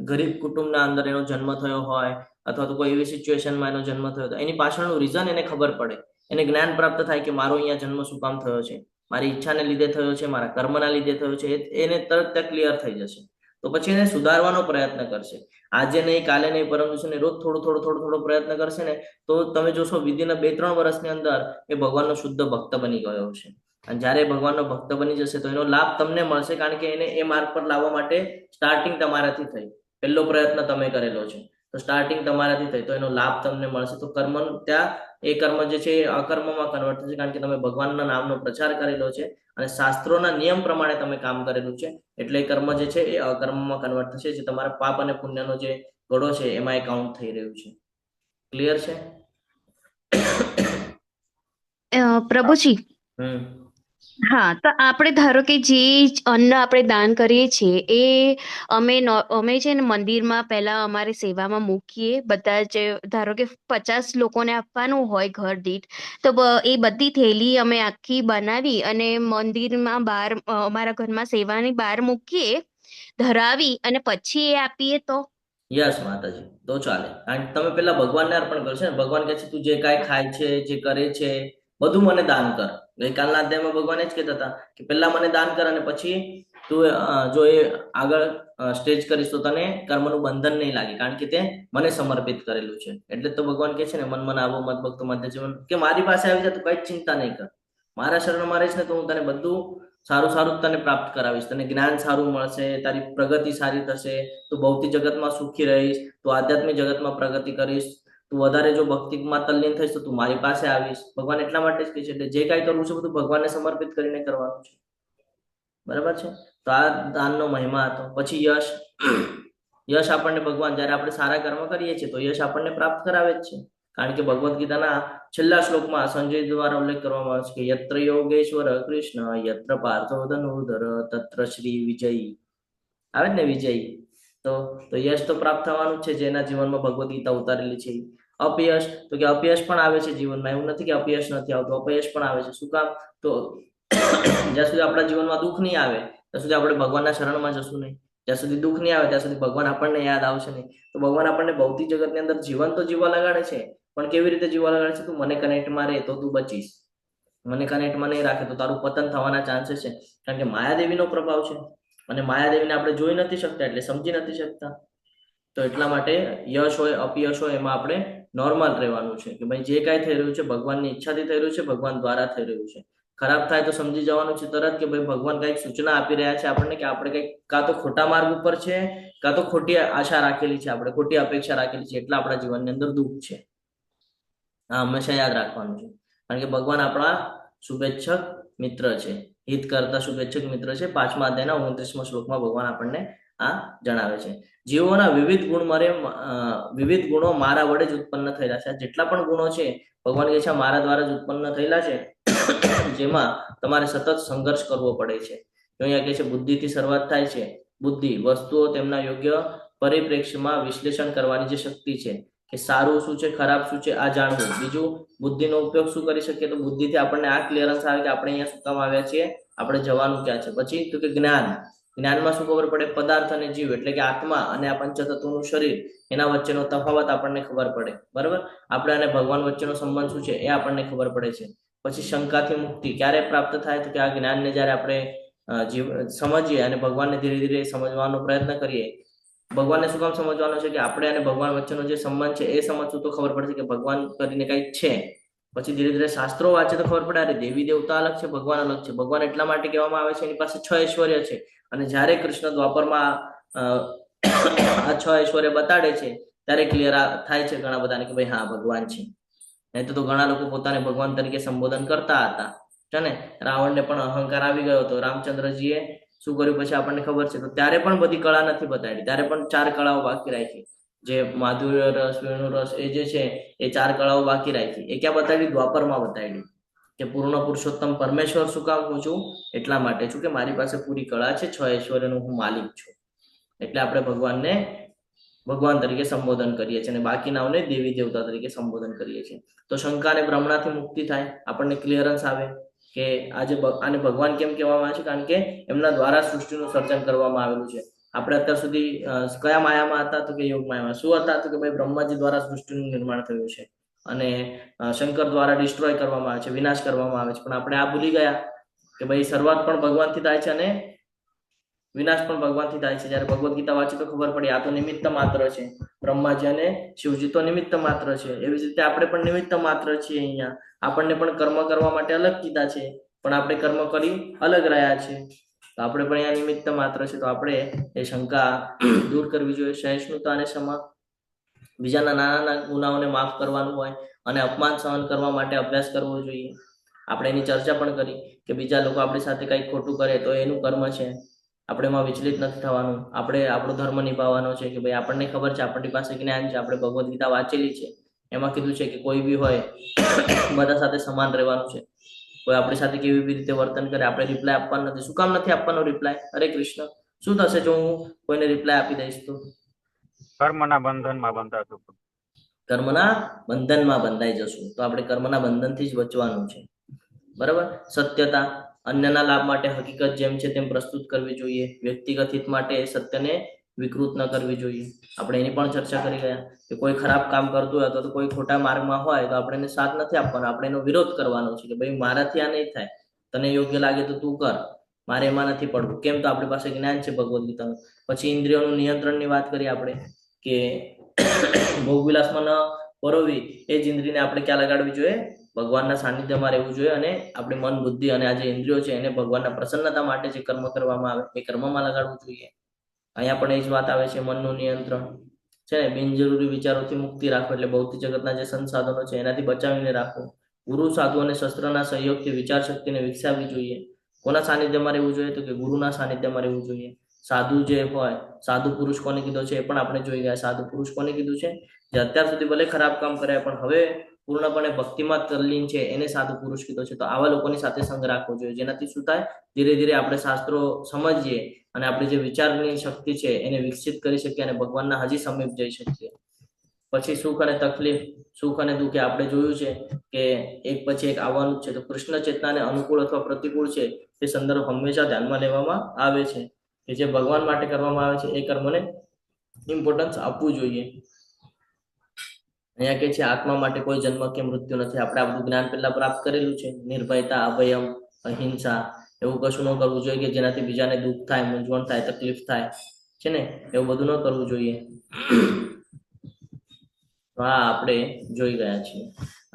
ગરીબ કુટુંબના અંદર એનો જન્મ થયો હોય, અથવા તો કોઈ એવી સિચ્યુએશનમાં એનો જન્મ થયો હોય, એની પાછળનું રીઝન એને ખબર પડે એને જ્ઞાન પ્રાપ્ત થાય કે મારો અહીંયા જન્મ શું કામ થયો છે, મારી ઈચ્છાને લીધે થયો છે, મારા કર્મના લીધે થયો છે, એને તરત ત્યાં ક્લિયર થઈ જશે. તો પછી એને સુધારવાનો પ્રયત્ન કરશે. આજે નહીં, કાલે નહીં, પરંતુ છે ને રોજ થોડો પ્રયત્ન કરશે ને તો તમે જોશો વિધિન 2-3 વર્ષની અંદર એ ભગવાનનો શુદ્ધ ભક્ત બની ગયો છે. અને જ્યારે ભગવાનનો ભક્ત બની જશે તો એનો લાભ તમને મળશે, કારણ કે એને એ માર્ગ પર લાવવા માટે સ્ટાર્ટિંગ તમારાથી થઈ, પહેલો પ્રયત્ન તમે કરેલો છે, તો સ્ટાર્ટિંગ તમારાથી થઈ, તો એનો લાભ તમને મળશે. તો કર્મ ત્યાં એ કર્મ જે છે એ અકર્મમાં કન્વર્ટ થશે, કારણ કે તમે ભગવાનના નામનો પ્રચાર કરેલો છે અને શાસ્ત્રોના નિયમ પ્રમાણે તમે કામ કરેલું છે, એટલે એ કર્મ જે છે એ અકર્મમાં કન્વર્ટ થશે, જે તમારા પાપ અને પુણ્યનો જે ઘડો છે એમાં એ કાઉન્ટ થઈ રહ્યું છે. ક્લિયર છે? પ્રભુજી, હા, તો આપણે ધારો કે જે અન્ન આપણે દાન કરીએ છીએ એ અમે છે ને મંદિરમાં પહેલા અમારી સેવામાં મૂકીએ, બધા જ ધારો કે 50 લોકોને આપવાનું હોય ઘર દીઠ, તો એ બધી થેલી અમે આખી બનાવી અને મંદિરમાં બહાર અમારા ઘરમાં સેવાની બહાર મૂકીએ, ધરાવી અને પછી એ આપીએ તો? યસ માતાજી, તો ચાલે. કારણ કે તમે પેલા ભગવાનને અર્પણ કરશો ને, ભગવાન કહે છે તું જે કાંઈ ખાય છે, જે કરે છે, બધું મને દાન કર. ગઈકાલના અધ્યાયમાં ભગવાન જ કહેતા હતા કે પહેલા મને દાન કર અને પછી તું જો એ આગળ સ્ટેજ કરીશ તો તને કર્મનું બંધન નહીં લાગે, કારણ કે તે મને સમર્પિત કરેલું છે. એટલે તો ભગવાન કહે છે ને, મન આવો મત ભક્તો મધ્ય જીવન, કે મારી પાસે આવી જા, તું કઈ ચિંતા નહીં કર, મારા શરણમાં રહીશ ને તો હું તને બધું સારું તને પ્રાપ્ત કરાવીશ, તને જ્ઞાન સારું મળશે, તારી પ્રગતિ સારી થશે, તું ભૌતિક જગતમાં સુખી રહીશ, તું આધ્યાત્મિક જગતમાં પ્રગતિ કરીશ, તું વધારે જો ભક્તિમાં તલ્લીન થઈશ તો તું મારી પાસે આવીશ. ભગવાન એટલા માટે જ કહે છે, એટલે જે કાંઈ કરવું છે બધું ભગવાનને સમર્પિત કરીને કરવાનું છે. બરાબર છે? તો આ દાનનો મહિમા હતો. પછી યશ આપણને ભગવાન, જ્યારે આપણે સારા કર્મ કરીએ છીએ તો યશ આપણને પ્રાપ્ત કરાવે જ છે, કારણ કે ભગવદ્ ગીતાના છેલ્લા શ્લોકમાં સંજય દ્વારા ઉલ્લેખ કરવામાં આવે છે કે યત્ર યોગેશ્વર કૃષ્ણ યત્ર પાર્થો ધનુર્ધર તત્ર શ્રી વિજયી. આવે ને વિજયી, તો યશ તો પ્રાપ્ત થવાનું છે, જેના જીવનમાં ભગવદ્ ગીતા ઉતારેલી છે. અપયશ, તો કે અપયશ પણ આવે છે જીવનમાં, એવું નથી કે અપયશ નથી આવતું, અપયશ પણ આવે છે. શું કામ? તો જ્યાં સુધી આપણા જીવનમાં દુઃખ નહીં આવે ત્યાં સુધી આપણે ભગવાનના શરણમાં જશું નહીં, જ્યાં સુધી દુઃખ નહીં આવે ત્યાં સુધી ભગવાન આપણને યાદ આવશે નહીં. તો ભગવાન આપણને ભૌતિક જગતની અંદર જીવન તો જીવવા લગાડે છે, પણ કેવી રીતે જીવવા લગાડે છે? તું મને કનેક્ટમાં રહે તો તું બચીશ, મને કનેક્ટમાં નહીં રાખે તો તારું પતન થવાના ચાન્સીસ છે, કારણ કે માયાદેવીનો પ્રભાવ છે અને માયાદેવીને આપણે જોઈ નથી શકતા, એટલે સમજી નથી શકતા. તો એટલા માટે યશ હોય અપયશ હોય એમાં આપણે નોર્મલ રહેવાનું છે, કે ભાઈ જે કાંઈ થઈ રહ્યું છે ભગવાનની ઈચ્છાથી થઈ રહ્યું છે, ભગવાન દ્વારા થઈ રહ્યું છે. ખરાબ થાય તો સમજી જવાનું છે તરત કે ભાઈ ભગવાન કંઈક સૂચના આપી રહ્યા છે આપણને, કે આપણે કંઈક કાં તો ખોટા માર્ગ ઉપર છે, કાં તો ખોટી આશા રાખેલી છે, આપણે ખોટી અપેક્ષા રાખેલી છે, એટલે આપણા જીવનની અંદર દુઃખ છે. હા, હંમેશા યાદ રાખવાનું છે, કારણ કે ભગવાન આપણા શુભેચ્છક મિત્ર છે, હિત કરતા શુભેચ્છક મિત્ર છે. 5મા અધ્યાયના 29મા શ્લોકમાં ભગવાન આપણને આ જણાવે છે. જીવોના વિવિધ ગુણો મારા વડે જ ઉત્પન્ન થયેલા છે. જેટલા પણ ગુણો છે ભગવાન કહે છે મારા દ્વારા જ ઉત્પન્ન થયેલા છે, જેમાં તમારે સતત સંઘર્ષ કરવો પડે છે. અહીંયા કહે છે બુદ્ધિથી શરૂઆત થાય છે. બુદ્ધિ, વસ્તુઓ તેમના યોગ્ય પરિપ્રેક્ષ્યમાં વિશ્લેષણ કરવાની જે શક્તિ છે, કે સારું શું છે, ખરાબ શું છે, આ જાણવું. બીજું, બુદ્ધિનો ઉપયોગ શું કરી શકીએ? તો બુદ્ધિથી આપણને આ ક્લિયરન્સ આવે કે આપણે અહીંયા શું કામ આવ્યા છીએ, આપણે જવાનું ક્યાં છે. પછી તો કે જ્ઞાનમાં શું ખબર પડે? પદાર્થ અને જીવ, એટલે કે આત્મા અને આ પંચતત્વનું શરીર, એના વચ્ચેનો તફાવત આપણને ખબર પડે. બરાબર? આપણે અને ભગવાન વચ્ચેનો સંબંધ શું છે એ આપણને ખબર પડે છે. પછી શંકાથી મુક્તિ ક્યારે પ્રાપ્ત થાય? તો કે આ જ્ઞાનને જ્યારે આપણે સમજીએ અને ભગવાનને ધીરે ધીરે સમજવાનો પ્રયત્ન કરીએ. ભગવાનને શું કામ સમજવાનો છે? કે આપણે અને ભગવાન વચ્ચેનો જે સંબંધ છે એ સમજવું તો ખબર પડશે કે ભગવાન કરીને કંઈક છે. પછી ધીરે ધીરે શાસ્ત્રો વાંચે તો ખબર પડે અરે દેવી દેવતા અલગ છે, ભગવાન અલગ છે. ભગવાન એટલા માટે કહેવામાં આવે છે એની પાસે 6 ઐશ્વર્ય છે, અને જ્યારે કૃષ્ણ દ્વાપરમાં આ 6 ઐશ્વર્ય બતાડે છે ત્યારે ક્લિયર થાય છે ઘણા બધાને કે ભાઈ હા ભગવાન છે. નહીં તો ઘણા લોકો પોતાને ભગવાન તરીકે સંબોધન કરતા હતા છે ને. રાવણને પણ અહંકાર આવી ગયો હતો. રામચંદ્રજીએ શું કર્યું પછી આપણને ખબર છે. તો ત્યારે પણ બધી કળા નથી બતાડી, ત્યારે પણ 4 કળાઓ બાકી રાખી. જે માધુર્ય રસ, વેણુ રસ, એ જે છે એ 4 કળાઓ બાકી રાખી. એ ક્યાં બતાડી? દ્વાપરમાં બતાડી. કે પૂર્ણ પુરુષોત્તમ પરમેશ્વર શું કામ હું છું? એટલા માટે છું કે મારી પાસે પૂરી કળા છે, 6 ઐશ્વર્યનો હું માલિક છું. એટલે આપણે ભગવાનને ભગવાન તરીકે સંબોધન કરીએ છીએ અને બાકીનાઓને દેવી દેવતા તરીકે સંબોધન કરીએ છીએ. તો શંકા અને ભ્રમણાથી મુક્તિ થાય, આપણને ક્લિયરન્સ આવે કે આજે આને ભગવાન કેમ કહેવામાં આવે છે? કારણ કે એમના દ્વારા સૃષ્ટિનું સર્જન કરવામાં આવેલું છે. આપણે અત્યાર સુધી કયા માયામાં હતા? તો કે યોગ માયામાં. શું હતા? તો કે ભાઈ બ્રહ્માજી દ્વારા સૃષ્ટિનું નિર્માણ થયું છે. અને શંકર દ્વારા ડિસ્ટ્રોય કરવામાં આવે છે, વિનાશ કરવામાં આવે છે. પણ આપણે આ ભૂલી ગયા કે ભાઈ શરૂઆત પણ ભગવાનથી થાય છે અને વિનાશ પણ ભગવાનથી થાય છે. જયારે ભગવદ્ ગીતા વાંચી તો ખબર પડી આ તો નિમિત્ત માત્ર છે. બ્રહ્માજી અને શિવજી તો નિમિત્ત માત્ર છે. એવી જ રીતે આપણે પણ નિમિત્ત માત્ર છીએ. અહીંયા આપણને પણ કર્મ કરવા માટે અલગ કીધા છે, પણ આપણે કર્મ કરી અલગ રહ્યા છે. તો આપણે પણ અહીંયા નિમિત્ત માત્ર છે. તો આપણે એ શંકા દૂર કરવી જોઈએ. સહિષ્ણુતા અને ક્ષમા, બીજાના નાના ગુનાઓને માફ કરવાનું હોય અને અપમાન સહન કરવા માટે અભ્યાસ કરવો જોઈએ. આપણે એની ચર્ચા પણ કરી કે બીજા લોકો આપણી સાથે કંઈક ખોટું કરે તો એનું કર્મ છે, આપણે એમાં વિચલિત નથી થવાનું. આપણે આપણો ધર્મ નિભાવવાનો છે કે ભાઈ આપણને ખબર છે, આપણી પાસે જ્ઞાન છે, આપણે ભગવદ્ ગીતા વાંચેલી છે, એમાં કીધું છે કે કોઈ બી હોય બધા સાથે સમાન રહેવાનું છે. કોઈ આપણી સાથે કેવી બી રીતે વર્તન કરે આપણે રિપ્લાય આપવાનો નથી. શું કામ નથી આપવાનો રિપ્લાય? હરે કૃષ્ણ. શું થશે જો હું કોઈને રિપ્લાય આપી દઈશ તો? કર્મના બંધનમાં બંધાશું. કર્મના બંધનમાં બંધાઈ જશું. તો આપણે કર્મના બંધનથી જ બચવાનું છે. બરાબર. સત્યતા, અન્યના લાભ માટે હકીકત જેમ છે તેમ પ્રસ્તુત કરવી જોઈએ. વ્યક્તિગત હિત માટે સત્યને વિકૃત ન કરવી જોઈએ. આપણે એની પણ ચર્ચા કરી ગયા કે કોઈ ખરાબ કામ કરતું હોય તો કોઈ ખોટા માર્ગમાં હોય તો આપણે એને સાથ નથી આપવાનો, આપણે એનો વિરોધ કરવાનો છે કે ભાઈ મારાથી આ નહીં થાય, તને યોગ્ય લાગે તો તું કર, મારે એમાં નથી પડવું. કેમ? તો આપણી પાસે જ્ઞાન છે ભગવદ્ ગીતાનું. પછી ઇન્દ્રિયોનું નિયંત્રણની વાત કરી આપણે કે ભોગવિલાસમાં ન પરોવી એ જ ઇન્દ્રિયને આપણે ક્યાં લગાડવી જોઈએ? ભગવાનના સાનિધ્યમાં રહેવું જોઈએ. અને આપણી મન, બુદ્ધિ અને આ જે ઇન્દ્રિયો છે એને ભગવાનના પ્રસન્નતા માટે જે કર્મ કરવામાં આવે એ કર્મમાં લગાડવું જોઈએ. અહીંયા પણ એ જ વાત આવે છે. મનનું નિયંત્રણ છે ને, બિનજરૂરી વિચારોથી મુક્તિ રાખો, એટલે ભૌતિક જગતના જે સંસાધનો છે એનાથી બચાવીને રાખો. ગુરુ, સાધુ અને શસ્ત્રના સહયોગથી વિચાર શક્તિને વિકસાવવી જોઈએ. કોના સાનિધ્યમાં રહેવું જોઈએ? તો કે ગુરુના સાનિધ્યમાં રહેવું જોઈએ. સાધુ જે હોય, સાધુ પુરુષ કોને કીધો છે એ પણ આપણે જોઈ ગયા. સાધુ પુરુષ કોને કીધું છે? જે અત્યાર સુધી ભલે ખરાબ કામ કર્યા પણ હવે પૂર્ણપણે ભક્તિમાં તલ્લીન છે એને સાધુ પુરુષ કીધો છે. તો આવા લોકોની સાથે સંગ રાખવો જોઈએ, જેનાથી શું થાય? ધીરે ધીરે આપણે શાસ્ત્રો સમજીએ અને આપણી જે વિચારની શક્તિ છે એને વિકસિત કરી શકીએ અને ભગવાનના હજી સમીપ જઈ શકીએ. પછી સુખ અને તકલીફ, સુખ અને દુઃખ આપણે જોયું છે કે એક પછી એક આવવાનું છે. તો કૃષ્ણ ચેતનાને અનુકૂળ અથવા પ્રતિકૂળ છે તે સંદર્ભ હંમેશા ધ્યાનમાં લેવામાં આવે છે કે જે ભગવાન માટે કરવામાં આવે છે એ કર્મને ઇમ્પોર્ટન્સ આપવું જોઈએ. અહીંયા કે છે આત્મા માટે કોઈ જન્મ કે મૃત્યુ નથી. આપણે આ બધું જ્ઞાન પહેલા પ્રાપ્ત કરેલું છે. નિર્ભયતા, અભયમ, અહિંસા, એવું કશું ન કરવું જોઈએ કે જેનાથી બીજાને દુઃખ થાય, મૂંઝવણ થાય, તકલીફ થાય છે ને, એવું બધું ન કરવું જોઈએ. હા, આપણે જોઈ ગયા છીએ.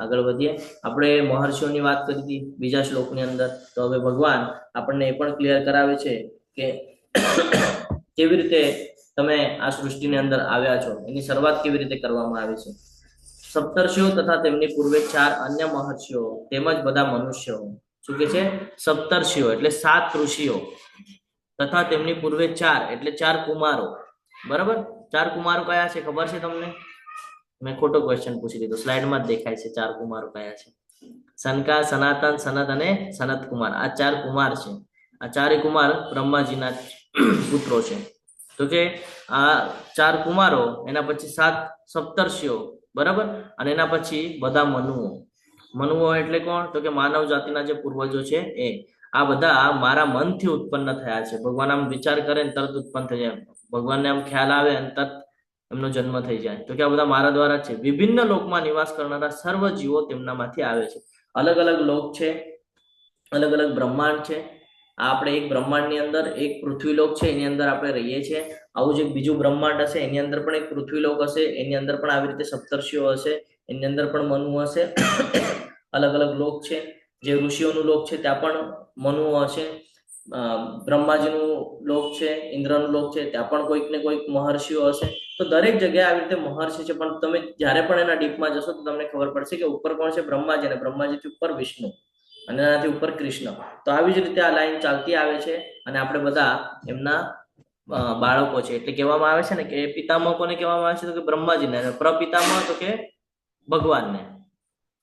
આગળ વધીએ. આપણે મહર્ષિઓની વાત કરી હતી બીજા શ્લોકની અંદર. તો હવે ભગવાન આપણને એ પણ ક્લિયર કરાવે છે કે કેવી રીતે તમે આ સૃષ્ટિની અંદર આવ્યા છો, એની શરૂઆત કેવી રીતે કરવામાં આવી છે. સપ્તર્ષિઓ તથા તેમની પૂર્વે 4 અન્ય મહર્ષિઓ તેમજ બધા મનુષ્યો. શું કે છે? સપ્તર્ષિઓ એટલે 7 ઋષિઓ તથા તેમની પૂર્વે 4 એટલે 4 કુમારો. બરાબર. 4 કુમારો કયા છે ખબર છે તમને? મેં ખોટો ક્વેશ્ચન પૂછી દીધો. સ્લાઇડમાં જ દેખાય છે 4 કુમારો કયા છે. સનકા, સનાતન, સનત અને સનત કુમાર. આ 4 કુમાર છે. આ 4 કુમાર બ્રહ્માજીના પુત્રો છે. તો કે આ 4 કુમારો, એના પછી 7 સપ્તર્ષિઓ, બરાબર, અને એના પછી બધા મનુઓ. મનુઓ એટલે કોણ? તો કે માનવ જાતિના જે પૂર્વજો છે એ. આ બધા મારા મનથી ઉત્પન્ન થયા છે. ભગવાન આમ વિચાર કરે ને તરત ઉત્પન્ન થઈ જાય. ભગવાનને આમ ખ્યાલ આવે અને તરત એમનો જન્મ થઈ જાય. તો કે આ બધા મારા દ્વારા છે. વિભિન્ન લોકમાં નિવાસ કરનારા સર્વ જીવો તેમનામાંથી આવે છે. અલગ અલગ લોક છે, અલગ અલગ બ્રહ્માંડ છે. આપણે એક બ્રહ્માંડની અંદર એક પૃથ્વીલોક છે, એની અંદર આપણે રહીએ છીએ. આવું જ એક બીજું બ્રહ્માંડ હશે, એની અંદર પણ એક પૃથ્વીલોક હશે, એની અંદર પણ આવી રીતે સપ્તર્ષિઓ હશે, એની અંદર પણ મનુ હશે. અલગ અલગ લોક છે. જે ઋષિઓનું લોક છે ત્યાં પણ મનુઓ હશે. બ્રહ્માજીનું લોક છે, ઇન્દ્રનું લોક છે, ત્યાં પણ કોઈક ને કોઈક મહર્ષિઓ હશે. તો દરેક જગ્યાએ આવી રીતે મહર્ષિ છે. પણ તમે જ્યારે પણ એના ડીપમાં જશો તો તમને ખબર પડશે કે ઉપર કોણ છે? બ્રહ્માજી, અને બ્રહ્માજીથી ઉપર વિષ્ણુ, અને એનાથી ઉપર કૃષ્ણ. તો આવી જ રીતે આ લાઈન ચાલતી આવે છે અને આપણે બધા એમના બાળકો છે. એટલે કહેવામાં આવે છે ને કે પિતામહ કોને કહેવામાં આવે છે? તો કે બ્રહ્માજીને. અને પ્રપિતામહ તો કે ભગવાનને,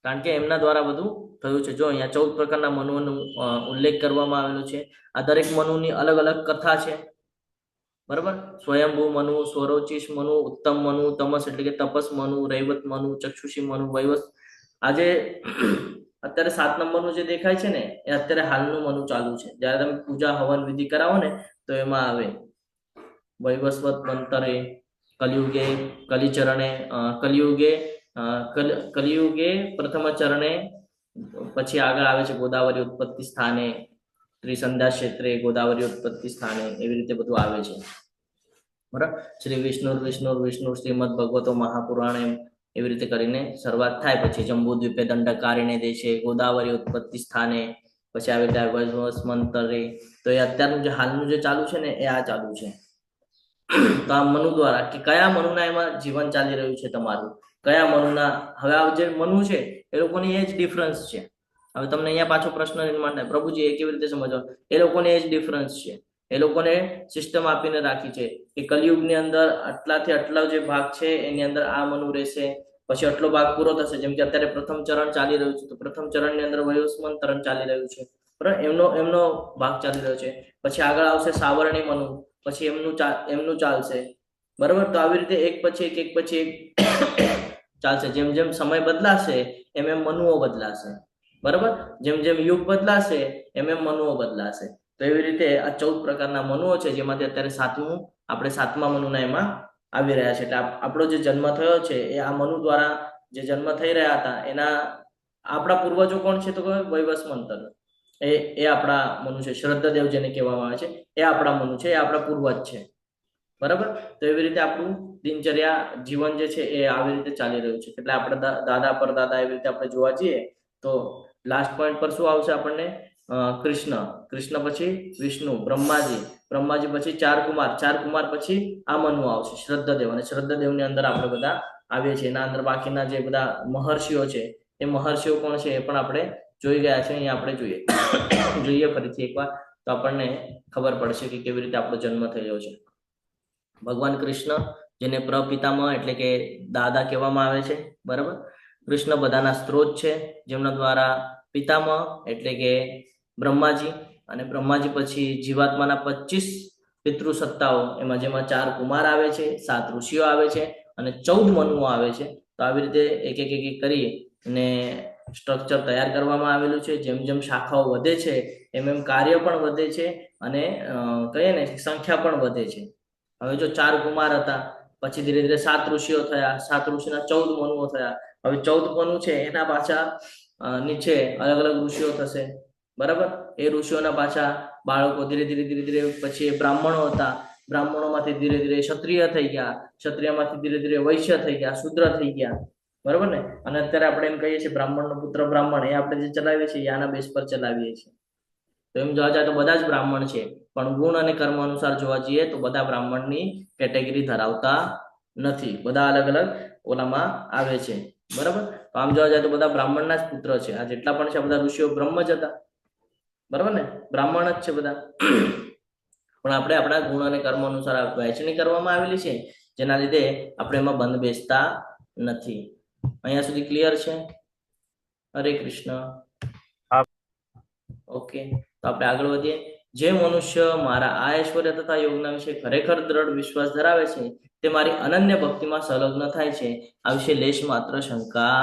કારણ કે એમના દ્વારા બધું થયું છે. જો અહીંયા 14 પ્રકારના મનુઓનો ઉલ્લેખ કરવામાં આવેલો છે. આ દરેક મનુની અલગ અલગ કથા છે. બરાબર. સ્વયંભૂ મનુ, સ્વરોચિષ મનુ, ઉત્તમ મનુ, તમસ એટલે કે તપસ મનુ, રૈવત મનુ, ચક્ષુષી મનુ, વૈવસ. આજે અત્યારે 7 નંબરનું જે દેખાય છે ને એ અત્યારે હાલનું મનુ ચાલુ છે. જયારે તમે પૂજા હવન વિધિ કરાવો ને તો એમાં આવે વૈવસ્વત મંતરે, કલિયુગે, કલિચરણે, કલિયુગે કલિયુગે પ્રથમ ચરણે, પછી આગળ આવે છે ગોદાવરી ઉત્પત્તિ સ્થાને, ત્રિસંધ્યા ક્ષેત્રે, ગોદાવરી ઉત્પત્તિ સ્થાને, એવી રીતે બધું આવે છે. બરાબર. શ્રી વિષ્ણુ શ્રીમદ ભગવતો મહાપુરાણે, એવી રીતે કરીને શરૂઆત થાય. પછી જંબુ દ્વીપે દંડકારીને દેશે, ગોદાવરી ઉત્પત્તિ સ્થાને, પછી આવે ત્યાં વૈવસ્વંતરે. તો એ અત્યારનું જે હાલનું જે ચાલુ છે ને એ આ ચાલુ છે. તો આ મનુ દ્વારા, કે કયા મનુના એમાં જીવન ચાલી રહ્યું છે તમારું, કયા મનુના. હવે આ જે મનુ છે એ લોકોની એ જ ડિફરન્સ છે. હવે તમને અહીંયા પાછો પ્રશ્ન નિર્માણ થાય, પ્રભુજી એ કેવી રીતે સમજવા? એ લોકોને એ જ ડિફરન્સ છે. એ લોકોને સિસ્ટમ આપીને રાખી છે કે કલિયુગની અંદર આટલાથી આટલા જે ભાગ છે એની અંદર આ મનુ રહેશે, પછી આટલો ભાગ પૂરો થશે. જેમ કે અત્યારે પ્રથમ ચરણ ચાલી રહ્યું છે, તો પ્રથમ ચરણની અંદર વયોસ્મંત ચરણ ચાલી રહ્યું છે, બરાબર, એમનો ભાગ ચાલી રહ્યો છે. પછી આગળ આવશે સાવરણી મનુ, પછી એમનું ચાલશે, બરાબર. તો આવી રીતે એક પછી એક ચાલશે. જેમ જેમ સમય બદલાશે એમ મનુઓ બદલાશે, બરાબર. જેમ જેમ યુગ બદલાશે એમ મનુઓ બદલાશે. તો એવી રીતે આ 14 પ્રકારના મનુઓ છે, જેમાંથી અત્યારે આપણે સાતમા મનુના એમાં આવી રહ્યા છે. એટલે આપણો જે જન્મ થયો છે એ આ મનુ દ્વારા જે જન્મ થઈ રહ્યા હતા એના આપણા પૂર્વજો કોણ છે? તો વૈવસ્વંતર, એ આપણા મનુ છે. શ્રદ્ધાદેવ જેને કહેવામાં આવે છે એ આપણા મનુ છે, એ આપણા પૂર્વજ છે, બરાબર. તો એવી રીતે આપણું દિનચર્યા જીવન જે છે એ આવી રીતે ચાલી રહ્યું છે. એટલે આપણે દાદા પરદાદા એવી રીતે આપણે જોવા જઈએ તો લાસ્ટ પોઈન્ટ પર શું આવશે આપણને? કૃષ્ણ પછી વિષ્ણુ, બ્રહ્માજી પછી ચાર કુમાર પછી આ મનુ આવશે, શ્રદ્ધાદેવ. અને શ્રદ્ધાદેવની અંદર આપણે બધા આવીએ છીએ. એના અંદર બાકીના જે બધા મહર્ષિઓ છે એ મહર્ષિઓ કોણ છે એ પણ આપણે જોઈ ગયા છે. અહીંયા આપણે જોઈએ ફરીથી એકવાર, તો આપણને ખબર પડશે કે કેવી રીતે આપણો જન્મ થયો છે. ભગવાન કૃષ્ણ, જેને પ્રપિતામહ એટલે કે દાદા કહેવામાં આવે છે, બરાબર. કૃષ્ણ બધાના સ્ત્રોત છે, જેમના દ્વારા પિતામહ એટલે કે બ્રહ્માજી, અને બ્રહ્માજી પછી જીવાત્માના 25 પિતૃસત્તાઓ, જેમાં 4 કુમાર આવે છે, 7 ઋષિઓ આવે છે અને 14 મનુઓ આવે છે. તો આવી રીતે એક કરી અને સ્ટ્રક્ચર તૈયાર કરવામાં આવેલું છે. જેમ જેમ શાખાઓ વધે છે એમ કાર્ય પણ વધે છે અને કહીએ ને સંખ્યા પણ વધે છે. હવે જો 4 કુમાર હતા, પછી ધીરે ધીરે 7 ઋષિઓ થયા, 7 ઋષિના 14 મનુઓ થયા. હવે 14 મનુ છે એના પાછા નીચે અલગ અલગ ઋષિઓ થશે, બરાબર. એ ઋષિઓના પાછા બાળકો ધીરે ધીરે પછી બ્રાહ્મણો હતા, બ્રાહ્મણોમાંથી ધીરે ધીરે ક્ષત્રિય થઈ ગયા, ક્ષત્રિયમાંથી ધીરે ધીરે વૈશ્ય થઈ ગયા, શૂદ્ર થઈ ગયા, બરાબર ને. અને અત્યારે આપણે એમ કહીએ છીએ બ્રાહ્મણનો પુત્ર બ્રાહ્મણ, એ આપણે જે ચલાવીએ છીએ આના બેઝ પર ચલાવીએ છીએ. તો એમ જોવા જાય તો બધા જ બ્રાહ્મણ છે, પણ ગુણ અને કર્મ અનુસાર જોવા જઈએ તો બધા બ્રાહ્મણની કેટેગરી ધરાવતા નથી, બધા અલગ અલગ ઓલામાં આવે છે, બરાબર. તો આમ જોવા જાય તો બધા બ્રાહ્મણના જ પુત્ર છે. આ જેટલા પણ છે બધા ઋષિઓ બ્રહ્મ જ હતા, બરાબર ને, બ્રાહ્મણ જ છે બધા. પણ આપણે આપણા ગુણ અને કર્મ અનુસાર વહેંચણી કરવામાં આવેલી છે, જેના લીધે આપણે એમાં બંધ બેસતા નથી. અહીંયા સુધી ક્લિયર છે? હરે કૃષ્ણ. ઓકે, તો આપણે આગળ વધીએ. જે મનુષ્ય મારા આ ઐશ્વર્ય તથા યોગના વિશે ખરેખર દ્રઢ વિશ્વાસ ધરાવે છે, તે મારી અનન્ય ભક્તિમાં સંલગ્ન થાય છે. આ વિશે લેશ માત્ર શંકા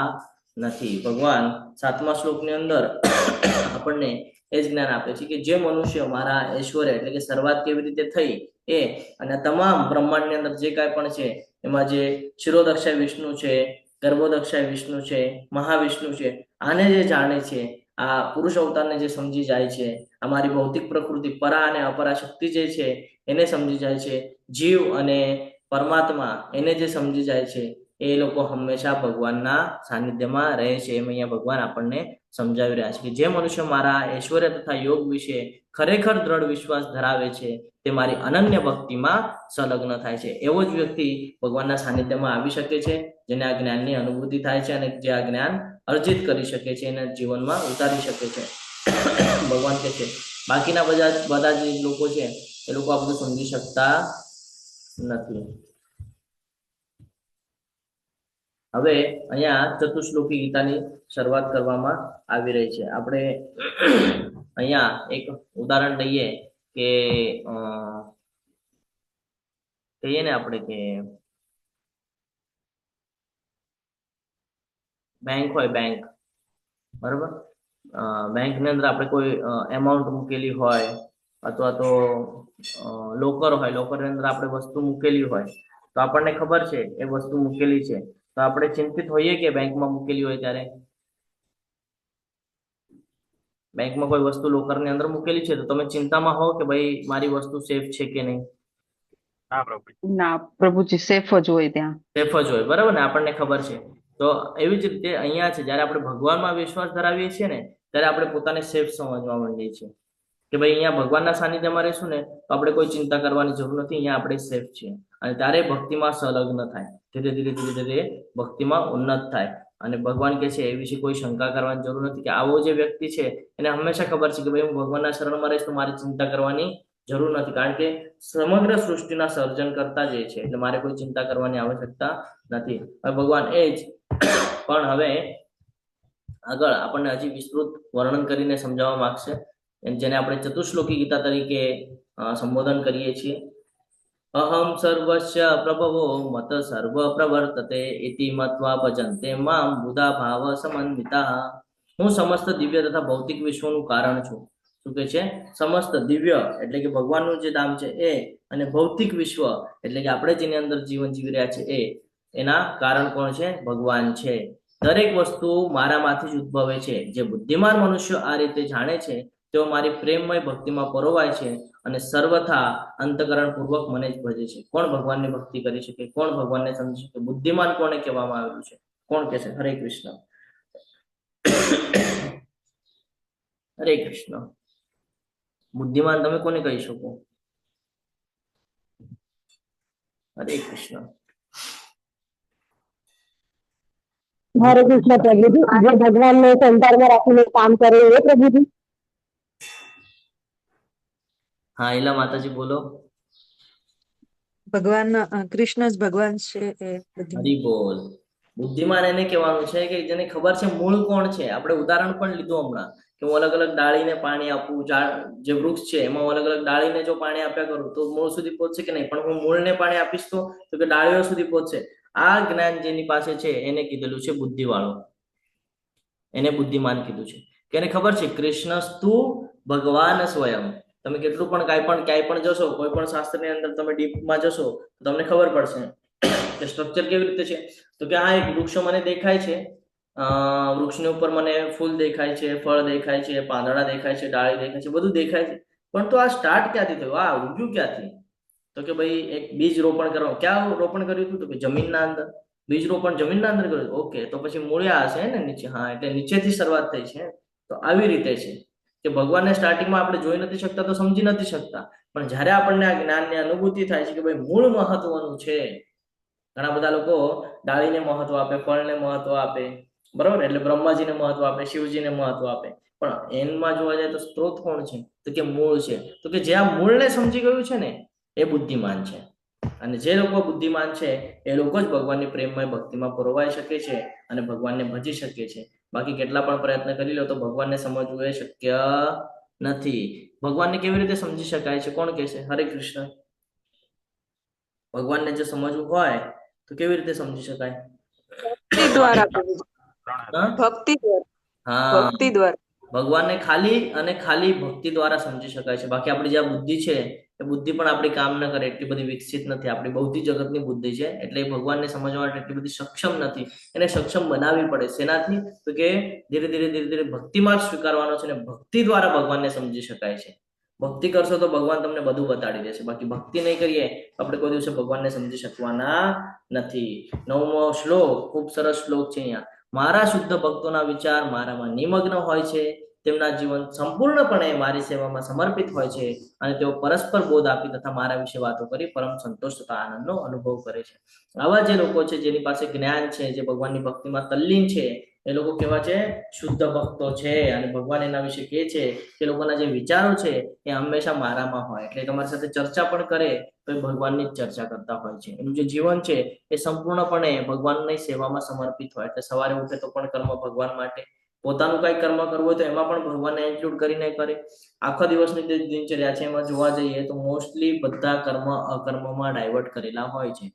નથી. ભગવાન 7મા શ્લોકની અંદર આપણને એ જ જ્ઞાન આપે છે કે જે મનુષ્ય મારા ઐશ્વર્ય એટલે કે શરૂઆત કેવી રીતે થઈ એ, અને તમામ બ્રહ્માંડની અંદર જે કાંઈ પણ છે એમાં જે શિરોદક્ષાય વિષ્ણુ છે, ગર્ભોદક્ષાય વિષ્ણુ છે, મહાવિષ્ણુ છે, આને જે જાણે છે, આ પુરુષ અવતારને જે સમજી જાય છે, અમારી ભૌતિક પ્રકૃતિ પરા અને અપરા શક્તિ જે છે એને સમજી જાય છે, જીવ અને પરમાત્મા એને જે સમજી જાય છે, એ લોકો હંમેશા ભગવાનના સાનિધ્યમાં રહે છે. એમ અહીંયા ભગવાન આપણને સમજાવી રહ્યા છે કે જે મનુષ્ય મારા ઐશ્વર્ય તથા યોગ વિશે ખરેખર દ્રઢ વિશ્વાસ ધરાવે છે, તે મારી અનન્ય ભક્તિમાં સંલગ્ન થાય છે. એવો જ વ્યક્તિ ભગવાનના સાનિધ્યમાં આવી શકે છે, જેને આ જ્ઞાનની અનુભૂતિ થાય છે અને જે આ જ્ઞાન અર્જિત કરી શકે છે, એના જીવનમાં ઉતારી શકે છે. ભગવાન કહે છે બાકીના બધા જે લોકો છે એ લોકો આ બધું સમજી શકતા નથી. હવે અહીંયા ચતુશ્લોકી ગીતાની શરૂઆત કરવામાં આવી રહી છે. આપણે અહીંયા એક ઉદાહરણ લઈએ કે કહીએ ને આપણે કે બેંક હોય, બેંક, બરાબર. બેંકની અંદર આપણે કોઈ એમાઉન્ટ મૂકેલી હોય અથવા તો લોકર હોય, લોકરની અંદર આપણે વસ્તુ મૂકેલી હોય, તો આપણને ખબર છે એ વસ્તુ મૂકેલી છે, તો આપણે ચિંતિત હોઈએ કે બેંકમાં મૂકેલી હોય ત્યારે? બેંકમાં કોઈ વસ્તુ લોકરની અંદર મૂકેલી છે તો તમે ચિંતામાં હો કે ભાઈ મારી વસ્તુ સેફ છે કે નહીં? ના પ્રભુજી. ના પ્રભુજી, સેફ જ હોય ત્યાં. સેફ જ હોય, બરાબર ને? આપણને ખબર છે. તો એવી જ રીતે અહીંયા છે, જયારે આપણે ભગવાનમાં વિશ્વાસ ધરાવીએ છીએ ને ત્યારે આપણે પોતાને સેફ સમજવા માંડીએ છીએ કે ભાઈ અહીંયા ભગવાનના સાનિધ્યમાં રહીશું ને તો આપણે કોઈ ચિંતા કરવાની જરૂર નથી, અહીંયા આપણે સેફ છીએ. અને ત્યારે ભક્તિમાં સંલગ્ન થાય, ધીરે ધીરે ધીરે ધીરે ભક્તિમાં ઉન્નત થાય. અને ભગવાન કહે છે એ વિશે કોઈ શંકા કરવાની જરૂર નથી કે આવો જે વ્યક્તિ છે એને હંમેશા ખબર છે કે ભાઈ હું ભગવાનના શરણમાં રહીશ તો મારે ચિંતા કરવાની જરૂર નથી, કારણ કે સમગ્ર સૃષ્ટિના સર્જન કરતા જે છે એટલે મારે કોઈ ચિંતા કરવાની આવશ્યકતા નથી. હવે ભગવાન એ જ પણ હવે આગળ આપણને હજી વિસ્તૃત વર્ણન કરીને સમજાવવા માંગશે, જેને આપણે ચતુશ્લોકી ગીતા તરીકે સંબોધન કરીએ છીએ. અહમ સર્વસ્ય પ્રભવો મત સર્વ પ્રવર્તતે ઇતિ મત્વા ભજન્તે મામ બુધા ભાવ સમન્વિતા. હું સમસ્ત દિવ્ય તથા ભૌતિક વિશ્વનું કારણ છું. શું કે છે? સમસ્ત દિવ્ય એટલે કે ભગવાનનું જે ધામ છે એ, અને ભૌતિક વિશ્વ એટલે કે આપણે જેની અંદર જીવન જીવી રહ્યા છે એ, એના કારણ કોણ છે? ભગવાન છે. દરેક વસ્તુ મારામાંથી જ ઉદ્ભવે છે. જે બુદ્ધિમાન મનુષ્યો આ રીતે જાણે છે તેઓ મારી પ્રેમમય ભક્તિમાં પરોવાય છે અને સર્વથા અંતકરણ પૂર્વક મને જ ભજે છે. કોણ ભગવાનની ભક્તિ કરી શકે? કોણ ભગવાનને સમજી શકે? બુદ્ધિમાન કોને કહેવામાં આવેલું છે? કોણ કહે છે? હરે કૃષ્ણ, હરે કૃષ્ણ. બુદ્ધિમાન તમે કોને કહી શકો? હરે કૃષ્ણ. હરે કૃષ્ણ પ્રભુજી. જે ભગવાનને સંસારમાં રાખીને કામ કરે એ પ્રભુજી? હા, ઈલા માતાજી બોલો. ભગવાન કૃષ્ણ જ ભગવાન છે એ બધી. હરી બોલ. બુદ્ધિમાન એને કહેવાનું છે કે જેને ખબર છે મૂળ કોણ છે. આપણે ઉદાહરણ પણ લીધું હમણાં કે હું અલગ અલગ ડાળીને પાણી આપું, જે વૃક્ષ છે એમાં અલગ અલગ ડાળીને જો પાણી આપ્યા કરું તો મૂળ સુધી પહોંચશે કે નહીં? પણ હું મૂળને પાણી આપીશ તો કે ડાળીઓ સુધી પહોંચશે. આ જ્ઞાન જેની પાસે છે એને કીધેલું છે બુદ્ધિવાળો, એને બુદ્ધિમાન કીધું છે. કે એને ખબર છે કૃષ્ણસ્તુ ભગવાન સ્વયં. તમે કેટલું પણ ક્યાંય પણ જશો, કોઈ પણ શાસ્ત્રની અંદર તમે ડીપમાં જશો તો તમને ખબર પડશે કે સ્ટ્રક્ચર કેવી રીતે છે. તો કે આ એક વૃક્ષ મને દેખાય છે, વૃક્ષની ઉપર મને ફૂલ દેખાય છે, ફળ દેખાય છે, પાંદડા દેખાય છે, ડાળી દેખાય છે, બધું દેખાય છે. પણ તો આ સ્ટાર્ટ ક્યાંથી થયું? આ ઉગ્યું ક્યાંથી? તો કે ભાઈ એક બીજ રોપણ કરવા. ક્યાં રોપણ કર્યું હતું? તો કે જમીનના અંદર. બીજ રોપણ જમીનના અંદર કર્યું. ઓકે, તો પછી મૂળ્યા હશે ને નીચે? હા, એટલે નીચેથી શરૂઆત થઈ છે. તો આવી રીતે છે કે ભગવાનને સ્ટાર્ટિંગમાં આપણે જોઈ નથી શકતા તો સમજી નથી શકતા, પણ જ્યારે આપણને આ જ્ઞાનની અનુભૂતિ થાય છે કે ભાઈ મૂળ મહત્વનું છે. ઘણા બધા લોકો ડાળીને મહત્વ આપે, ફળને મહત્વ આપે, બરોબર? એટલે બ્રહ્માજીને મહત્વ આપે, શિવજીને મહત્વ આપે, પણ એનમાં જોવા જાય તો સ્ત્રોત કોણ છે? તો કે મૂળ છે. તો કે જે આ મૂળને સમજી ગયું છે ને એ બુદ્ધિમાન છે. અને જે લોકો બુદ્ધિમાન છે એ લોકો જ ભગવાનની પ્રેમમય ભક્તિમાં પરોવાઈ શકે છે અને ભગવાનને ભજી શકે છે. બાકી કેટલા પણ પ્રયત્ન કરી લો તો ભગવાનને સમજવું એ શક્ય નથી. ભગવાનને કેવી રીતે સમજી શકાય છે? કોણ કહેશે? હરે કૃષ્ણ. ભગવાનને જો સમજવું હોય તો કેવી રીતે સમજી શકાય? ભક્તિ દ્વારા. ભક્તિ દ્વારા. હા, ભક્તિ દ્વારા. ભગવાનને ખાલી અને ખાલી ભક્તિ દ્વારા સમજી શકાય છે. બાકી આપણી જે બુદ્ધિ છે એ બુદ્ધિ પણ આપણી કામ ન કરે, એટલી બધી વિકસિત નથી. આપણી બૌદ્ધિક જગતની બુદ્ધિ છે એટલે એ ભગવાનને સમજવા માટે એટલી બધી સક્ષમ નથી. એને સક્ષમ બનાવવી પડે. શેનાથી? તો કે ધીરે ધીરે ધીરે ધીરે ભક્તિમાં જ સ્વીકારવાનો છે, અને ભક્તિ દ્વારા ભગવાનને સમજી શકાય છે. ભક્તિ કરશો તો ભગવાન તમને બધું બતાડી દેશે. બાકી ભક્તિ નહીં કરીએ આપણે કોઈ દિવસે ભગવાનને સમજી શકવાના નથી. 9મો શ્લોક ખૂબ સરસ શ્લોક છે અહીંયા. મારા શુદ્ધ ભક્તોના વિચાર મારામાં નિમગ્ન હોય છે, તેમના જીવન સંપૂર્ણપણે મારી સેવામાં સમર્પિત હોય છે અને તેઓ પરસ્પર બોધ આપી તથા મારા વિશે વાતો કરી પરમ સંતોષ તથા આનંદનો અનુભવ કરે છે. આવા જે લોકો છે જેની પાસે જ્ઞાન છે, જે ભગવાનની ભક્તિમાં તલ્લીન છે, એ લોકો કેવા છે? શુદ્ધ ભક્તો છે. અને ભગવાન એના વિશે કહે છે કે લોકોના જે વિચારો છે એ હંમેશા મારામાં હોય. એટલે તમારી સાથે ચર્ચા પણ કરે તો એ ભગવાનની જ ચર્ચા કરતા હોય છે. એનું જે જીવન છે એ સંપૂર્ણપણે ભગવાનની સેવામાં સમર્પિત હોય. એટલે સવારે ઉઠે તો પણ કર્મ ભગવાન માટે, પોતાનું કઈ કર્મ કરવું હોય તો એમાં પણ ભગવાનને ઇન્ક્લુડ કરીને કરે. આખા દિવસની જે દિનચર્યા છે એમાં જોવા જઈએ તો મોસ્ટલી બધા કર્મ અકર્મમાં ડાયવર્ટ કરેલા હોય છે.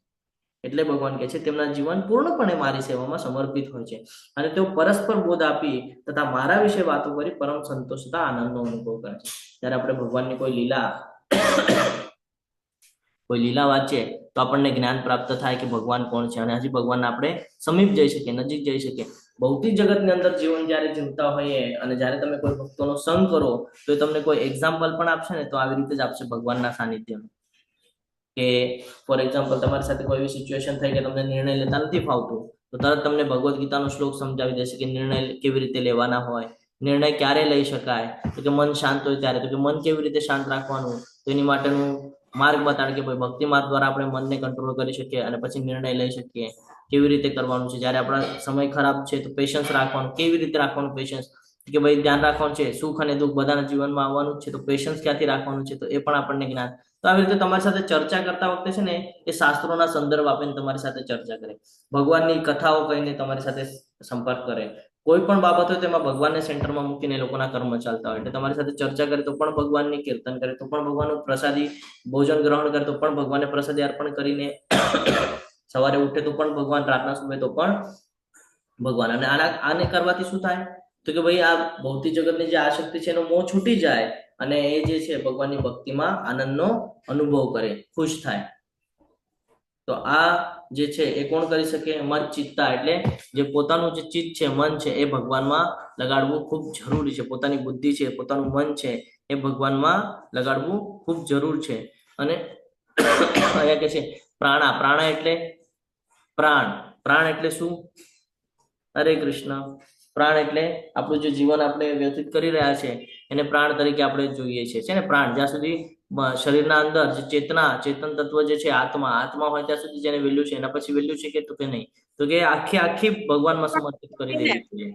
એટલે ભગવાન કહે છે તેમના જીવન પૂર્ણપણે મારી સેવામાં સમર્પિત હોય છે અને તેઓ પરસ્પર બોધ આપી તથા મારા વિશે વાતો કરી પરમ સંતોષ તથા આનંદનો અનુભવ કરે છે. જ્યારે આપણે ભગવાનની કોઈ લીલા વાંચીએ તો આપણને જ્ઞાન પ્રાપ્ત થાય કે ભગવાન કોણ છે, અને હજી ભગવાન આપણે સમીપ જઈ શકીએ, નજીક જઈ શકીએ. ભૌતિક જગતની અંદર જીવન જ્યારે જીવતા હોઈએ અને જ્યારે તમે કોઈ ભક્તોનો સંગ કરો તો એ તમને કોઈ એક્ઝામ્પલ પણ આપશે ને તો આવી રીતે જ આપશે ભગવાનના સાનિધ્યમાં. કે ફોર એક્ઝામ્પલ તમારી સાથે કોઈ એવી સિચ્યુએશન થઈ કે તમને નિર્ણય લેતા નથી ફાવતું, તો તરત તમને ભગવદ્ ગીતાનો શ્લોક સમજાવી દેશે કે નિર્ણય કેવી રીતે લેવાના હોય, નિર્ણય ક્યારે લઈ શકાય, તો કે મન શાંત હોય ત્યારે, તો કે મન કેવી રીતે શાંત રાખવાનું, તો એની માટેનું માર્ગ બતાડે કે ભાઈ ભક્તિ માર્ગ દ્વારા આપણે મનને કંટ્રોલ કરી શકીએ અને પછી નિર્ણય લઈ શકીએ. કેવી રીતે કરવાનું છે, જ્યારે આપણા સમય ખરાબ છે તો પેશન્સ રાખવાનું, કેવી રીતે રાખવાનું પેશન્સ, કે ભાઈ ધ્યાન રાખવાનું છે, સુખ અને દુઃખ બધાના જીવનમાં આવવાનું છે, તો પેશન્સ ક્યાંથી રાખવાનું છે, તો એ પણ આપણને જ્ઞાન. તો આવી રીતે તમારી સાથે ચર્ચા કરતા વખતે છે ને એ શાસ્ત્રોના સંદર્ભ આપીને તમારી સાથે ચર્ચા કરે, ભગવાનની કથાઓ કહીને તમારી સાથે સંપર્ક કરે. કોઈ પણ બાબત હોય તેમાં ભગવાનને સેન્ટરમાં મૂકીને લોકોના કર્મ ચાલતા હોય, એટલે તમારી સાથે ચર્ચા કરે તો પણ ભગવાનની, કીર્તન કરે તો પણ ભગવાનનું, પ્રસાદી ભોજન ગ્રહણ કરે તો પણ ભગવાનને પ્રસાદી અર્પણ કરીને, સવારે ઉઠે તો પણ ભગવાન, રાતના સુવે તો પણ ભગવાન. અને આને કરવાથી શું થાય, તો કે ભાઈ આ ભૌતિક જગતની જે આસક્તિ છે એનો મોહ છૂટી જાય અને એ જે છે ભગવાનની ભક્તિમાં આનંદનો અનુભવ કરે, ખુશ થાય. તો આ જે છે એ કોણ કરી શકે, મન ચિત્તા, એટલે જે પોતાનું જે ચિત્ત છે, મન છે, એ ભગવાનમાં લગાડવું ખૂબ જરૂરી છે. પોતાની બુદ્ધિ છે, પોતાનું મન છે, એ ભગવાનમાં લગાડવું ખૂબ જરૂર છે. અને અહીંયા કે છે પ્રાણા, પ્રાણા એટલે પ્રાણ, પ્રાણ એટલે શું? હરે કૃષ્ણ. પ્રાણ એટલે આપણું જે જીવન આપણે વ્યતીત કરી રહ્યા છે એને પ્રાણ તરીકે આપણે જોઈએ છીએ, છે ને. પ્રાણ જ્યાં સુધી શરીરના અંદર જે ચેતના, ચેતન તત્વ જે છે, આત્મા, આત્મા હોય ત્યાં સુધી જેને વેલ્યુ છે, એના પછી વેલ્યુ છે કે તો કે નહીં, તો કે આખી ભગવાનમાં સમર્પિત કરી દેવી જોઈએ.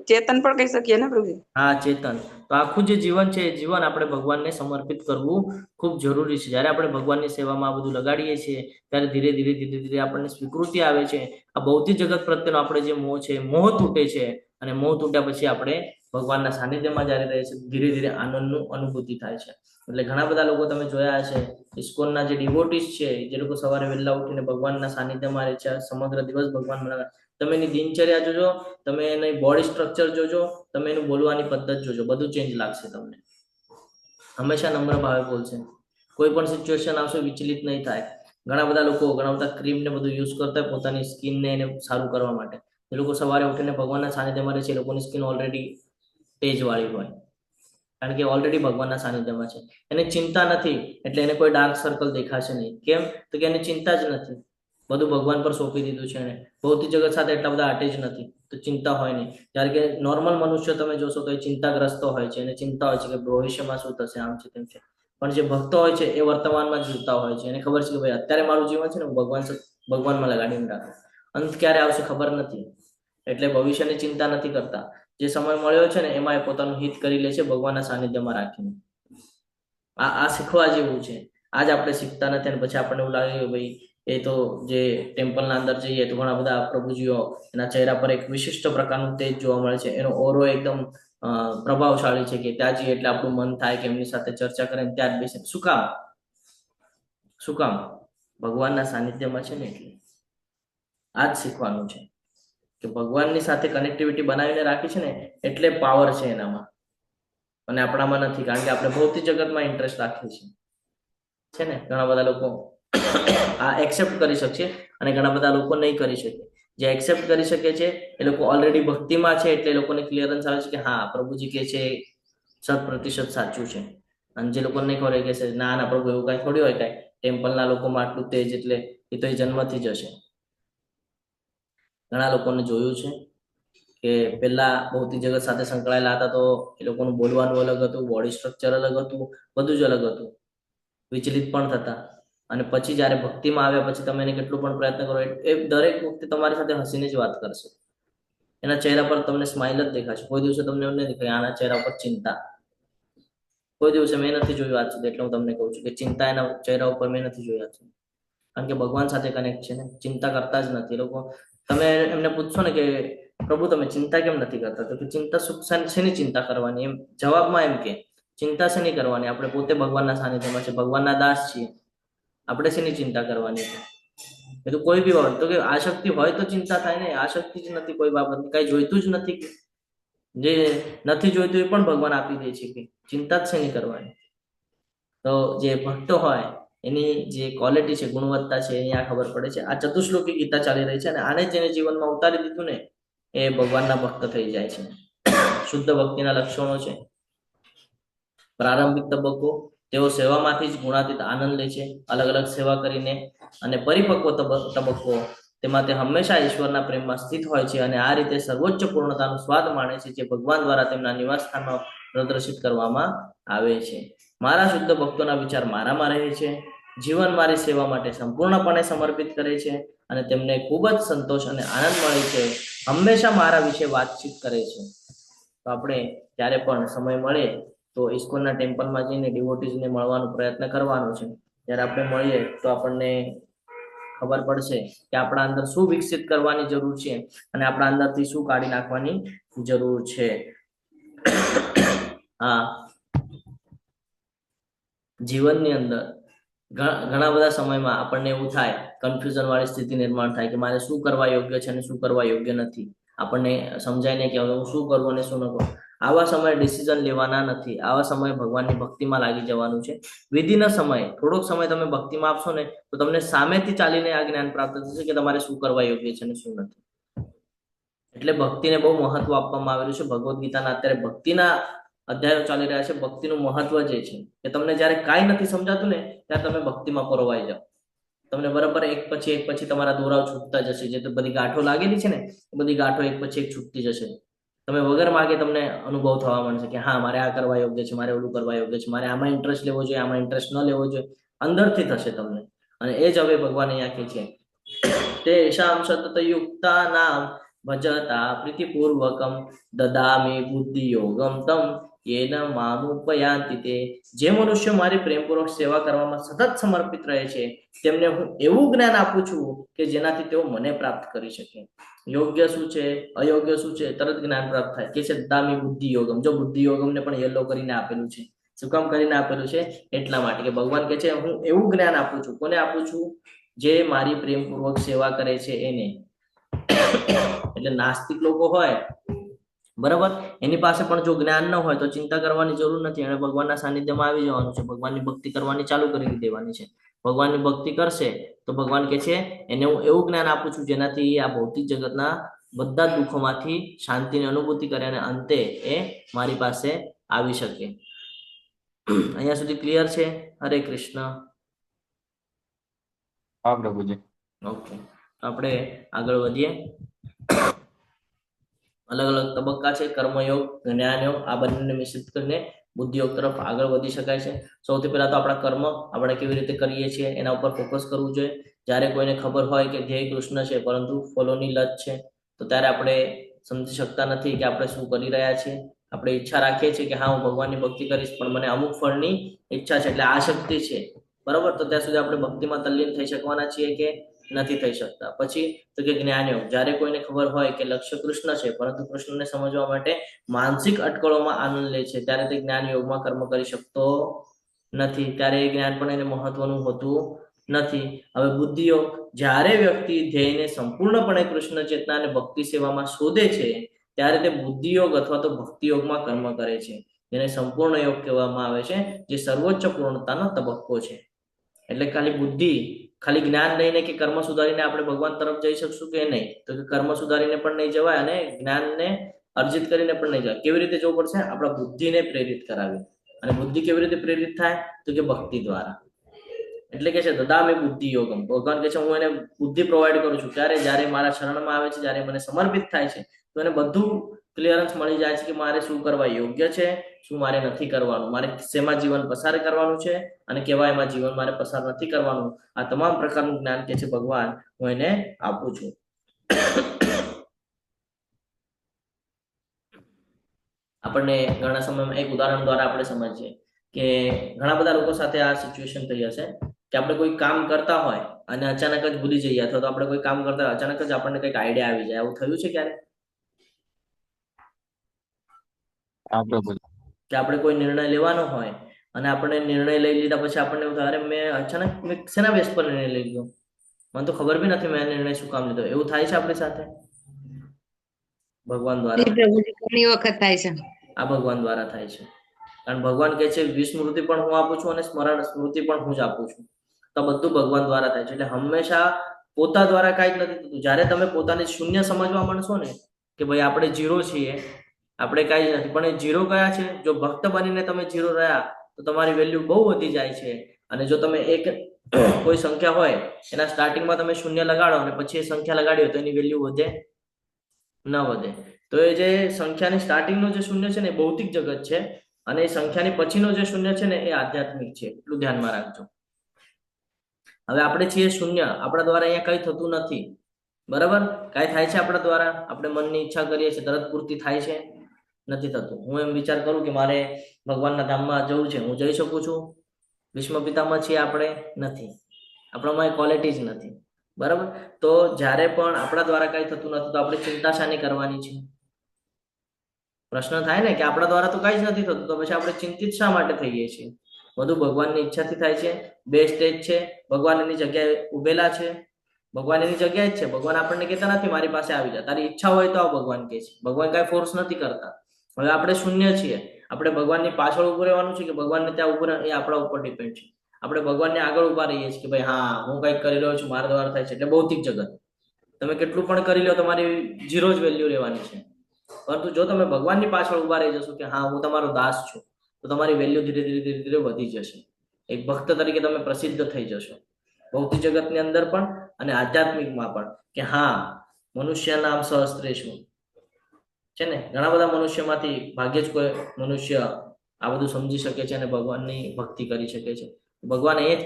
ચેતન પણ કહી શકીએ ને પ્રભુ? હા, ચેતન. તો આખું જે જીવન છે એ જીવન આપણે ભગવાનને સમર્પિત કરવું ખૂબ જરૂરી છે. જ્યારે આપણે ભગવાનની સેવામાં આ બધું લગાડીએ છીએ ત્યારે ધીરે ધીરે આપણને સ્વીકૃતિ આવે છે. આ ભૌતિક જગત પ્રત્યેનો આપણે જે મોહ છે, મોહ તૂટે છે, અને મોહ તૂટ્યા પછી આપણે ભગવાનના સાનિધ્યમાં જ્યારે રહે છે ધીરે ધીરે આનંદનું અનુભૂતિ થાય છે. એટલે ઘણા બધા લોકો તમે જોયા હશે, ઇસ્કોનના જે ડિવોટીસ છે, જે લોકો સવારે વહેલા ઉઠીને ભગવાનના સાનિધ્યમાં રહે છે, સમગ્ર દિવસ ભગવાન, તમે એની દિનચર્યા જોજો, તમે એની બોડી સ્ટ્રક્ચર જોજો, તમે એનું બોલવાની પદ્ધતિ જોજો, બધું ચેન્જ લાગશે તમને. હંમેશા નમ્ર ભાવે બોલશે, કોઈ પણ સિચ્યુએશન આવશે વિચલિત નહીં થાય. ઘણા બધા લોકો ઘણા બધા ક્રીમ ને બધું યુઝ કરતા હોય પોતાની સ્કિનને એને સારું કરવા માટે. એ લોકો સવારે ઉઠીને ભગવાનના સાનિધ્યમાં રહે છે, એ લોકોની સ્કિન ઓલરેડી તેજ વાળી હોય, કારણ કે ઓલરેડી ભગવાનના સાનિધ્યમાં છે. એને ચિંતા નથી, એટલે એને કોઈ ડાર્ક સર્કલ દેખાશે નહીં. કેમ? તો કે એને ચિંતા જ નથી, બધું ભગવાન પર સોંપી દીધું છે એને. ભૌતિક જગત સાથે એટલા બધા અટેચ નથી, તો ચિંતા હોય નહીં. જ્યારે કે નોર્મલ મનુષ્ય તમે જોશો તો એ ચિંતાગ્રસ્ત હોય છે, એને ચિંતા હોય છે કે ભવિષ્યમાં શું થશે, આમ છે તેમ છે. પણ જે ભક્તો હોય છે એ વર્તમાનમાં જીવતા હોય છે, એને ખબર છે કે ભાઈ અત્યારે મારું જીવન છે ને હું ભગવાનમાં લગાડીને રાખું, અંત ક્યારે આવશે ખબર નથી, એટલે ભવિષ્યની ચિંતા નથી કરતા. જે સમય મળ્યો છે ને એમાં એ પોતાનું હિત કરી લે છે ભગવાનના સાનિધ્યમાં રાખીને. આ શીખવા જેવું છે. આજ આપણે શીખતા નથી અને પછી આપણને એવું લાગે કે ભાઈ એ તો જે ટેમ્પલના અંદર જઈએ તો ઘણા બધા પ્રભુજીઓ, એના ચહેરા પર એક વિશિષ્ટ પ્રકારનું તેજ જોવા મળે છે, એનો ઓરો એકદમ પ્રભાવશાળી છે કે ત્યાં જઈએ એટલે આપણું મન થાય કે એમની સાથે ચર્ચા કરીને ત્યાં જ બેસે. શું કામ? શું કામ? ભગવાનના સાનિધ્યમાં છે ને એટલે. આ જ શીખવાનું છે કે ભગવાનની સાથે કનેક્ટિવિટી બનાવીને રાખી છે ને એટલે પાવર છે એનામાં, અને આપણામાં નથી, કારણ કે આપણે ભૌતિક જગતમાં ઇન્ટરેસ્ટ રાખીએ છીએ, છે ને. ઘણા બધા લોકો આ એક્સેપ્ટ કરી શકશે અને ઘણા બધા લોકો નહીં કરી શકે. જે એક્સેપ્ટ કરી શકે છે એ લોકો ઓલરેડી ભક્તિમાં છે, એટલે એ લોકોને ક્લિયરન્સ આવે છે કે હા પ્રભુજી કે છે 100% સાચું છે. અને જે લોકોને નહીં ખબર કે છે ના પ્રભુ એવું કઈ થોડી હોય, કઈ ટેમ્પલના લોકોમાં આટલું તેજ, એટલે એ તો એ જન્મથી જ હશે. ઘણા લોકોને જોયું છે કે પેલા ભૌતિક જગત સાથે સંકળાયેલા હતા તો એ લોકોનું બોલવાનું અલગ હતું, બોડી સ્ટ્રક્ચર અલગ હતું, બધું જ અલગ હતું, વિચલિત પણ થતા. અને પછી જ્યારે ભક્તિમાં આવ્યા પછી તમે એને કેટલું પણ પ્રયત્ન કરો, એ દરેક વખતે તમારી સાથે હસીને જ વાત કરશે. એના ચહેરા પર તમને સ્માઇલ જ દેખાશે. કોઈ દિવસે તમને એવું નહીં દેખાય આના ચહેરા પર ચિંતા, કોઈ દિવસે મેં નથી જોયું આજ સુધી. એટલે હું તમને કહું છું કે ચિંતા એના ચહેરા ઉપર મેં નથી જોઈ આજ સુધી, કારણ કે ભગવાન સાથે કનેક્ટ છે ને, ચિંતા કરતા જ નથી લોકો. તમે એમને પૂછશો ને કે પ્રભુ તમે ચિંતા કેમ નથી કરતા, તો કે ચિંતા સુખ શેની ચિંતા કરવાની, એમ જવાબમાં એમ કે ચિંતા શેની કરવાની, આપણે પોતે ભગવાનના સાનિધ્યમાં છે, ભગવાનના દાસ છીએ, આપણે શેની ચિંતા કરવાની છે. એ તો કોઈ બી બાબત, તો કે આસક્તિ હોય તો ચિંતા થાય ને, આસક્તિ જ નથી કોઈ બાબતની, કઈ જોઈતું જ નથી, જે નથી જોઈતું એ પણ ભગવાન આપી દે છે, કે ચિંતા જ શેની કરવાની. તો જે ભક્ત હોય એની જે ક્વોલિટી છે, ગુણવત્તા છે, એની આ ખબર પડે છે. આ ચતુશ્લોકી ગીતા ચાલી રહી છે અને આને જેને જીવનમાં ઉતારી દીધું ને એ ભગવાનના ભક્ત થઈ જાય છે. શુદ્ધ ભક્તિના લક્ષણો છે. પ્રારંભિક તબક્કો, તેઓ સેવામાંથી જ ગુણાતીત આનંદ લે છે, અલગ અલગ સેવા કરીને. અને પરિપક્વ તબક્કો, તેમાં તે હંમેશા ઈશ્વરના પ્રેમમાં સ્થિત હોય છે અને આ રીતે સર્વોચ્ચ પૂર્ણતાનો સ્વાદ માણે છે, જે ભગવાન દ્વારા તેમના નિવાસ સ્થાનમાં પ્રદર્શિત કરવામાં આવે છે. મારા શુદ્ધ ભક્તોના વિચાર મારામાં રહે છે, જીવન મારી સેવા માટે સંપૂર્ણપણે સમર્પિત કરે છે અને તેમને ખૂબ જ સંતોષ અને આનંદ મળે છે, હંમેશા મારા વિશે વાતચીત કરે છે. તો આપણે જ્યારે પણ સમય મળે તો ઇસ્કોનના ટેમ્પલમાં જઈને ડિવોટીઝને મળવાનો પ્રયત્ન કરવાનો છે. જ્યારે આપણે મળીએ તો આપણને ખબર પડશે કે આપણા અંદર શું વિકસિત કરવાની જરૂર છે અને આપણા અંદરથી શું કાઢી નાખવાની જરૂર છે. હા, જીવનની અંદર ઘણા બધા સમયમાં આપણને એવું થાય, કન્ફ્યુઝન વાળી સ્થિતિ નિર્માણ થાય કે મારે શું કરવા યોગ્ય છે અને શું કરવા યોગ્ય નથી. આપણને સમજાય નહીં કે હવે હું શું કરું અને શું ન કરું. આવા સમયે ડિસિઝન લેવાના નથી. આવા સમયે ભગવાનની ભક્તિમાં લાગી જવાનું છે. વિધિનો સમય, થોડોક સમય તમે ભક્તિમાં આપશો ને તો તમને સામેથી ચાલીને આ જ્ઞાન પ્રાપ્ત થશે કે તમારે શું કરવા યોગ્ય છે અને શું નથી. એટલે ભક્તિને બહુ મહત્વ આપવામાં આવેલું છે. ભગવદ્ ગીતાના અત્યારે ભક્તિના અધ્યાયો ચાલી રહ્યા છે. ભક્તિનું મહત્વ જે છે કે તમને જ્યારે કાંઈ નથી સમજાતું ને ત્યારે તમે ભક્તિમાં પરોવાઈ જાઓ. તમને બરાબર એક પછી તમારા દોરાઓ છૂટતા જશે. જે તો બધી ગાંઠો લાગેલી છે ને એ બધી ગાંઠો એક પછી એક છૂટતી જશે. તમે વગર માગે તમને અનુભવ થવા માંડશે કે હા, મારે આ કરવા યોગ્ય છે, મારે ઓલું કરવા યોગ્ય છે, મારે આમાં ઇન્ટરેસ્ટ લેવો જોઈએ, આમાં ઇન્ટરેસ્ટ ન લેવો જોઈએ. અંદરથી થશે તમને. અને એ જ હવે ભગવાન અહીંયા કહે છે, તેષાં સતતયુક્તાનાં ભજતા પ્રીતિપૂર્વકમ દદામિ બુદ્ધિયોગમ તમ યેન મામુપયાન્તિ તે. જે મનુષ્ય મારી પ્રેમપૂર્વક સેવા કરવામાં સતત સમર્પિત રહે છે તેમને હું એવું જ્ઞાન આપું છું કે જેનાથી તેઓ મને પ્રાપ્ત કરી શકે. યોગ્ય શું છે, અયોગ્ય શું છે, તરત જ્ઞાન પ્રાપ્ત થાય. કે છે દદામિ બુદ્ધિ યોગમ. જો બુદ્ધિ યોગમને પણ યલો કરીને આપેલું છે. શું કામ કરીને આપેલું છે? એટલા માટે કે ભગવાન કહે છે હું એવું જ્ઞાન આપું છું. કોને આપું છું? જે મારી પ્રેમપૂર્વક સેવા કરે છે એને. એટલે નાસ્તિક લોકો હોય બરાબર, એની પાસે પણ જો જ્ઞાન ન હોય તો ચિંતા કરવાની જરૂર નથી. એને ભગવાનના સાનિધ્યમાં આવી જવાનું છે. ભગવાનની ભક્તિ કરવાની ચાલુ કરી દેવાની છે. ભગવાનની ભક્તિ કરશે તો ભગવાન કહે છે એને હું એવું જ્ઞાન આપું છું જેનાથી આ ભૌતિક જગતના બધા દુઃખોમાંથી શાંતિની અનુભૂતિ કરે અને અંતે એ મારી પાસે આવી શકે. અહીંયા સુધી ક્લિયર છે? હરે કૃષ્ણ. હા પ્રભુજી. ઓકે, આપણે આગળ વધીએ. અલગ અલગ તબક્કા છે. કર્મયોગ, જ્ઞાનયોગ, આ બંનેને મિશ્રિત કરીને બુદ્ધિયોગ તરફ આગળ વધી શકાય છે. સૌથી પહેલા તો આપણા કર્મ આપણે કેવી રીતે કરીએ છીએ એના ઉપર ફોકસ કરવું જોઈએ. જ્યારે કોઈને ખબર હોય કે ધ્યેય કૃષ્ણ છે પરંતુ ફોલોની લત છે તો ત્યારે આપણે સમજી શકતા નથી કે આપણે શું કરી રહ્યા છીએ. આપણે ઈચ્છા રાખીએ છીએ કે હા હું ભગવાનની ભક્તિ કરીશ પણ મને અમુક ફળની ઈચ્છા છે, એટલે આસક્તિ છે બરાબર. તો ત્યાં સુધી આપણે ભક્તિમાં તલ્લીન થઈ શકવાના છીએ કે નથી થઈ શકતા. પછી તો કે જ્ઞાનયોગ. જ્યારે કોઈને ખબર હોય કે લક્ષ્ય કૃષ્ણ છે પરંતુ કૃષ્ણને સમજવા માટે માનસિક અટકળોમાં આનંદ લે છે ત્યારે તે જ્ઞાન યોગમાં કર્મ કરી શકતો નથી. ત્યારે એ જ્ઞાન પણ એને મહત્વનું હોતું નથી. હવે બુદ્ધિયોગ. જ્યારે વ્યક્તિ ધ્યેયને સંપૂર્ણપણે કૃષ્ણ ચેતના અને ભક્તિ સેવામાં શોધે છે ત્યારે તે બુદ્ધિયોગ અથવા તો ભક્તિયોગમાં કર્મ કરે છે, જેને સંપૂર્ણ યોગ કહેવામાં આવે છે, જે સર્વોચ્ચ પૂર્ણતાનો તબક્કો છે. એટલે ખાલી બુદ્ધિ, ખાલી જ્ઞાન લઈને કે કર્મ સુધારીને આપણે ભગવાન તરફ જઈ શકશું કે નહીં? તો કે કર્મ સુધારીને પણ નહીં જવાય અને જ્ઞાનને અર્જિત કરીને પણ નહીં જવાય. કેવી રીતે જવું પડશે? આપણા બુદ્ધિને પ્રેરિત કરાવી. અને બુદ્ધિ કેવી રીતે પ્રેરિત થાય? તો કે ભક્તિ દ્વારા. એટલે કે છે દદામિ બુદ્ધિ યોગમ. ભગવાન કહે છે હું એને બુદ્ધિ પ્રોવાઈડ કરું છું. ક્યારે? જ્યારે મારા શરણમાં આવે છે, જ્યારે મને સમર્પિત થાય છે તો એને બધું ક્લિયરન્સ મળી જાય છે કે મારે શું કરવા યોગ્ય છે, શું મારે નથી કરવાનું, મારે શેમાં જીવન પસાર કરવાનું છે અને કેવા એમાં જીવન મારે પસાર નથી કરવાનું. આ તમામ પ્રકારનું જ્ઞાન કે છે ભગવાન હું એને આપું છું. આપણને ઘણા સમયમાં એક ઉદાહરણ દ્વારા આપણે સમજીએ કે ઘણા બધા લોકો સાથે આ સિચ્યુએશન થઈ હશે કે આપણે કોઈ કામ કરતા હોય અને અચાનક જ ભૂલી જઈએ, અથવા તો આપણે કોઈ કામ કરતા હોય અચાનક જ આપણને કંઈક આઈડિયા આવી જાય. આવું થયું છે ક્યારે? કે આપણે કોઈ નિર્ણય લેવાનો હોય અને આપણે નિર્ણય લઈ લીધા પછી આપણને એવું થાય અરે મેં અચાનક શેના બેસ પર નિર્ણય લઈ લીધો, મને તો ખબર બી નથી મેં નિર્ણય શું કામ લીધો. એવું થાય છે આપણી સાથે ભગવાન દ્વારા? ઘણી વખત થાય છે. આ ભગવાન દ્વારા થાય છે. કારણ ભગવાન કહે છે વિસ્મૃતિ પણ હું આપું છું અને સ્મરણ સ્મૃતિ પણ હું જ આપું છું. તો બધું ભગવાન દ્વારા થાય છે. એટલે હંમેશા પોતા દ્વારા કાંઈ જ નથી થતું. જ્યારે તમે પોતાને શૂન્ય સમજવા માંડશો ને કે ભાઈ આપણે ઝીરો છીએ, આપણે કાંઈ જ નથી, પણ એ ઝીરો કયા છે? જો ભક્ત બનીને તમે ઝીરો રહ્યા તો તમારી વેલ્યુ બહુ વધી જાય છે. અને જો તમે એક કોઈ સંખ્યા હોય એના સ્ટાર્ટિંગમાં તમે શૂન્ય લગાડો અને પછી એ સંખ્યા લગાડી તો એની વેલ્યુ વધે ન વધે. તો એ જે સંખ્યાની સ્ટાર્ટિંગનો જે શૂન્ય છે ને એ ભૌતિક જગત છે, અને એ સંખ્યાની પછીનો જે શૂન્ય છે ને એ આધ્યાત્મિક છે. એટલું ધ્યાનમાં રાખજો. હવે આપણે છીએ શૂન્ય, આપણા દ્વારા અહીંયા કઈ થતું નથી, બરાબર? કાંઈ થાય છે આપણા દ્વારા? આપણે મનની ઈચ્છા કરીએ છીએ, તરત પૂર્તિ થાય છે? નથી થતું. હું એમ વિચાર કરું કે મારે ભગવાનના ધામમાં જવું છે, હું જઈ શકું છું? ભીષ્મ પિતામાં છીએ આપણે? નથી. આપણામાં એ ક્વોલિટી જ નથી, બરાબર? તો જ્યારે પણ આપણા દ્વારા કઈ થતું નથી તો આપણે ચિંતા શાની કરવાની છે? પ્રશ્ન થાય ને કે આપણા દ્વારા તો કઈ જ નથી થતું, તો પછી આપણે ચિંતિત શા માટે થઈએ છીએ? બધું ભગવાનની ઈચ્છાથી થાય છે. બે સ્ટેજ છે, ભગવાન એની જગ્યાએ ઉભેલા છે, ભગવાન એની જગ્યાએ જ છે. ભગવાન આપણને કહેતા નથી મારી પાસે આવી જા, તારી ઈચ્છા હોય તો ભગવાન કહે છે. ભગવાન કઈ ફોર્સ નથી કરતા. હવે આપણે શૂન્ય છીએ, આપણે ભગવાનની પાછળ ઉભું રહેવાનું છે કે ભગવાનને ત્યાં ઉભું રહે એ આપણા ઉપર ડિપેન્ડ છે. આપણે ભગવાનને આગળ ઉભા રહીએ છીએ કે ભાઈ હા હું કંઈક કરી રહ્યો છું, મારા દ્વારા થાય છે. એટલે ભૌતિક જગત તમે કેટલું પણ કરી લો તમારી ઝીરો જ વેલ્યુ રહેવાની છે. પરંતુ જો તમે ભગવાનની પાછળ ઉભા રહી જશો કે હા હું તમારો દાસ છું, તો તમારી વેલ્યુ ધીરે ધીરે ધીરે ધીરે વધી જશે. એક ભક્ત તરીકે તમે પ્રસિદ્ધ થઈ જશો, ભૌતિક જગતની અંદર પણ અને આધ્યાત્મિકમાં પણ, કે હા મનુષ્ય નામ સહસ્ત્રેષુ છે ને. ઘણા બધા મનુષ્યમાંથી ભાગ્યે જ કોઈ મનુષ્ય આ બધું સમજી શકે છે અને ભગવાનની ભક્તિ કરી શકે છે. ભગવાન એ જ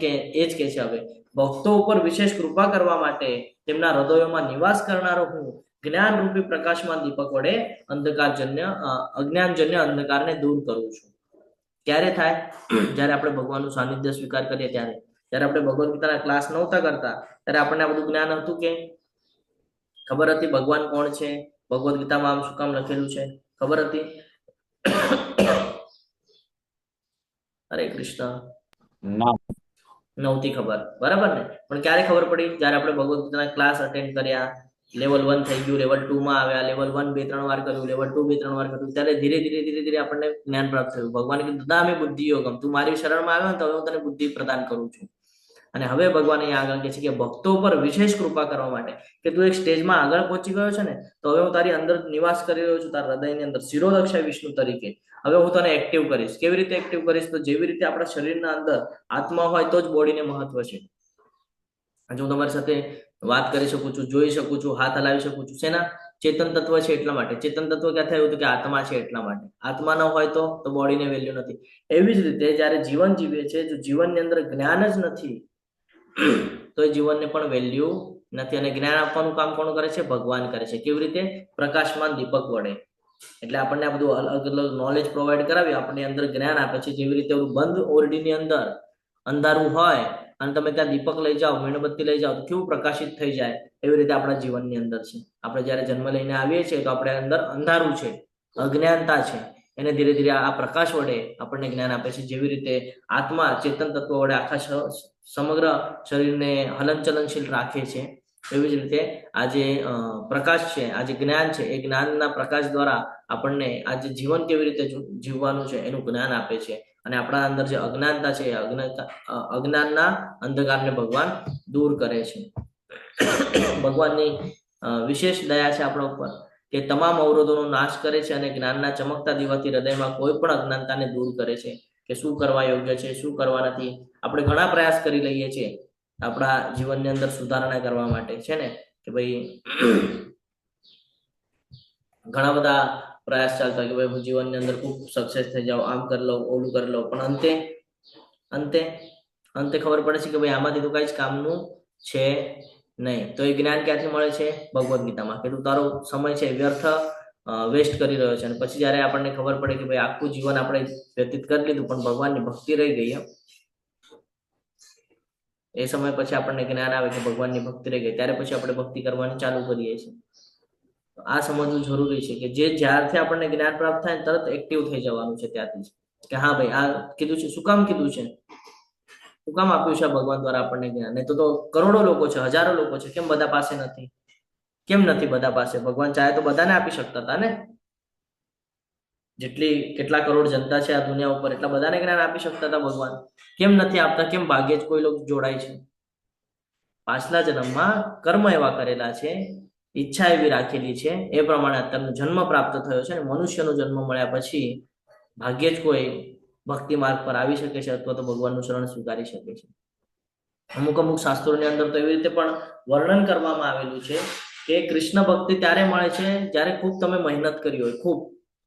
કહે છે હવે ભક્તો ઉપર વિશેષ કૃપા કરવા માટે તેમના હૃદયોમાં નિવાસ કરનારો હું જ્ઞાન રૂપી પ્રકાશમાન દીપક વડે અજ્ઞાનજન્ય અંધકારને દૂર કરું છું. ક્યારે થાય? જ્યારે આપણે ભગવાનનું સાનિધ્ય સ્વીકાર કરીએ ત્યારે. જ્યારે આપણે ભગવદ ગીતાના ક્લાસ નહોતા કરતા ત્યારે આપણને આ બધું જ્ઞાન હતું કે ખબર હતી ભગવાન કોણ છે, ભગવદ ગીતામાં આમ શું કામ લખેલું છે? ખબર હતી? હરે કૃષ્ણ. નહોતી ખબર, બરાબર ને? પણ ક્યારે ખબર પડી? જ્યારે આપણે ભગવદ ગીતાના ક્લાસ અટેન્ડ કર્યા, લેવલ 1 થઈ ગયું, લેવલ 2 માં આવ્યા, લેવલ 1 2-3 વાર કર્યું, લેવલ 2 2-3 વાર કર્યું, ત્યારે ધીરે ધીરે આપણને જ્ઞાન પ્રાપ્ત થયું. ભગવાને કીધું દાદા મેં બુદ્ધિ યોગમ, તું મારી શરણમાં આવ્યો ને તો હવે હું તને બુદ્ધિ પ્રદાન કરું છું. અને હવે ભગવાન અહીંયા આગળ કહે છે કે ભક્તો પર વિશેષ કૃપા કરવા માટે કે તું એક સ્ટેજમાં આગળ પહોંચી ગયો છે ને, તો હવે હું તારી અંદર નિવાસ કરી રહ્યો છું, તારા હૃદયની અંદર શિરોદક્ષાય વિષ્ણુ તરીકે. હવે હું તને એક્ટિવ કરીશ. કેવી રીતે એક્ટિવ કરીશ? તો જેવી રીતે આપણા શરીરના અંદર આત્મા હોય તો જ બોડીને મહત્વ છે. આજે હું તમારી સાથે વાત કરી શકું છું, જોઈ શકું છું, હાથ હલાવી શકું છું. શેના? ચેતન તત્વ છે એટલા માટે. ચેતન તત્વ ક્યાં થયું? તો કે આત્મા છે એટલા માટે. આત્મા ન હોય તો બોડીને વેલ્યુ નથી. એવી જ રીતે જ્યારે જીવન જીવીએ છીએ, જો જીવનની અંદર જ્ઞાન જ નથી તો એ જીવનને પણ વેલ્યુ નથી. અને જ્ઞાન આપવાનું કામ કોણ કરે છે? ભગવાન કરે છે. કેવી રીતે? પ્રકાશમાન દીપક વડે. એટલે આપણને આ બધું અલગ અલગ નોલેજ પ્રોવાઈડ કરાવી આપણને અંદર જ્ઞાન આપે છે. જેવી રીતે બંધ ઓરડીની અંદર અંધારું હોય અને તમે ત્યાં દીપક લઈ જાઓ, મીણબત્તી લઈ જાઓ તો કેવું પ્રકાશિત થઈ જાય. એવી રીતે આપણા જીવનની અંદર છે. આપણે જ્યારે જન્મ લઈને આવીએ છીએ તો આપણે અંદર અંધારું છે, અજ્ઞાનતા છે, એને ધીરે ધીરે આ પ્રકાશ વડે આપણને જ્ઞાન આપે છે. જેવી રીતે આત્મા ચેતન તત્વ વડે આખા સમગ્ર શરીરને હલનચલનશીલ રાખે છે, એવી જ રીતે આ જે પ્રકાશ છે, આ જે જ્ઞાન છે, એ જ્ઞાનના પ્રકાશ દ્વારા આપણને આ જે જીવન કેવી રીતે જીવવાનું છે એનું જ્ઞાન આપે છે. અને આપણા અંદર જે અજ્ઞાનતા છે, અજ્ઞાનના અંધકારને ભગવાન દૂર કરે છે. ભગવાનની વિશેષ દયા છે આપણા ઉપર કે તમામ અવરોધોનો નાશ કરે છે અને જ્ઞાનના ચમકતા દીવાથી હૃદયમાં કોઈ પણ અજ્ઞાનતાને દૂર કરે છે કે શું કરવા યોગ્ય છે, શું કરવા નથી. આપણે ઘણા પ્રયાસ કરી લઈએ છીએ આપણા જીવનની અંદર સુધારણા કરવા માટે, છે ને, કે ભાઈ ઘણા બધા પ્રયાસ ચાલતા કે ભાઈ હું જીવનની અંદર ખૂબ સક્સેસ થઈ જાઉં, આમ કરી લઉં, ઓલું કરી લઉં, પણ અંતે ખબર પડે છે કે ભાઈ આમાંથી તો કઈ જ કામનું છે નહીં. તો એ જ્ઞાન ક્યાંથી મળે છે? ભગવદ ગીતામાં. કે તું તારો સમય છે વ્યર્થ વેસ્ટ કરી રહ્યો છે. અને પછી જયારે આપણને ખબર પડે કે ભાઈ આખું જીવન આપણે વ્યતીત કરી લીધું પણ ભગવાનની ભક્તિ રહી ગઈ, એ સમય પછી આપણને જ્ઞાન આવે કે ભગવાનની ભક્તિ રહી ગઈ, ત્યારે પછી આપણે ભક્તિ કરવાની ચાલુ કરીએ છીએ. આ સમજવું જરૂરી છે કે જે જ્યારથી આપણને જ્ઞાન પ્રાપ્ત થાય તરત એક્ટિવ થઈ જવાનું છે ત્યાંથી જ, કે હા ભાઈ આ કીધું છે, શું કામ કીધું છે, શું કામ આપ્યું છે ભગવાન દ્વારા આપણને જ્ઞાન. નહીં તો કરોડો લોકો છે, હજારો લોકો છે, કેમ બધા પાસે નથી? કેમ નથી બધા પાસે? ભગવાન ચાહે તો બધાને આપી શકતા હતા ને. કેટલા કરોડ જનતા છે આ દુનિયા ઉપર, એટલા બધાને જ્ઞાન આપી શકતા હતા ભગવાન. કેમ નથી આપતા? કેમ ભાગ્યે જ કોઈ લોકો જોડાય છે? પાછલા જન્મમાં કર્મ એવા કરેલા છે, ઈચ્છા એવી રાખેલી છે, એ પ્રમાણે અત્યારનો જન્મ પ્રાપ્ત થયો છે. અને મનુષ્યનો જન્મ મળ્યા પછી ભાગ્યે જ કોઈ ભક્તિ માર્ગ પર આવી શકે છે અથવા તો ભગવાનનું શરણ સ્વીકારી શકે છે. અમુક શાસ્ત્રોની અંદર તો એવી રીતે પણ વર્ણન કરવામાં આવેલું છે કે કૃષ્ણ ભક્તિ ત્યારે મળે છે જ્યારે ખૂબ તમે મહેનત કરી હોય, ખૂબ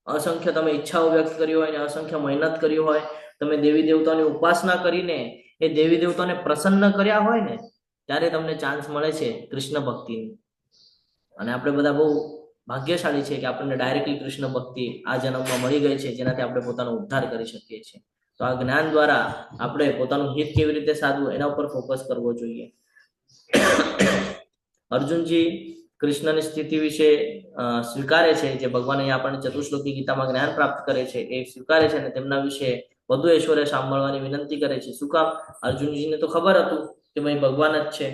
અસંખ્ય તમે ઈચ્છાઓ વ્યક્ત કરી હોય અને અસંખ્ય મહેનત કરી હોય, તમે દેવી દેવતાઓની ઉપાસના કરીને એ દેવી દેવતાઓને પ્રસન્ન કર્યા હોય ને, ત્યારે તમને ચાન્સ મળે છે કૃષ્ણ ભક્તિની. અને આપણે બધા બહુ ભાગ્યશાળી છે કે આપણને ડાયરેક્ટલી કૃષ્ણ ભક્તિ આ જન્મમાં મળી ગઈ છે, જેનાથી આપણે પોતાનો ઉદ્ધાર કરી શકીએ છીએ. તો આ જ્ઞાન દ્વારા આપણે પોતાનું હિત કેવી રીતે સાધવું એના ઉપર ફોકસ કરવો જોઈએ. અર્જુનજી કૃષ્ણની સ્થિતિ વિશે સ્વીકારે છે, જે ભગવાન અહીંયા આપણને ચતુશ્લોકી ગીતામાં જ્ઞાન પ્રાપ્ત કરે છે એ સ્વીકારે છે, અને તેમના વિશે વધુ ઐશ્વર્ય સાંભળવાની વિનંતી કરે છે. શું કામ? અર્જુનજીને તો ખબર હતું કે ભાઈ ભગવાન જ છે,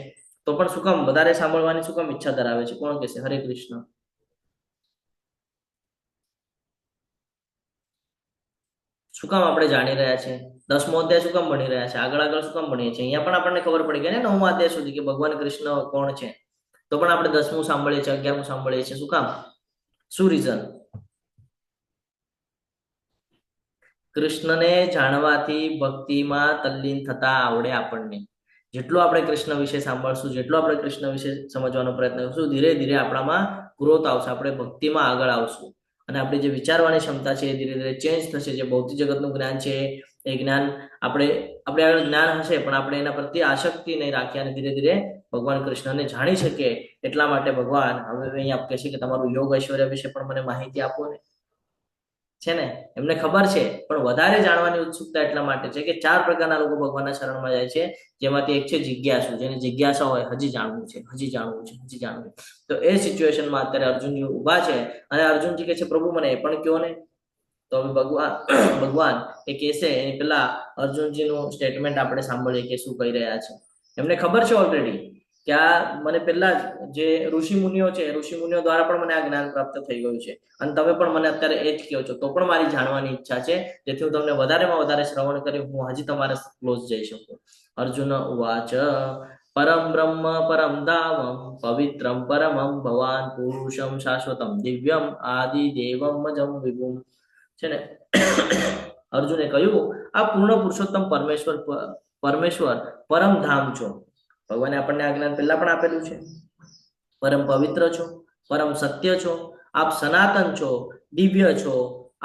તો પણ શું કામ વધારે સાંભળવાની શું કામ ઈચ્છા ધરાવે છે? કોણ કહેશે? હરે કૃષ્ણ. શું કામ આપણે જાણી રહ્યા છે? 10મો અધ્યાય શું કામ ભણી રહ્યા છે? આગળ શું કામ ભણીએ છીએ? અહીંયા પણ આપણને ખબર પડી ગઈ ને 9મા અધ્યાય સુધી કે ભગવાન કૃષ્ણ કોણ છે, તો પણ આપણે 10મું સાંભળીએ છીએ, 11મું સાંભળીએ છીએ. શું કામ? શું રીઝન? કૃષ્ણને જાણવાથી ભક્તિમાં તલ્લીન થતા આવડે આપણને. જેટલું આપણે કૃષ્ણ વિશે સાંભળશું, જેટલું આપણે કૃષ્ણ વિશે સમજવાનો પ્રયત્ન કરશું, ધીરે ધીરે આપણામાં ગ્રોથ આવશે, આપણે ભક્તિમાં આગળ આવશું. અને આપણી જે વિચારવાની ક્ષમતા છે એ ધીરે ધીરે ચેન્જ થશે. જે ભૌતિક જગતનું જ્ઞાન છે એ જ્ઞાન આપણે આગળ જ્ઞાન હશે, પણ આપણે એના પ્રત્યે આસક્તિ નહીં રાખીએ અને ધીરે ધીરે ભગવાન કૃષ્ણને જાણી શકીએ. એટલા માટે ભગવાન હવે અહીંયા કહે છે કે તમારું યોગ ઐશ્વર્ય વિશે પણ મને માહિતી આપો ને. છે ને, એમને ખબર છે, પણ વધારે જાણવાની ઉત્સુકતા એટલા માટે છે કે 4 પ્રકારના લોકો ભગવાનના શરણમાં જાય છે, જેમાંથી એક છે જિજ્ઞાસુ, જેને જિજ્ઞાસા હોય હજી જાણવું છે, હજી જાણવું છે, હજી જાણવું. તો એ સિચ્યુએશનમાં અત્યારે અર્જુનજી ઉભા છે અને અર્જુનજી કહે છે પ્રભુ મને એ પણ કહો ને. તો હવે ભગવાન એ કહેશે એની પહેલા અર્જુનજીનું સ્ટેટમેન્ટ આપણે સાંભળીએ કે શું કહી રહ્યા છે. એમને ખબર છે ઓલરેડી કે આ મને પહેલા જે ઋષિ મુનિઓ છે, ઋષિ મુનિઓ દ્વારા પણ મને આ જ્ઞાન પ્રાપ્ત થઈ ગયું છે, અને તમે પણ મને અત્યારે એ જ કહો છો, તો પણ મારી જાણવાની ઈચ્છા છે, જેથી હું તમને વધારેમાં વધારે શ્રવણ કરી હું હજી તમારા ક્લોઝ જઈ શકું. અર્જુન ઉવાચ પરમ બ્રહ્મ પરમ ધામમ પવિત્રમ પરમમ ભવાન પુરુષમ શાશ્વતમ દિવ્યમ આદિ દેવમ મજમ વિભુમ. છે ને, અર્જુને કહ્યું આ પૂર્ણ પુરુષોત્તમ પરમેશ્વર પરમ ધામ છો. ભગવાને આપણને આ જ્ઞાન પહેલા પણ આપેલું છે. પરમ પવિત્ર છો, પરમ સત્ય છો, આપ સનાતન છો, દિવ્ય છો,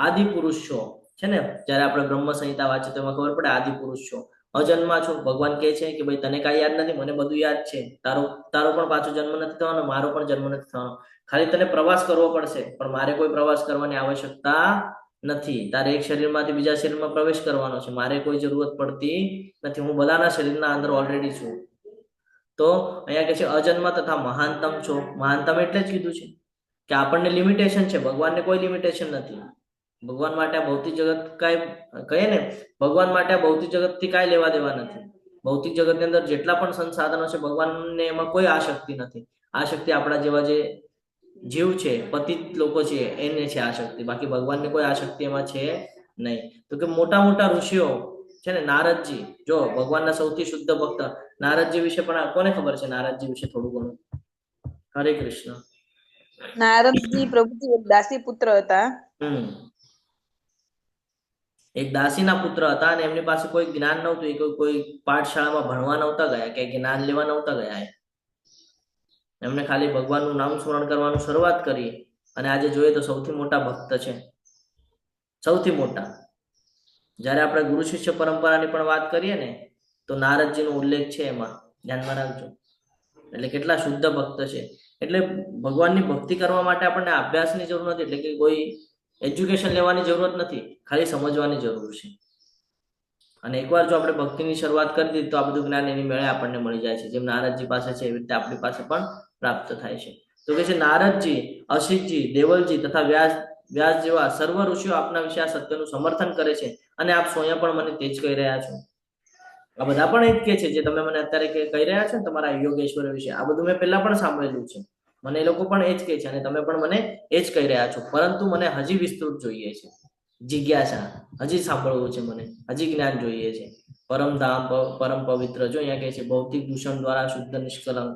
આદિ પુરુષ છો. છે ને, જયારે આપણે બ્રહ્મ સંહિતા વાંચીએ તો એમાં ખબર પડે આદિ પુરુષ છો, અજન્મા છો. ભગવાન કહે છે કે ભાઈ તને કાંઈ યાદ નથી, મને બધું યાદ છે. તારો પણ પાછો જન્મ નથી થવાનો, મારો પણ જન્મ નથી થવાનો. ખાલી તને પ્રવાસ કરવો પડશે, પણ મારે કોઈ પ્રવાસ કરવાની આવશ્યકતા નથી. તારે એક શરીરમાંથી બીજા શરીરમાં પ્રવેશ કરવાનો છે, મારે કોઈ જરૂરત પડતી નથી. હું બધાના શરીરના અંદર ઓલરેડી છું. તો અહીંયા કહે છે અજન્મ તથા મહાનતમ છો. મહાનતમ એટલે જ કીધું છે કે આપણને લિમિટેશન છે, ભગવાનને કોઈ લિમિટેશન નથી. ભગવાન માટે આ ભૌતિક જગત કાંઈ કહીએ ને, ભગવાન માટે આ ભૌતિક જગતથી કાંઈ લેવા દેવા નથી. ભૌતિક જગતની અંદર જેટલા પણ સંસાધનો છે, ભગવાનને એમાં કોઈ આસક્તિ નથી. આ શક્તિ આપણા જેવા જે જીવ છે, પતિત લોકો છે, એને છે આ શક્તિ. બાકી ભગવાનને કોઈ આસક્તિ એમાં છે નહીં. તો કે મોટા ઋષિઓ છે ને, નારદજી, જો ભગવાનના સૌથી શુદ્ધ ભક્ત નારદજી વિશે પણ કોને ખબર છે? નારદજી વિશે થોડું ઘણું. હરે કૃષ્ણ. નારદજી પ્રભુજી એક દાસી પુત્ર હતા. એક દાસીના પુત્ર હતા અને એમની પાસે કોઈ જ્ઞાન નહોતું. એ કોઈ પાઠશાળામાં ભણવા નહોતા ગયા, કે જ્ઞાન લેવા નહોતા ગયા. એમને ખાલી ભગવાનનું નામ સ્મરણ કરવાનું શરૂઆત કરી, અને આજે જોઈએ તો સૌથી મોટા ભક્ત છે, સૌથી મોટા. જયારે આપણે ગુરુ શિષ્ય પરંપરાની પણ વાત કરીએ ને, તો નારદજીનો ઉલ્લેખ છે એમાં, ધ્યાનમાં રાખજો. એટલે કેટલા શુદ્ધ ભક્ત છે. એટલે ભગવાનની ભક્તિ કરવા માટે આપણને અભ્યાસની જરૂર નથી, એટલે કે કોઈ એજ્યુકેશન લેવાની જરૂરત નથી, ખાલી સમજવાની જરૂર છે. અને એકવાર જો આપણે ભક્તિની શરૂઆત કરી દીધી તો આ બધું જ્ઞાન એની મેળે આપણને મળી જાય છે. જેમ નારદજી પાસે છે એવી રીતે આપણી પાસે પણ પ્રાપ્ત થાય છે. તો કે છે નારદજી, અસિતજી, દેવલજી તથા વ્યાસ જેવા સર્વ ઋષિઓ આપના વિશે આ સત્યનું સમર્થન કરે છે, અને આપ સ્વયં પણ મને તે જ કહી રહ્યા છો. આ બધા પણ એ જ કહે છે જે તમે મને અત્યારે કહી રહ્યા છો ને તમારા યોગેશ્વર વિશે. આ બધું મેં પહેલા પણ સાંભળેલું છે, મને એ લોકો પણ એ જ કહે છે, અને તમે પણ મને એ જ કહી રહ્યા છો, પરંતુ મને હજી વિસ્તૃત જોઈએ છે. જિજ્ઞાસા, હજી સાંભળવું છે મને, હજી જ્ઞાન જોઈએ છે. પરમધામ, પરમ પવિત્ર, જો અહીંયા કહે છે ભૌતિક દૂષણ દ્વારા શુદ્ધ નિષ્કલંક,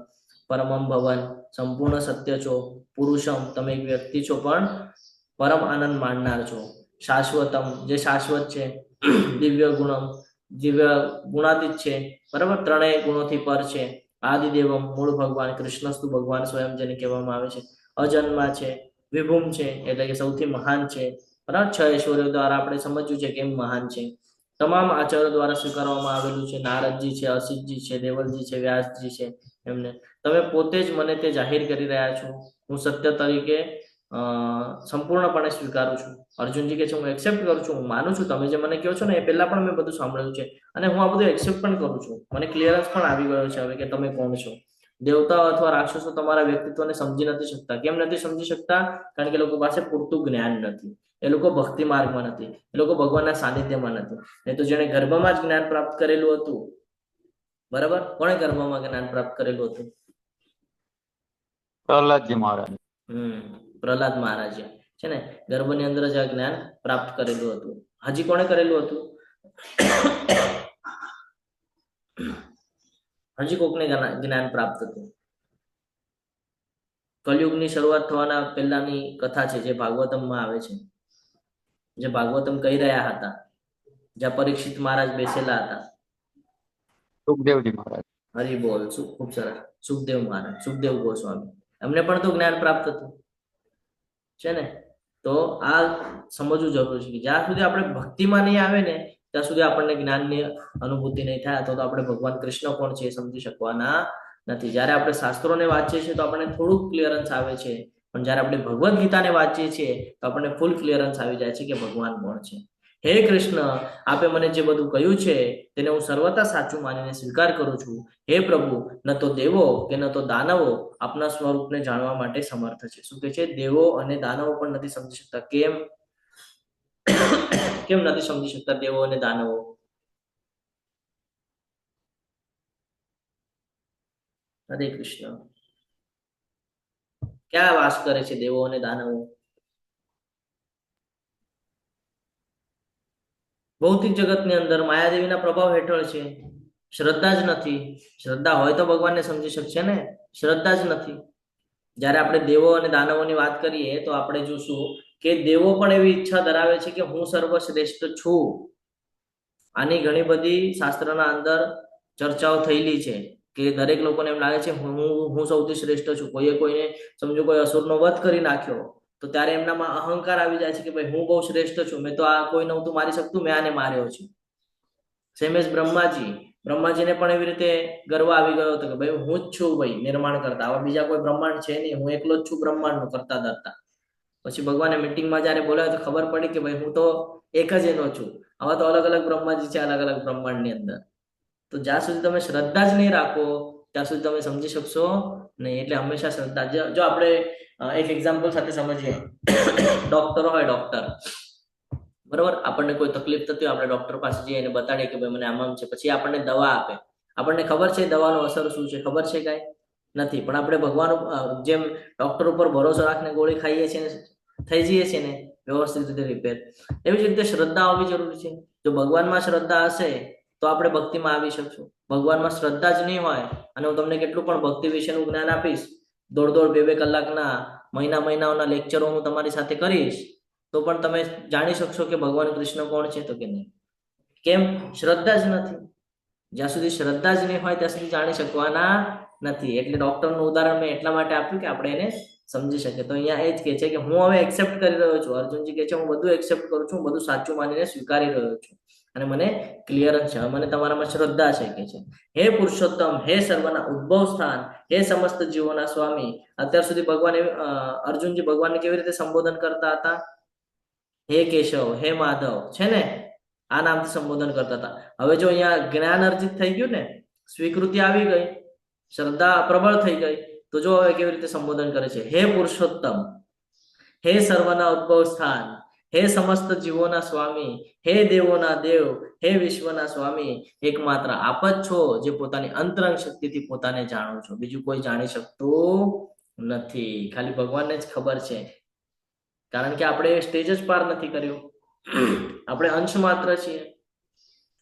પરમમ ભવન, સંપૂર્ણ સત્ય છો, પુરુષમ, તમે એક વ્યક્તિ છો પણ પરમ આનંદ માણનાર છો, શાશ્વતમ, જે શાશ્વત છે, દિવ્ય ગુણમ, દિવ્ય ગુણાતીત છે, બરાબર, ત્રણેય ગુણોથી પર છે, આદિદેવમ, મૂળ ભગવાન, કૃષ્ણસ્તુ, ભગવાન સ્વયં જેને કહેવામાં આવે છે, અજન્મા છે, વિભૂમ છે, એટલે કે સૌથી મહાન છે, બરાબર, 6 ઐશ્વર્યો દ્વારા આપણે સમજ્યું છે કેમ મહાન છે, તમામ આચાર્યો દ્વારા સ્વીકારવામાં આવેલું છે, નારદજી છે, અસિતજી છે, દેવલજી છે, વ્યાસજી છે, એમને તમે પોતે જ મને તે જાહેર કરી રહ્યા છો, હું સત્ય તરીકે સંપૂર્ણપણે સ્વીકારું છું. અર્જુનજી કહે છે હું એક્સેપ્ટ કરું છું, હું માનું છું, તમે જે મને કહો છો ને એ પહેલા પણ મેં બધું સાંભળ્યું છે અને હું આ બધું એક્સેપ્ટ પણ કરું છું, મને ક્લિયરન્સ પણ આવી ગયો છે હવે કે તમે કોણ છો. દેવતાઓ અથવા રાક્ષસો તમારા વ્યક્તિત્વને સમજી નથી શકતા. કેમ નથી સમજી શકતા? કારણ કે લોકો પાસે પૂરતું જ્ઞાન નથી, એ લોકો ભક્તિ માર્ગમાં નથી, એ લોકો ભગવાનના સાનિધ્યમાં નથી. નહીં તો જેને ગર્ભમાં જ જ્ઞાન પ્રાપ્ત કરેલું હતું, બરાબર, કોણે ગર્ભમાં જ્ઞાન પ્રાપ્ત કરેલું હતું? પ્રહલાદજી મહારાજ. પ્રહલાદ મહારાજે છે ને ગર્ભની અંદર જ આ જ્ઞાન પ્રાપ્ત કરેલું હતું. હજી કોણે કરેલું હતું? હજી કોકને જ્ઞાન પ્રાપ્ત હતું. કલયુગની શરૂઆત થવાના પહેલાની કથા છે જે ભાગવતમમાં આવે છે, જે ભાગવતમ કહી રહ્યા હતા, જ્યાં પરીક્ષિત મહારાજ બેસેલા હતા. સુખદેવજી મહારાજ. હરી બોલ, ખૂબ સરસ. સુખદેવ મહારાજ, સુખદેવ ગોસ્વામી, એમને પણ તો જ્ઞાન પ્રાપ્ત હતું છે ને. તો આ સમજવું જરૂરી છે કે જ્યાં સુધી આપણે ભક્તિમાં નહીં આવે ને ત્યાં સુધી આપણને જ્ઞાનની અનુભૂતિ નહીં થાય, તો આપણે ભગવાન કૃષ્ણ કોણ છે એ સમજી શકવાના નથી. જ્યારે આપણે શાસ્ત્રોને વાંચીએ છીએ તો આપણને થોડુંક ક્લિયરન્સ આવે છે, પણ જ્યારે આપણે ભગવદ્ ગીતાને વાંચીએ છીએ તો આપણને ફૂલ ક્લિયરન્સ આવી જાય છે કે ભગવાન કોણ છે. હે કૃષ્ણ, આપે મને જે બધું કહ્યું છે તેને હું સર્વતા સાચું માનીને સ્વીકાર કરું છું. હે પ્રભુ, ન તો દેવો કે ન તો દાનવો આપના સ્વરૂપને જાણવા માટે સમર્થ છે. શું કહે છે? દેવો અને દાનવો પણ નથી સમજી શકતા. કેમ કેમ નથી સમજી શકતા દેવો અને દાનવો? હરે કૃષ્ણ. ક્યાં વાસ કરે છે દેવો અને દાનવો? ભૌતિક જગતની અંદર માયાદેવીના પ્રભાવ હેઠળ છે. શ્રદ્ધા જ નથી. શ્રદ્ધા હોય તો ભગવાનને સમજી શકશે ને, શ્રદ્ધા જ નથી. જ્યારે આપણે દેવો અને દાનવોની વાત કરીએ તો આપણે જોશું કે દેવો પણ એવી ઈચ્છા ધરાવે છે કે હું સર્વશ્રેષ્ઠ છું. આની ઘણી બધી શાસ્ત્રના અંદર ચર્ચાઓ થયેલી છે કે દરેક લોકોને એમ લાગે છે હું સૌથી શ્રેષ્ઠ છું. કોઈને સમજો કોઈ અસુરનો વધ કરી નાખ્યો તો ત્યારે એમનામાં અહંકાર આવી જાય છે કે ભાઈ હું બહુ શ્રેષ્ઠ છું, મેં તો આ કોઈ નહોતું મારી શકતું, મેં આને માર્યો છે. સેમેશ બ્રહ્માજીને પણ એવી રીતે ગર્વ આવી ગયો હતો કે ભાઈ હું જ છું ભાઈ નિર્માણ કરતા, આવા બીજા કોઈ બ્રહ્માંડ છે નહીં, હું એકલો જ છું બ્રહ્માંડનો કરતા ધરતા. પછી ભગવાને મિટિંગમાં જયારે બોલાવ્યો તો ખબર પડી કે ભાઈ હું તો એક જ એનો છું. આવા તો અલગ અલગ બ્રહ્માજી છે અલગ અલગ બ્રહ્માંડની અંદર. તો જ્યાં સુધી તમે શ્રદ્ધા જ નહીં રાખો ત્યાં સુધી તમે સમજી શકશો નહીં. એટલે હંમેશા શ્રદ્ધા. જો આપણે એક એક્ઝામ્પલ સાથે સમજીએ, ડોક્ટર હોય, ડોક્ટર બરોબર, આપણને કોઈ તકલીફ થતી હોય આપણે ડોક્ટર પાસે જઈએ અને બતાડીએ કે ભાઈ મને આમ છે, પછી આપણને દવા આપે. આપણને ખબર છે દવાનો અસર શું છે? ખબર છે કાંઈ નથી. પણ આપણે ભગવાન જેમ ડોક્ટર ઉપર ભરોસો રાખીને ગોળી ખાઈએ છીએ ને થઈ જઈએ છીએ ને વ્યવસ્થિત રીતે રિપેર, એવી જ રીતે શ્રદ્ધા હોવી જરૂરી છે. જો ભગવાનમાં શ્રદ્ધા હશે તો આપણે ભક્તિમાં આવી શકશું. ભગવાનમાં શ્રદ્ધા જ નહીં હોય અને હું તમને કેટલું પણ ભક્તિ વિશેનું જ્ઞાન આપીશ, 1.5-2 કલાકના મહિનાઓના લેક્ચરો હું તમારી સાથે કરીશ, તો પણ તમે જાણી શકશો કે ભગવાન કૃષ્ણ કોણ છે તો કે નહીં. કેમ? શ્રદ્ધા જ નથી. જ્યાં સુધી શ્રદ્ધા જ નહીં હોય ત્યાં સુધી જાણી શકવાના નથી. એટલે ડોક્ટરનું ઉદાહરણ મેં એટલા માટે આપ્યું કે આપણે એને સમજી શકીએ. તો અહીંયા એ જ કહે છે કે હું હવે એક્સેપ્ટ કરી રહ્યો છું. અર્જુનજી કહે છે હું બધું એક્સેપ્ટ કરું છું, બધું સાચું માનીને સ્વીકારી રહ્યો છું અને મને ક્લિયરન્સ છે, મને તમારામાં શ્રદ્ધા છે કે છે. હે પુરુષોત્તમ, હે સર્વના ઉદ્ભવ સ્થાન, હે સમસ્ત જીવોના સ્વામી. અત્યાર સુધી અર્જુનજી ભગવાનને કેવી રીતે સંબોધન કરતા હતા? હે કેશવ, હે માધવ, છે ને, આ નામથી સંબોધન કરતા હતા. હવે જો અહીંયા જ્ઞાન અર્જિત થઈ ગયું ને, સ્વીકૃતિ આવી ગઈ, શ્રદ્ધા પ્રબળ થઈ ગઈ, તો જો હવે કેવી રીતે સંબોધન કરે છે? હે પુરુષોત્તમ, હે સર્વના ઉદ્ભવ સ્થાન, હે સમસ્ત જીવોના સ્વામી, હે દેવોના દેવ, હે વિશ્વના સ્વામી, એકમાત્ર આપ જ છો જે પોતાની અંતરંગ શક્તિથી પોતાને જાણો છો. બીજું કોઈ જાણી શકતું નથી, ખાલી ભગવાનને જ ખબર છે. કારણ કે આપણે સ્ટેજ જ પાર નથી કર્યો. આપણે અંશ માત્ર છીએ,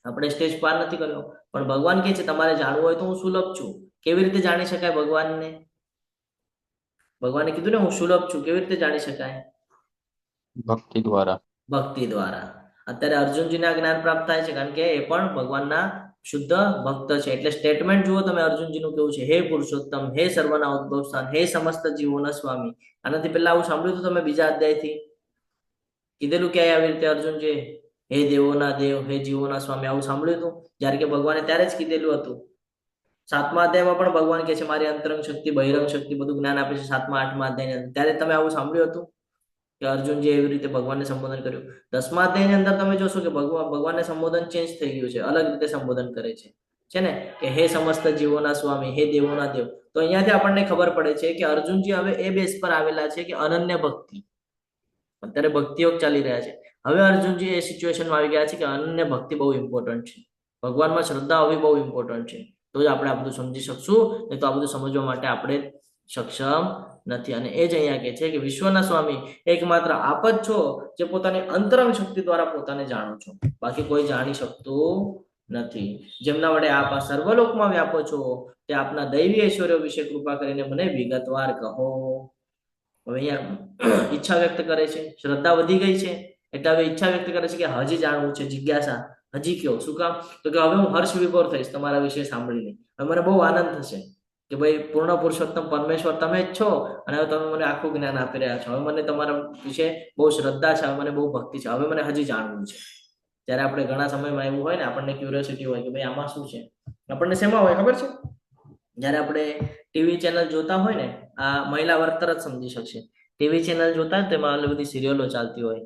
આપણે સ્ટેજ પાર નથી કર્યો, પણ ભગવાન કહે છે તમારે જાણવું હોય તો હું સુલભ છું. કેવી રીતે જાણી શકાય ભગવાનને? ભગવાને કીધું ને હું સુલભ છું. કેવી રીતે જાણી શકાય? ભક્તિ દ્વારા. ભક્તિ દ્વારા. અત્યારે અર્જુનજીને આ જ્ઞાન પ્રાપ્ત થાય છે કારણ કે એ પણ ભગવાનના શુદ્ધ ભક્ત છે. એટલે સ્ટેટમેન્ટ જુઓ તમે અર્જુનજીનું કેવું છે, હે પુરુષોત્તમ, હે સર્વના ઉદ્ભવ સ્થાન, હે સમસ્ત જીવોના સ્વામી. આનાથી પહેલા આવું સાંભળ્યું હતું તમે બીજા અધ્યાયથી? કીધેલું કે આવી રીતે અર્જુનજી હે દેવોના દેવ, હે જીવોના સ્વામી, આવું સાંભળ્યું હતું? જ્યારે કે ભગવાને ત્યારે જ કીધેલું હતું. 7મા અધ્યાયમાં પણ ભગવાન કહે છે મારી અંતરંગ શક્તિ, બહિરંગ શક્તિ બધું જ્ઞાન આપે છે 7મા 8મા અધ્યાયની અંદર. ત્યારે તમે આવું સાંભળ્યું હતું કે અર્જુનજી એવી રીતે ભગવાનને સંબોધન કર્યું? 10મા અધ્યાયની અંદર તમે જોશો કે ભગવાનને સંબોધન ચેન્જ થઈ ગયું છે, અલગ રીતે સંબોધન કરે છે ને, કે હે સમસ્ત જીવોના સ્વામી, હે દેવોના દેવ. તો અહીંયાથી આપણને ખબર પડે છે કે અર્જુનજી હવે એ બેઝ પર આવેલા છે કે અનન્ય ભક્તિ. અત્યારે ભક્તિયોગ ચાલી રહ્યા છે. હવે અર્જુનજી એ સિચ્યુએશનમાં આવી ગયા છે કે અનન્ય ભક્તિ બહુ ઇમ્પોર્ટન્ટ છે, ભગવાનમાં શ્રદ્ધા હોવી બહુ ઇમ્પોર્ટન્ટ છે. તો જ આપણે આ બધું સમજી શકશું, નહીં તો આ બધું સમજવા માટે આપણે સક્ષમ નથી. અને એ જ અહીંયા કહે છે કે વિશ્વના સ્વામી એકમાત્ર આપ જ છો જે પોતાની અંતરંગ શક્તિ દ્વારા પોતાને જાણો છો, બાકી કોઈ જાણી શકતું નથી. જેમના વડે આપ આ સર્વલોકમાં વ્યાપો છો તે આપના દૈવી ઐશ્વર્યો વિશે કૃપા કરીને મને વિગતવાર કહો. હવે અહીંયા ઈચ્છા વ્યક્ત કરે છે, શ્રદ્ધા વધી ગઈ છે એટલે હવે ઈચ્છા વ્યક્ત કરે છે કે હજી જાણવું છે, જિજ્ઞાસા હજી કયો. શું કામ? તો કે હવે હું હર્ષ વિભોર થઈશ તમારા વિશે સાંભળીને. હવે મને બહુ આનંદ થશે કે ભાઈ પૂર્ણ પુરુષોત્તમ પરમેશ્વર તમે જ છો અને હવે તમે મને આખું જ્ઞાન આપી રહ્યા છો. હવે મને તમારા વિશે બહુ શ્રદ્ધા છે, હવે મને બહુ ભક્તિ છે, હવે મને હજી જાણવું છે. ત્યારે આપણે ઘણા સમયમાં એવું હોય ને, આપણને ક્યુરિયોસિટી હોય કે ભાઈ આમાં શું છે. આપણને શેમાં હોય ખબર છે? જ્યારે આપણે ટીવી ચેનલ જોતા હોય ને, આ મહિલા વર્ગ તરત સમજી શકશે. ટીવી ચેનલ જોતા હોય તેમાં અલગ બધી સિરિયલો ચાલતી હોય,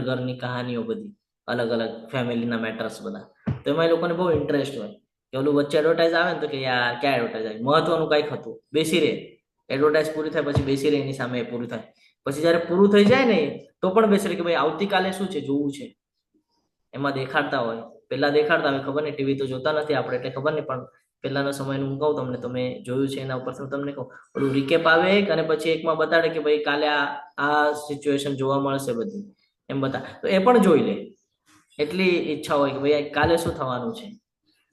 ઘરની કહાનીઓ બધી, અલગ અલગ ફેમિલીના મેટર્સ બધા. તો એમાં એ લોકોને બહુ ઇન્ટરેસ્ટ હોય કે ઓલું વચ્ચે એડવર્ટાઇઝ આવે ને તો કે યાર ક્યાં એડવર્ટાઇઝ આવી, મહત્વનું કંઈક હતું, બેસી રહે. એડવર્ટાઇઝ પૂરી થાય પછી બેસી રહે, એની સામે એ પૂરું થાય. પછી જ્યારે પૂરું થઈ જાય ને તો પણ બેસી રહે કે ભાઈ આવતીકાલે શું છે જોવું છે. એમાં દેખાડતા હોય, પહેલા દેખાડતા હોય, ખબર નહીં, ટીવી તો જોતા નથી આપણે એટલે ખબર નહીં, પણ પહેલાના સમયનું હું કહું તમને, તમે જોયું છે એના ઉપર તમને કહું, ઓલું રિકેપ આવે અને પછી એકમાં બતાડે કે ભાઈ કાલે આ સિચ્યુએશન જોવા મળશે બધી, એમ બતા. તો એ પણ જોઈ લે, એટલી ઈચ્છા હોય કે ભાઈ કાલે શું થવાનું છે.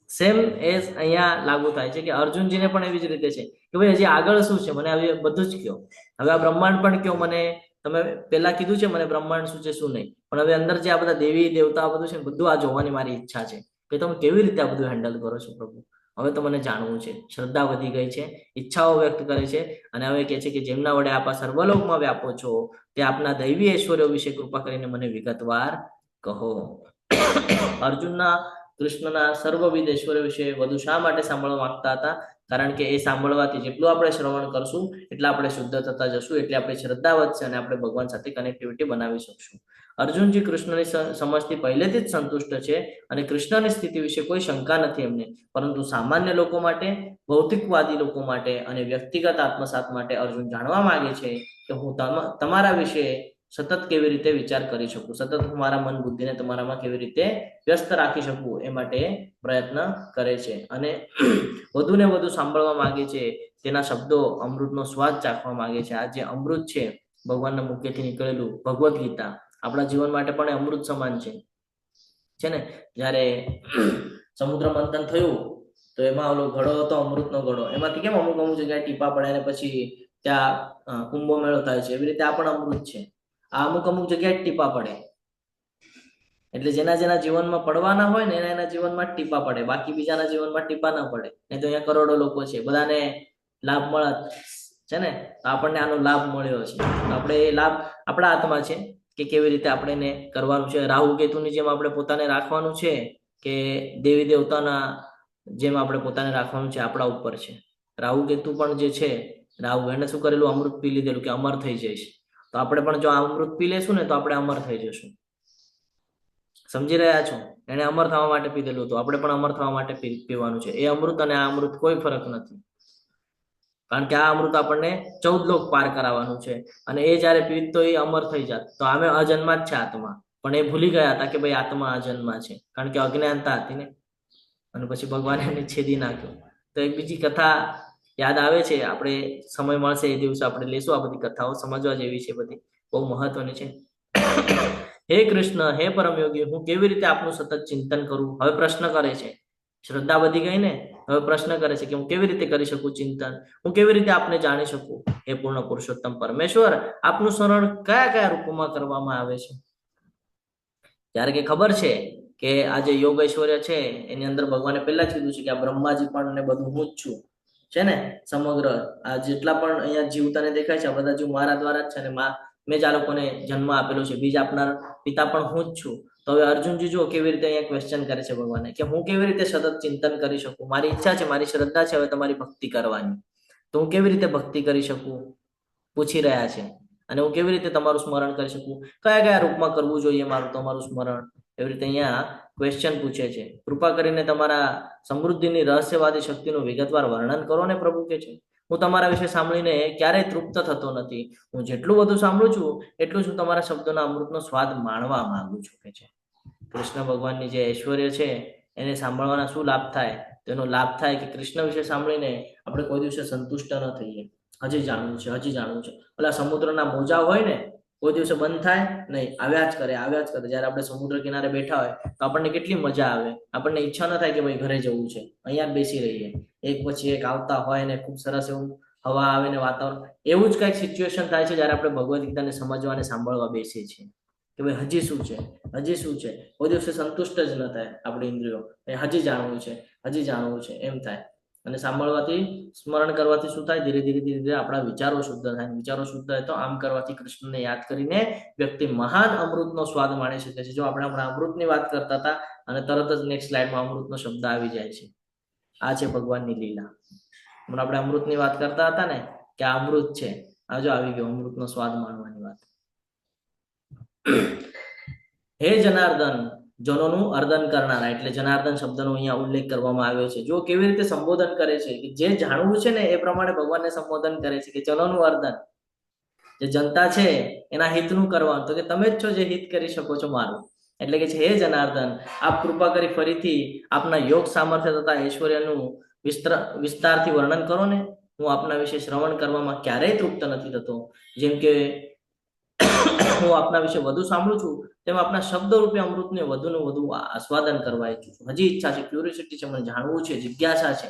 સેમ એઝ અહીંયા લાગુ થાય છે કે અર્જુનજીને પણ એવી જ રીતે છે કે ભાઈ હજી આગળ શું છે મને હવે બધું જ કહો. હવે આ બ્રહ્માંડ પણ કહો મને, તમે પહેલા કીધું છે મને બ્રહ્માંડ શું છે શું નહીં, પણ હવે અંદર જે આ બધા દેવી દેવતા બધું છે બધું આ જોવાની મારી ઈચ્છા છે કે તમે કેવી રીતે આ બધું હેન્ડલ કરો છો પ્રભુ. હવે તો મને જાણવું છે. શ્રદ્ધા વધી ગઈ છે, ઈચ્છાઓ વ્યક્ત કરે છે અને હવે કહે છે કે જેમના વડે આપ સર્વલોકમાં વ્યાપો છો તે આપના દૈવી ઐશ્વર્યો વિશે કૃપા કરીને મને વિગતવાર કહો. અર્જુનના કૃષ્ણના સર્વવિધ ઐશ્વર્ય વિશે વધુ શા માટે સાંભળવા માંગતા હતા? કારણ કે એ સાંભળવાથી જેટલું આપણે શ્રવણ કરશું એટલે આપણે શુદ્ધ થતા જશું, એટલે આપણી શ્રદ્ધા વધશે અને આપણે ભગવાન સાથે કનેક્ટિવિટી બનાવી શકશું. અર્જુનજી કૃષ્ણની સમજથી પહેલેથી જ સંતુષ્ટ છે અને કૃષ્ણની સ્થિતિ વિશે કોઈ શંકા નથી એમને, પરંતુ સામાન્ય લોકો માટે, ભૌતિકવાદી લોકો માટે અને વ્યક્તિગત આત્મસાત માટે અર્જુન જાણવા માંગે છે કે હું તમારા વિશે સતત કેવી રીતે વિચાર કરી શકું, સતત હું મારા મન બુદ્ધિને તમારામાં કેવી રીતે વ્યસ્ત રાખી શકું એ માટે પ્રયત્ન કરે છે અને વધુ ને વધુ સાંભળવા માંગે છે. તેના શબ્દો અમૃતનો સ્વાદ ચાખવા માંગે છે. આ જે અમૃત છે ભગવાનના મુખેથી નીકળેલું, ભગવદ્ ગીતા આપણા જીવન માટે પણ અમૃત સમાન છે ને. જ્યારે સમુદ્ર મંથન થયું તો એમાં ઓલો ઘડો હતો, અમૃતનો ઘડો, એમાંથી કેમ અમુક જગ્યાએ ટીપા પડે અને પછી ત્યાં કુંભો મેળો થાય છે, એવી રીતે આ પણ અમૃત છે. આ અમુક જગ્યાએ ટીપા પડે, એટલે જેના જીવનમાં પડવાના હોય ને એના જીવનમાં ટીપા પડે, બાકી બીજાના જીવનમાં ટીપા ના પડે. નહીં તો અહીંયા કરોડો લોકો છે, બધાને લાભ મળત છે ને, આપણને આનો લાભ મળ્યો છે. આપણે એ લાભ આપણા હાથમાં છે કે કેવી રીતે આપણે એને કરવાનું છે. રાહુ કેતુની જેમ આપણે પોતાને રાખવાનું છે કે દેવી દેવતાના જેમ આપણે પોતાને રાખવાનું છે, આપણા ઉપર છે. રાહુ કેતુ પણ જે છે, રાહુ એને શું કરેલું, અમૃત પી લીધેલું કે અમર થઈ જઈશ. તો આપણે પણ જો આ અમૃત પી લેશું ને તો આપણે અમર થઈ જશું. સમજી રહ્યા છો? એને અમર થવા માટે પીધેલું હતું, આપણે પણ અમર થવા માટે પીવાનું છે. એ અમૃત અને આ અમૃત કોઈ ફરક નથી, કારણ કે આ અમૃત આપણને 14 લોક પાર કરાવવાનું છે અને એ જયારે પીત તો એ અમર થઈ જાત. તો આમે અજન્મા જ છે આત્મા, પણ એ ભૂલી ગયા હતા કે ભાઈ આત્મા અજન્મા છે, કારણ કે અજ્ઞાનતા હતી ને. અને પછી ભગવાને એને છેદી નાખ્યો. તો એક બીજી કથા યાદ આવે છે, આપણે સમય મળશે એ દિવસે આપણે લેશું આ બધી કથાઓ, સમજવા જેવી છે, બધી બહુ મહત્વની છે. હે કૃષ્ણ, હે પરમયોગી, હું કેવી રીતે આપનું સતત ચિંતન કરું? હવે પ્રશ્ન કરે છે, શ્રદ્ધા વધી ગઈ ને, હવે પ્રશ્ન કરે છે કે હું કેવી રીતે કરી શકું ચિંતન, હું કેવી રીતે આપને જાણી શકું? હે પૂર્ણ પુરુષોત્તમ પરમેશ્વર, આપનું સ્મરણ કયા કયા રૂપમાં કરવામાં આવે છે? ત્યારે કે ખબર છે કે આ જે યોગ ઐશ્વર્ય છે એની અંદર ભગવાને પહેલા જ કીધું છે કે આ બ્રહ્માજી પણ ને બધું હું જ છું, છે ને. સમગ્ર આ જેટલા પણ અહીંયા જીવ તને દેખાય છે આ બધા જીવ મારા દ્વારા જ છે, અને મેં જ આ લોકોને જન્મ આપેલો છે, બીજ આપનાર પિતા પણ હું જ છું. તો હવે અર્જુનજી જુઓ કેવી રીતે અહીંયા ક્વેશ્ચન કરે છે ભગવાને કે હું કેવી રીતે સતત ચિંતન કરી શકું? મારી ઈચ્છા છે, મારી શ્રદ્ધા છે હવે તમારી ભક્તિ કરવાની, તો હું કેવી રીતે ભક્તિ કરી શકું? પૂછી રહ્યા છે. અને હું કેવી રીતે તમારું સ્મરણ કરી શકું? કયા કયા રૂપમાં કરવું જોઈએ મારું તમારું સ્મરણ? એવી રીતે અહીંયા ક્વેશ્ચન પૂછે છે. કૃપા કરીને તમારા સમૃદ્ધિની રહસ્યવાદી શક્તિનું વિગતવાર વર્ણન કરો ને પ્રભુ કે છે. હું તમારા વિશે સાંભળીને ક્યારેય તૃપ્ત થતો નથી. હું જેટલું બધું સાંભળું છું એટલું જ હું તમારા શબ્દોના અમૃતનો સ્વાદ માણવા માંગુ છું કે છે. કૃષ્ણ ભગવાનની જે ઐશ્વર્ય છે એને સાંભળવાના શું લાભ થાય? તેનો લાભ થાય કે કૃષ્ણ વિશે સાંભળીને આપણે કોઈ દિવસે સંતુષ્ટ ન થઈએ. હજી જાણવું છે, હજી જાણવું છે. ઓલા સમુદ્રના મોજા હોય ને, કોઈ દિવસે બંધ થાય નહીં, આવ્યા જ કરે, આવ્યા જ કરે. જયારે આપણે સમુદ્ર કિનારે બેઠા હોય તો આપણને કેટલી મજા આવે, આપણને ઈચ્છા ન થાય કે ભાઈ ઘરે જવું છે, અહીંયા જ બેસી રહીએ. એક પછી એક આવતા હોય ને ખૂબ સરસ એવું હવા આવે ને વાતાવરણ. એવું જ કઈક સિચ્યુએશન થાય છે જયારે આપણે ભગવદ્ ગીતાને સમજવા અને સાંભળવા બેસીએ છીએ કે ભાઈ હજી શું છે, હજી શું છે. કોઈ દિવસે સંતુષ્ટ જ ન થાય આપણી ઇન્દ્રિયો, હજી જાણવું છે, હજી જાણવું છે એમ થાય. અને સાંભળવાથી, સ્મરણ કરવાથી શું થાય? ધીરે ધીરે ધીરે ધીરે આપણા વિચારો શુદ્ધ થાય. વિચારો શુદ્ધ થાય તો આમ કરવાથી કૃષ્ણને યાદ કરીને વ્યક્તિ મહાન અમૃતનો સ્વાદ માણી શકે છે. જો આપણે આપણા અમૃતની વાત કરતા હતા અને તરત જ નેક્સ્ટ સ્લાઇડમાં અમૃતનો શબ્દ આવી જાય છે. આ છે ભગવાનની લીલા. હમણાં આપણે અમૃતની વાત કરતા હતા ને કે આ અમૃત છે, આ જો આવી ગયો અમૃતનો સ્વાદ માણવાની વાત. હે જનાર્દન, જનોનું અર્દન કરનારા, એટલે જનાર્દન શબ્દનો અહીંયા ઉલ્લેખ કરવામાં આવ્યો છે. જો કેવી રીતે સંબોધન કરે છે કે જે જાણવું છે ને એ પ્રમાણે ભગવાનને સંબોધન કરે છે કે જનોનું અર્દન, જે જનતા છે એના હિતનું કરવાનું, તો કે તમે જ છો જે હિત કરી શકો છો મારું. એટલે કે છે હે જનાર્દન, આપ કૃપા કરી ફરીથી આપના યોગ સામર્થ્ય તથા ઐશ્વર્યનું વિસ્તારથી વર્ણન કરો ને. હું આપના વિશે શ્રવણ કરવામાં ક્યારેય તૃપ્ત નથી થતો. જેમ કે હું આપના વિશે વધુ સાંભળું છું તેમ આપના શબ્દ રૂપે અમૃતને વધુ ને વધુ આસ્વાદન કરવા ઈચ્છું છું. હજી ઈચ્છા છે, ક્યુરિયોસિટી છે, મને જાણવું છે, જિજ્ઞાસા છે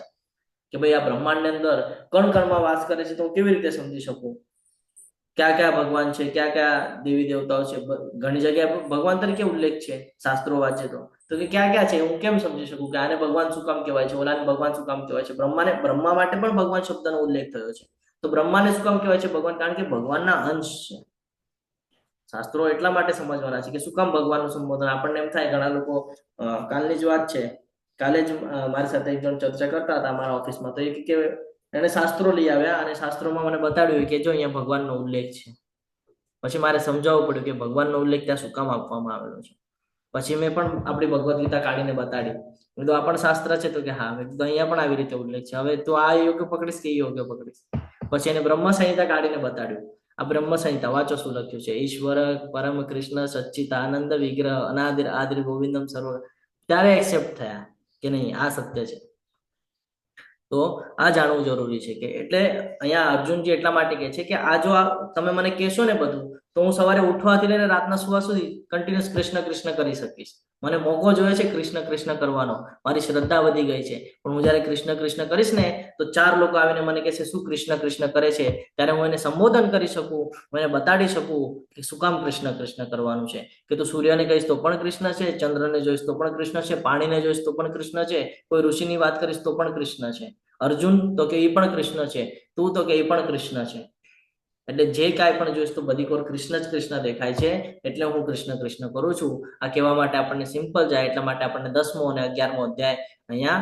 કે ભાઈ આ બ્રહ્માંડની અંદર કણ કણમાં વાસ કરે છે તો હું કેવી રીતે સમજી શકું? કયા કયા ભગવાન છે, કયા કયા દેવી દેવતાઓ છે? ઘણી જગ્યાએ ભગવાન તરીકે ઉલ્લેખ છે શાસ્ત્રો વાંચે તો કે ક્યાં ક્યાં છે હું કેમ સમજી શકું કે આને ભગવાન શું કામ કહેવાય છે, ઓલાને ભગવાન શું કામ કહેવાય છે? બ્રહ્મા માટે પણ ભગવાન શબ્દનો ઉલ્લેખ થયો છે. તો બ્રહ્માને શું કામ કહેવાય છે ભગવાન? કારણ કે ભગવાનના અંશ છે. શાસ્ત્રો એટલા માટે સમજવાના છે કે શું કામ ભગવાનનું સંબોધન. આપણને એમ થાય, ઘણા લોકો, કાલની જ વાત છે, કાલે જ મારી સાથે એક જણ ચર્ચા કરતા હતા અમારા ઓફિસમાં, તો એ કે એને શાસ્ત્રો લઈ આવ્યા અને શાસ્ત્રોમાં મને બતાડ્યું કે જો અહીંયા ભગવાનનો ઉલ્લેખ છે. પછી મારે સમજાવવું પડ્યું કે ભગવાનનો ઉલ્લેખ ત્યાં શું કામ આપવામાં આવેલો છે. પછી મેં પણ આપણી ભગવદ્ ગીતા કાઢીને બતાડી, તો આ પણ શાસ્ત્ર છે? તો કે હા. તો અહીંયા પણ આવી રીતે ઉલ્લેખ છે. હવે તો આ યોગ્ય પકડીશ કે યોગ્ય પકડીશ? પછી એને બ્રહ્મ સંહિતા કાઢીને બતાડ્યું. આ બ્રહ્મ સંહિતા વાંચો શું લખ્યું છે. ઈશ્વર પરમ કૃષ્ણ સચ્ચિદાનંદ વિગ્રહ અનાદિર આદિર ગોવિંદમ સર્વ. ત્યારે એક્સેપ્ટ થયા કે નહીં આ સત્ય છે. તો આ જાણવું જરૂરી છે કે એટલે અહીંયા અર્જુનજી એટલા માટે કહે છે કે આ જો તમે મને કહેશો ને બધું, તો હું સવારે ઉઠવાથી લઈને રાતના સુવા સુધી કન્ટિન્યુઅસ કૃષ્ણ કૃષ્ણ કરી શકીશ. મને મોકો જોઈએ છે કૃષ્ણ કૃષ્ણ કરવાનો, મારી શ્રદ્ધા વધી ગઈ છે. પણ હું જયારે કૃષ્ણ કૃષ્ણ કરીશ ને તો 4 લોકો આવીને મને કહેશે શું કૃષ્ણ કૃષ્ણ કરે છે, ત્યારે હું એને સંબોધન કરી શકું, હું એને બતાડી શકું કે શું કામ કૃષ્ણ કૃષ્ણ કરવાનું છે. કે તું સૂર્યને કહીશ તો પણ કૃષ્ણ છે, ચંદ્રને જોઈશ તો પણ કૃષ્ણ છે, પાણીને જોઈશ તો પણ કૃષ્ણ છે, કોઈ ઋષિની વાત કરીશ તો પણ કૃષ્ણ છે. અર્જુન તો કે એ પણ કૃષ્ણ છે, તું તો કે એ પણ કૃષ્ણ છે. એટલે જે કાંઈ પણ જોઈશ તો બધી કોર કૃષ્ણ જ કૃષ્ણ દેખાય છે. એટલે હું કૃષ્ણ કૃષ્ણ કરું છું. આ કહેવા માટે આપણને સિમ્પલ જાય, એટલા માટે આપણને 10મો અને 11મો અધ્યાય અહીંયા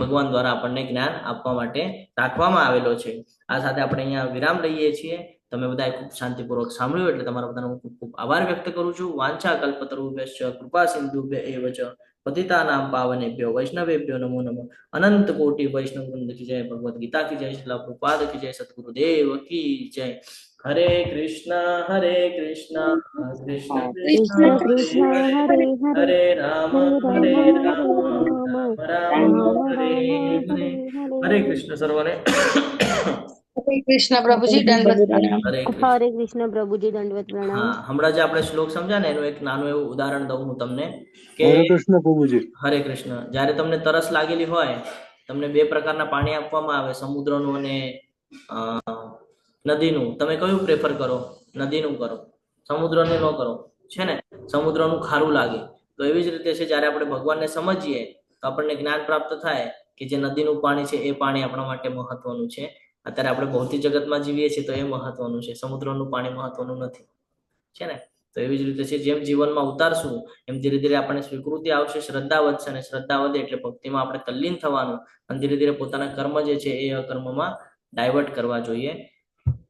ભગવાન દ્વારા આપણને જ્ઞાન આપવા માટે રાખવામાં આવેલો છે. આ સાથે આપણે અહીંયા વિરામ લઈએ છીએ. તમે બધાએ ખૂબ શાંતિપૂર્વક સાંભળ્યું એટલે તમારા બધાનો હું ખૂબ ખૂબ આભાર વ્યક્ત કરું છું. વાંછા કલ્પતરુભ્યશ્ચ કૃપા સિંધુભ્ય એવ ચ પતિતાનામ પાવનેભ્યો વૈષ્ણવેભ્યો નમો નમઃ. અનંત કોટી વૈષ્ણવ વૃંદ કી જય, ભગવદ ગીતા કી જય, શ્રીલ પ્રભુપાદ કી જય, સદગુરુદેવ કી જય. હરે કૃષ્ણ કૃષ્ણ કૃષ્ણ કૃષ્ણ હરે હરે હરે રામ હરે રામ રામ રામ રામ હરે રામ હરે. હરે હરે કૃષ્ણ સર્વને. હરે કૃષ્ણ પ્રભુજી, દંડવત પ્રણામ. હરે કૃષ્ણ. હરે કૃષ્ણ પ્રભુજી, દંડવત પ્રણામ. હા, હમણાં જે આપણે શ્લોક સમજ્યા ને એનું એક નાનું એવું ઉદાહરણ દઉં હું તમને કે હરે કૃષ્ણ પ્રભુજી. હરે કૃષ્ણ. જ્યારે તમને તરસ લાગેલી હોય, તમને બે પ્રકારના પાણી આપવામાં આવે, સમુદ્રનું અને નદીનું. તમે કયું પ્રેફર કરો? નદીનું કરો, સમુદ્રનું ન કરો, છે ને? સમુદ્રનું ખારું લાગે. તો એવી જ રીતે છે, જ્યારે આપણે ભગવાનને સમજીએ તો આપણને જ્ઞાન પ્રાપ્ત થાય કે જે નદીનું પાણી છે એ પાણી આપણા માટે મહત્વનું છે. અત્યારે આપણે ભૌતિક જગતમાં જીવીએ છીએ તો એ મહત્વનું છે, સમુદ્રનું પાણી મહત્વનું નથી, છે ને? તો એવી જ રીતે છે, જેમ જીવનમાં ઉતારશું એમ ધીરે ધીરે આપણને સ્વીકૃતિ આવશે, શ્રદ્ધા વધશે, અને શ્રદ્ધા વધે એટલે ભક્તિમાં આપણે તલ્લીન થવાનું, અને ધીરે ધીરે પોતાના કર્મ જે છે એ અકર્મમાં ડાયવર્ટ કરવા જોઈએ.